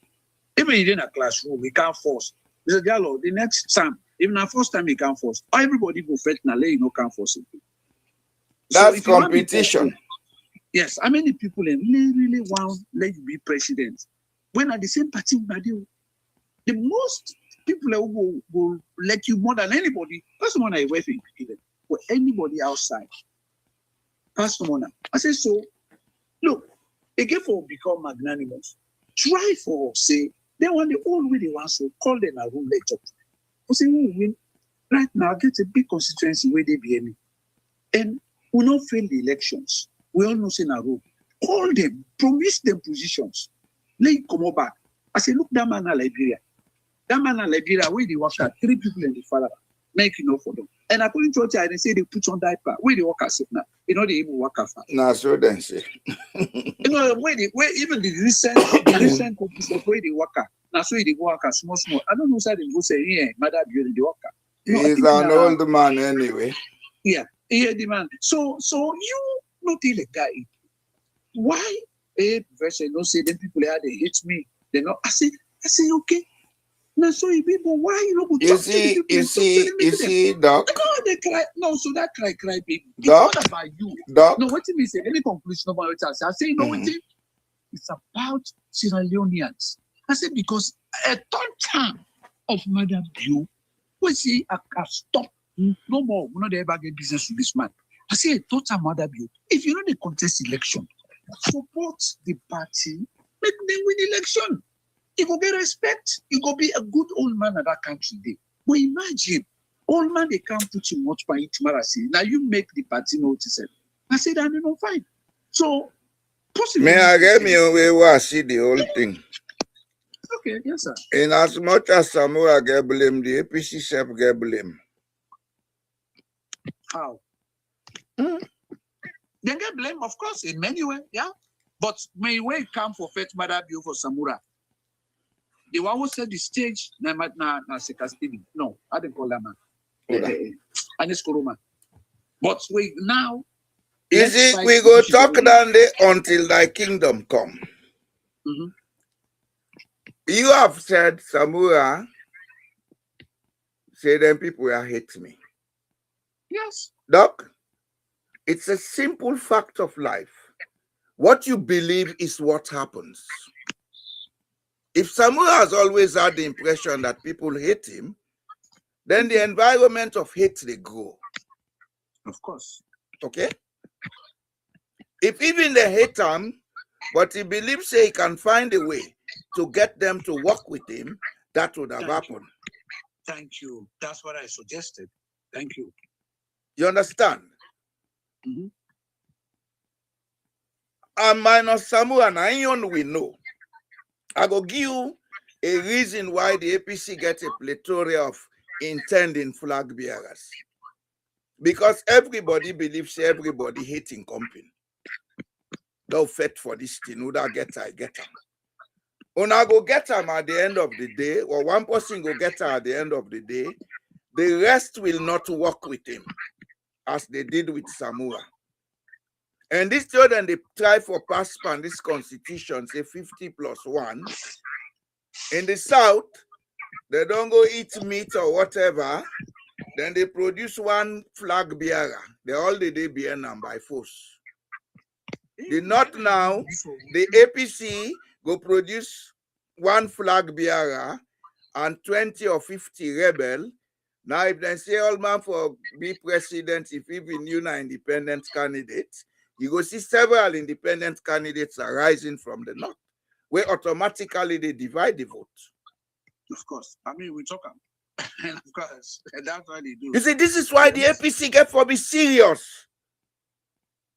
even you in a classroom, we can't force. Mr. Gallo, the next time, even the first time you can't force, everybody will fetch now, you know, can't force it.
That's so competition.
Yes, how many people really want let you be president? When at the same party, the most people who will let you more than anybody, that's the one I wait for anybody outside. That's the one. I say, so, look, again for become magnanimous, try for, say, they want the old way they want to call them a room later. I say, win. Right now, get a big constituency where they be any. And we not fail the elections. We all know say na room. Call them, promise them positions. Let it come back. I say, look, that man in Liberia. That man in Liberia, where they work at 3 people in the father, make for them. And according to what I say, they put on diaper. Where they work as now. You know, they even work at fast.
No, so then say.
You know, where even the recent copies of where they work at. Now, so they work at small. I don't know, say they go say, yeah, mother, you the worker.
No, he's an old man anyway.
Yeah, the man. So you not tell a guy why a version no say them people there they hate me. They not. I say okay. Now so you people why you not go talk to the people?
You see, Doc.
No, they cry. No, so that cry, people. It's
Doc,
not about you.
Doc.
No, what do you say? Any conclusion about what I say? I say, you know what? It's about Sierra Leoneans. I said because a third time of Madam Bio, we see I can stop. No more. We're not ever get business with this man. I say a third time Madam Bio. If you know the contest election, support the party, make them win election. You go get respect. You go be a good old man at that country day. But imagine, old man they can't put you much by it. Now you make the party notice it. I said, I don't fine. So possibly.
May I get me away where see the whole thing?
Okay, yes, sir.
In as much as Samoa get blame, the APC self get blame.
How? They get blame, of course, in many ways, yeah. But may way come for Fet Mother Bio for Samura. The one who said the stage, na Sekastini. No, I didn't call that man. Anis Kuruma. But we now.
You see, we go talk down there until thy kingdom come.
Mm-hmm.
You have said, Samura, say them people will hate me.
Yes.
Doc, it's a simple fact of life. What you believe is what happens. If Samura has always had the impression that people hate him, then the environment of hate they grow.
Of course.
Okay? If even they hate him, but he believes he can find a way to get them to work with him, that would have happened.
Thank you. That's what I suggested. Thank you.
You understand?
Mm-hmm.
And minus Samura and Ion we know. I go give you a reason why the APC gets a plethora of intending flag bearers. Because everybody believes everybody hating company. They'll fight for this thing. Who that get I get them. When I go get them at the end of the day, or one person go get her at the end of the day, the rest will not work with him, as they did with Samura. And this children, they try for pass on this constitution, say 50+1. In the South, they don't go eat meat or whatever. Then they produce one flag bearer. They all the day bear them by force. The North now, the APC go produce one flag bearer and 20 or 50 rebel. Now, if they say all man for be president, if even you are independent candidate, you go see several independent candidates are rising from the North, where automatically they divide the vote.
Of course. I mean, we talk and of course, and that's what they do.
You see, this is why the APC get for be serious.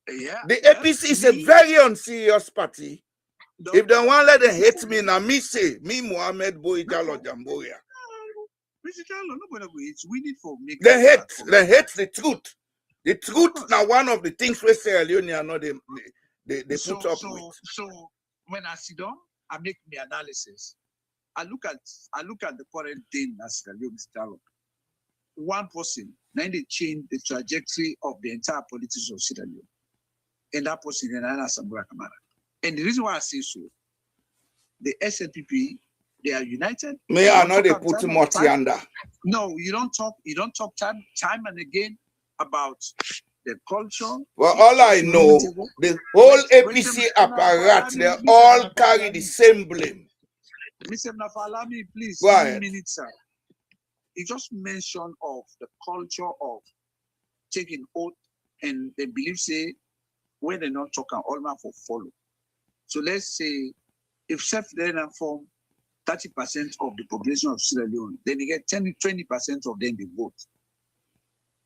Yeah.
The APC is a very unserious party. If they want let them hate me, now me say, me Mohammed Boy Jalo Jamboya.
Mr. Jalo, nobody will hate. We need for make
They hate the truth. The truth now one of the things we say Leone are not they put up with.
So when I sit down, I make my analysis. I look at the current thing as Mr. Jalo. One person, then they change the trajectory of the entire politics of Sierra Leone. And that person is Nana Samura Kamara. And the reason why I say so, the SNPP, they are united.
May I not they put Morty under?
No, you don't talk time and again about the culture.
Well, all I know, the whole APC apparatus, they all carry the same blame.
Mr. Nafalami, please,
go ahead.
Minutes, sir. You just mentioned of the culture of taking oath and they believe say when they not talk and all man for follow. So let's say if self-reliant form 30% of the population of Sierra Leone, then they get 20% of them they vote.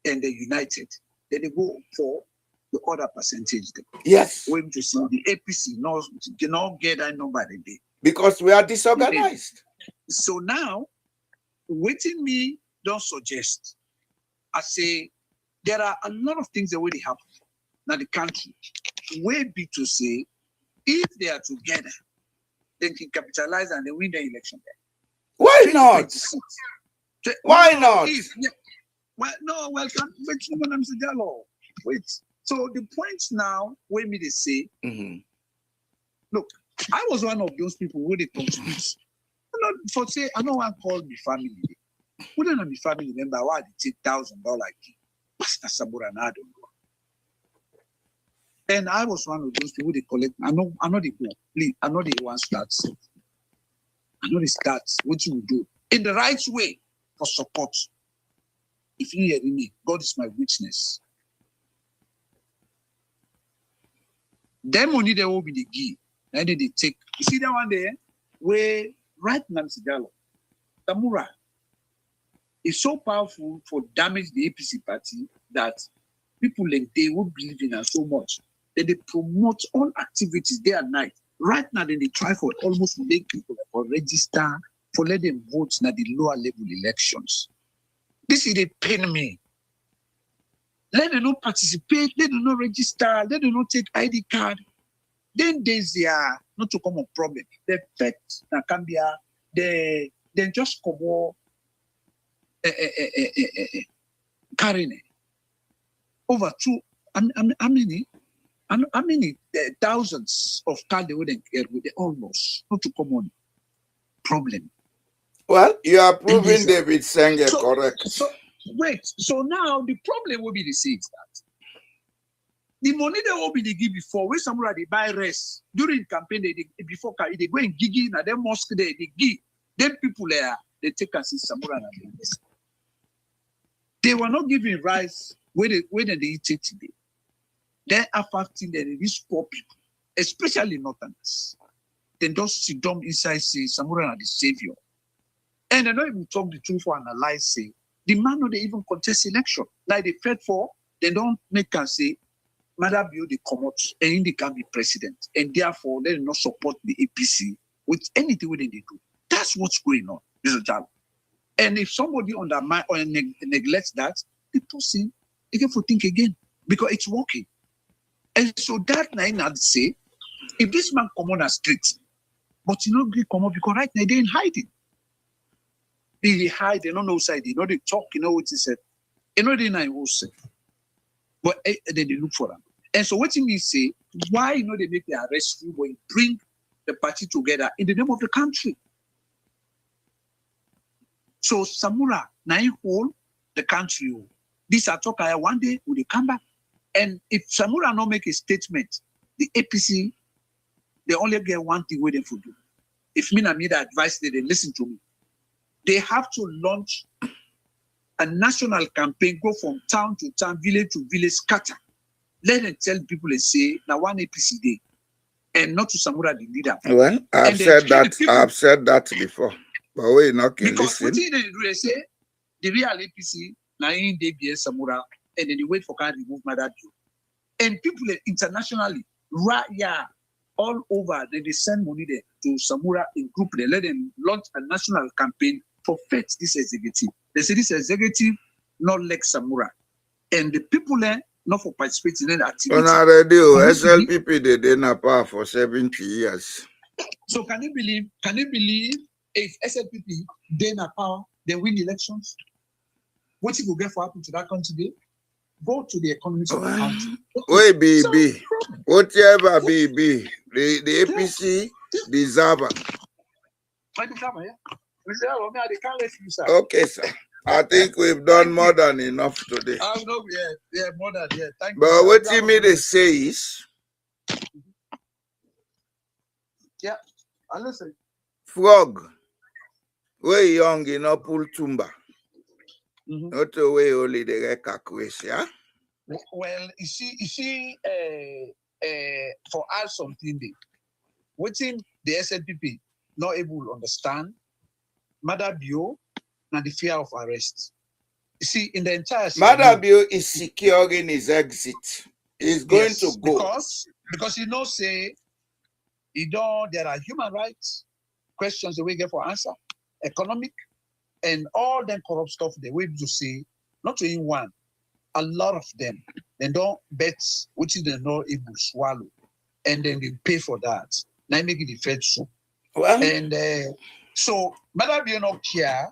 And they're united. Then they go for the other percentage.
Yes.
Wait to see the APC cannot get that number a day.
Because we are disorganized.
So now, waiting me don't suggest. I say there are a lot of things that already happen now the country. Way be to say if they are together, they can capitalize and they win the election.
Why not? Why not?
Wait. So the point now, where me they say, look, I was one of those people who they contribute. For say, I don't want to call me family. Wouldn't I be family member? Why they take $1,000? Pastor Sabura and I don't know. And I was one of those people they collect. I know the go. Please, I know the one starts. I know the starts. What you will do in the right way for support. If you hear me, God is my witness. Them money they will be the give. Then they take. You see that one there? Where right now, Mr. Diallo, Tamura is so powerful for damage the APC party that people like they would believe in her so much that they promote all activities day and night. Right now, then they try for almost make people for register for let them vote in the lower level elections. This is they pain me. Let them not participate, let them not register, let them not take ID card. Then there's not to come a problem. The fact that can be they just come on carrying it. Over how many thousands of cars they wouldn't get with the almost not to come on problem.
Well, you are proving David Senge correct.
So now the problem will be the same that the money they will be they give before when somebody they buy rest during campaign before they go and gigi na them mosque they give them people there they take us in Samura and they were not giving rice when they eat it today. They're affecting these poor people, especially Northerners. They don't sit down inside say Samura are the savior. And they don't even talk the truth or analyze say the man no they even contest election. Like they fed for, they don't make us say Mother Bio they come out and they can be president. And therefore they do not support the APC with anything they do. That's what's going on, Mr. Jalo. And if somebody undermine or neglects that, the person again for think again because it's working. And so that night I'd say, if this man come on the street, but you know they come up because right now they ain't hiding. They hide, they don't know side, they know they talk, you know what he said. You know they know say. But then they look for them. And so what you mean say, why you know they make the arrest you when bring the party together in the name of the country? So Samura, now you hold the country. This are talk one day will they come back. And if Samura not make a statement, the APC, they only get one thing waiting for do. If me and me the advice they listen to me. They have to launch a national campaign, go from town to town, village to village, scatter. Let them tell people and say, now one APC day, and not to Samura the leader.
Well, I've said that before. But we not can listen.
Because what they say, the real APC, now in they be Samura, and then they wait for can remove Mother Bio. And people internationally, right, yeah, all over. They send money there to Samura in group. They let them launch a national campaign to fetch this executive. They say this executive not like Samura. And the people there not for participating in the activity.
On our radio, SLPP they didn't power for 70 years.
So can you believe if SLPP then a power, they win elections? What you will get for happen to that country today? Go to the economics of the country.
Wait, BB. Whatever BB. The APC deserve it. Okay, sir. I think we've done more than enough today.
Yeah, more than Thank you.
But what you mean they say is,
yeah, I listen.
Frog, we young enough pull tumba. Not away only the rekakwes, yeah?
Well, you see, for us something, waiting the SLPP not able to understand, Madabio, and the fear of arrest. You see, in the entire
Madabio is securing his exit. He's going to go.
Because you know, say, there are human rights questions that we get for answer, economic, and all them corrupt stuff they will to see, not to in one, a lot of them, they don't bet which is they not able to swallow, and then they pay for that. Now make it the Fed so.
Well,
and so Madabio not care,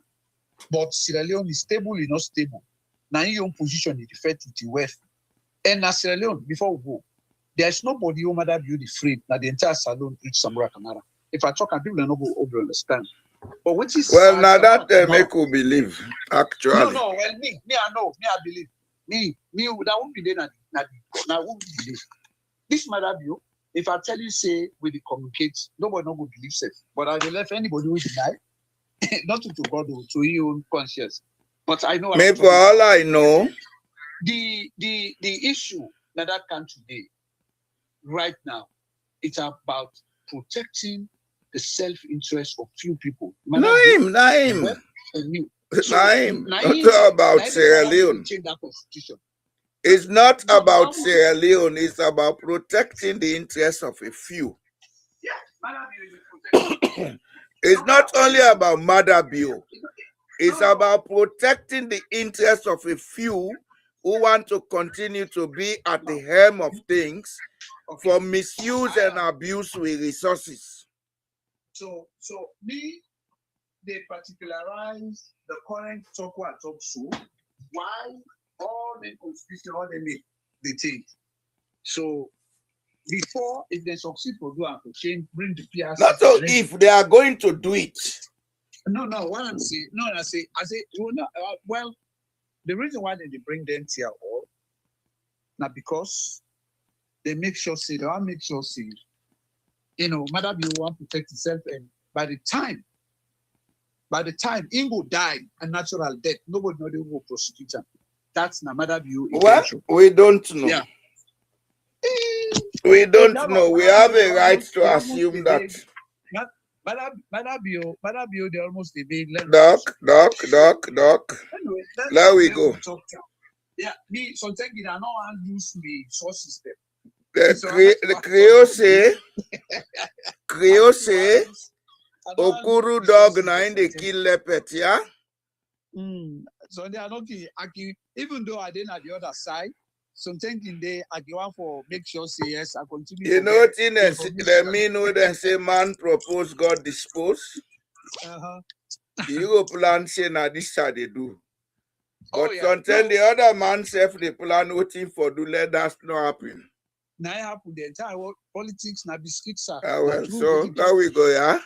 but Sierra Leone is stable, is not stable. Now in your own position, you defend with the wealth. And now Sierra Leone, before we go, there is nobody who Madabio the free. Now the entire salon each Samura Canara. If I talk and people don't go over understand. But what is
now that make you believe, actually.
No, well, me, I know, me, I believe. Me, that won't be there, now won't believe. This Madabio, if I tell you, say, we communicate, nobody will believe safe. But I will let anybody who deny, not to God, to your own conscience. But I know.
Maybe for all I know,
the issue that can today, right now, it's about protecting the self-interest of few people.
Naim. Not about Sierra Leone. It's not about Sierra Leone. It's about protecting the interests of a few. It's not only about Madabio. It's about protecting the interests of a few who want to continue to be at the helm of things for misuse and abuse with resources.
So me, they particularize the current talk so why all the constitution, all they take. So before, if they succeed for do and to change, bring the PRC.
Not so if they are going to do it.
No, what I'm saying, I say, well, the reason why they bring them here all, now because they make sure, Madabio want to protect himself, and by the time Ingo died a natural death, nobody know they will prosecute him. That's not Madabio.
Well, we don't know.
Yeah.
We don't know. We have a right to assume that.
Madabio, they almost debate.
Doc.
Anyway,
there we go.
Yeah, me sometimes I know I use the source system.
The Creo say, Okuru dog na in the kill leopard, yeah?
So they are not even though I didn't at the other side, sometimes in there I give one for make sure say yes, I continue.
You know what in the mean when say man propose, God dispose? You plan say na this how they do. But sometimes the other man self the plan waiting for do let that not happen.
Now happen the entire world, politics na biscuit sir.
Well, so now we go, yeah?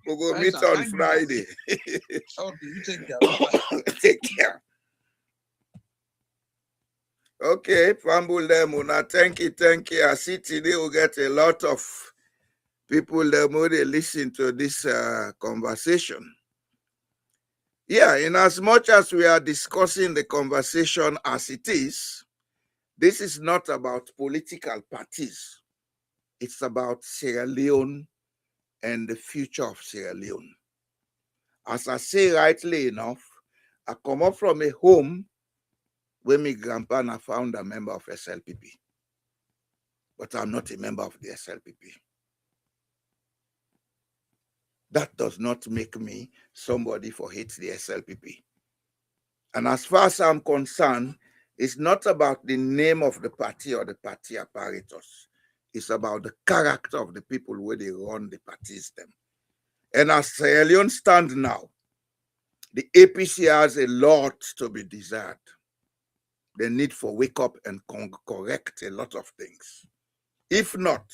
We'll go meet on Friday.
Okay, you take care.
Take care. Okay, Pambul Lemuna, thank you. I see today we'll get a lot of people that they listen to this conversation. Yeah, in as much as we are discussing the conversation as it is, this is not about political parties. It's about Sierra Leone and the future of Sierra Leone. As I say rightly enough, I come up from a home where my grandpa and I found a member of SLPP. But I'm not a member of the SLPP. that does not make me somebody for hate the SLPP. And as far as I'm concerned, it's not about the name of the party or the party apparatus. It's about the character of the people where they run the parties them. And as Sierra Leone stands now, the APC has a lot to be desired. The need for wake up and correct a lot of things. If not,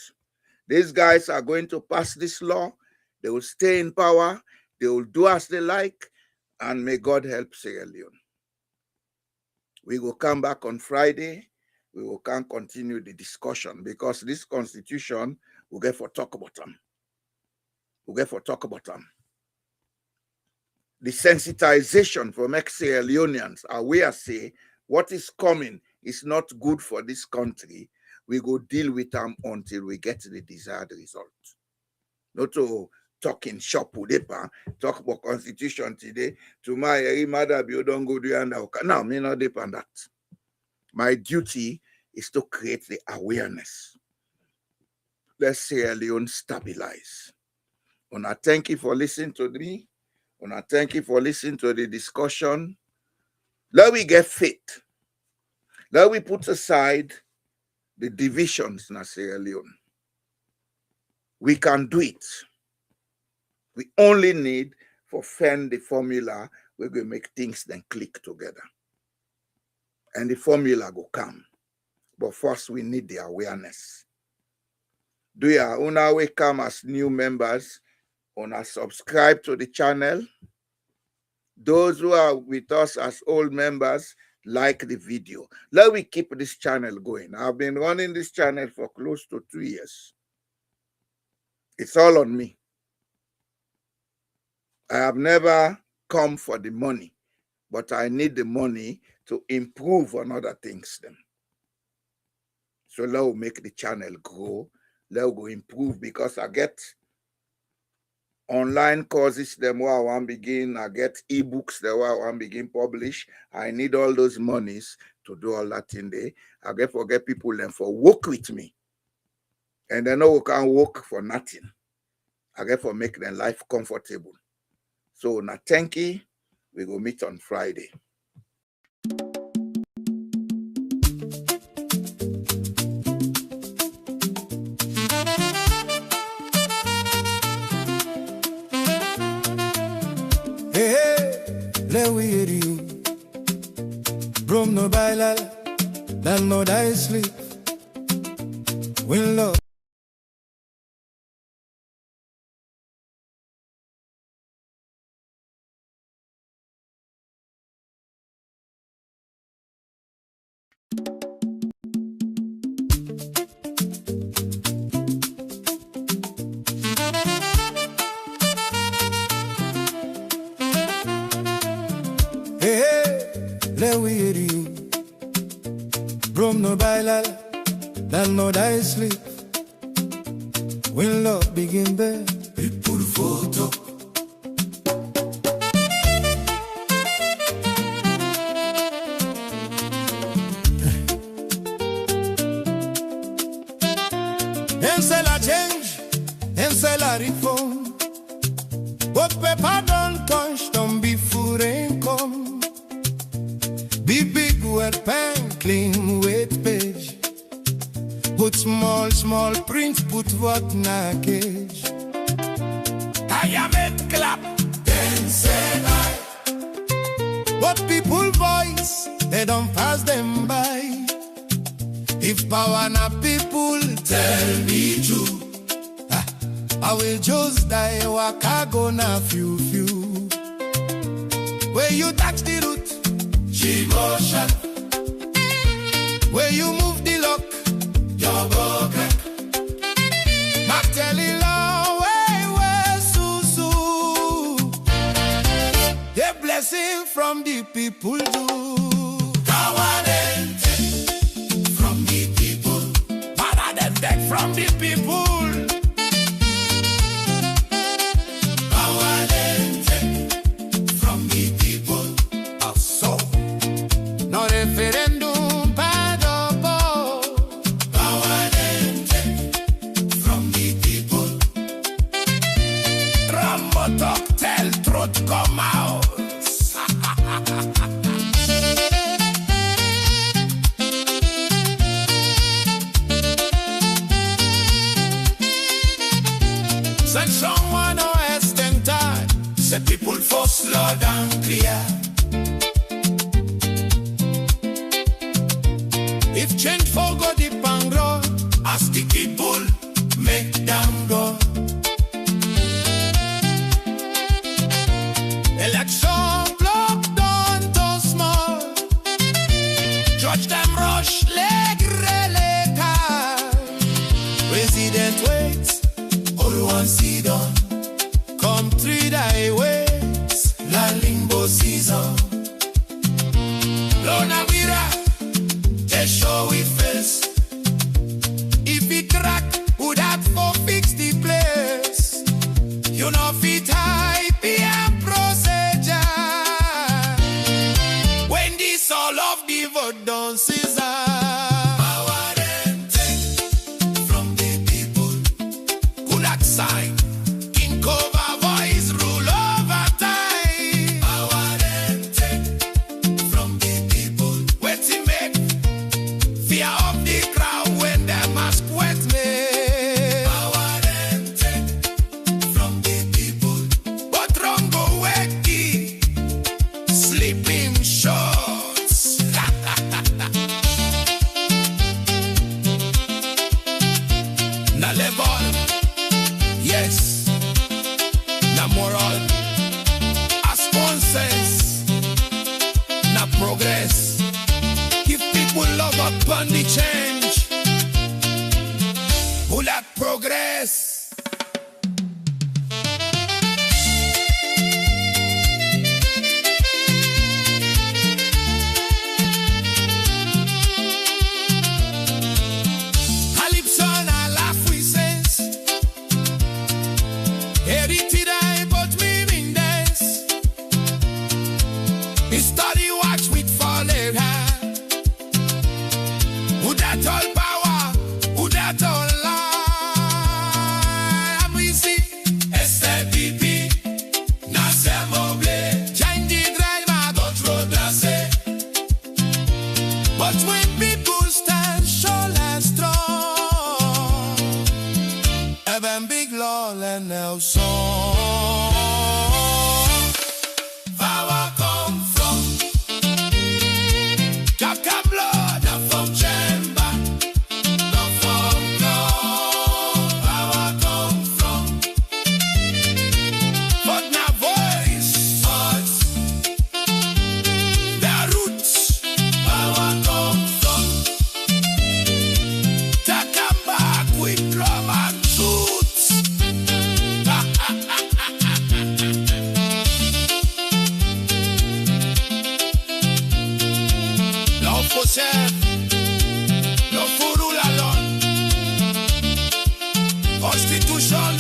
these guys are going to pass this law. They will stay in power. They will do as they like. And may God help Sierra Leone. We will come back on Friday. We will continue the discussion because this constitution will get for talk about them. We'll get for talk about them. The sensitization from ex-Sierra Leoneans aware say what is coming is not good for this country. We go deal with them until we get the desired result. Not to talk in shop with them, talk about constitution today. Tomorrow, every mother you don't go do and now me not depend that. My duty is to create the awareness. Let Sierra Leone stabilize. And I thank you for listening to me. And I thank you for listening to the discussion. Let we get faith. Let we put aside the divisions in Sierra Leone. We can do it. We only need to find the formula where we make things then click together. And the formula will come. But first we need the awareness. Do you una we come as new members? Una subscribe to the channel. Those who are with us as old members, like the video. Let me keep this channel going. I've been running this channel for close to 2 years. It's all on me. I have never come for the money, but I need the money to improve on other things then. So let me make the channel grow. Let me go improve because I get online courses them where I want begin. I get ebooks that where I want begin publish. I need all those monies to do all that in there. I get forget people then for work with me. And they know we can work for nothing. I get for make their life comfortable. So now thank you. We will meet on Friday.
Le weary you Brom no bailal Dan no die sleep When love Le weary you Brom no bailal Dan no die sleep When love begin there People photo Then say la change Then say la reform What paper don't touch Don't be food and come Big word pen, clean weight page. Put small print, put what na cage. I am it clap, then say I. But people voice, they don't pass them by. If power na people, tell me true. I will just die, waka go na few. Where you touch the root. Motion. Where you move the lock, your broken. Martelly law, way, susu. The blessing from the people do. Kawadente from the people. Paradente from the people. Referendum padobo Power from the people Rambo If change for go deep and grow, ask the people, make them go. Election block down to small. Judge them rush leg relata. President waits, all one see done. Come 3 day waits, la limbo season. Lona Wira, they show we face. If it crack, would that for fix the place? You know fit high PM procedure. When this all of the vote done Caesar. Power and take from the people. Kulak sign, King cover voice rule over time. Power and take from the people. Wait to make fear of the crowd when them ask wet me. Power and take from the people. But wrong go wakey, sleeping shorts. Na level, yes. Na moral, as consensus. Na progress. Give people love upon the change. Who like progress? Calypso na laugh we sense. Heritage I but me in dance. We study watch with fallen hand. Who that all power? Who that all lie? And we see SFPP, Nase Moble, change the driver, control glacé. But when people stand sure and strong, even big law and Nelson. Power come from Jacka blood, not from chamber, not from blood. Power come from, but now voice, thoughts, their roots. Power come from, take them back with drum and shoots. Love for self, love for rule alone. Constitution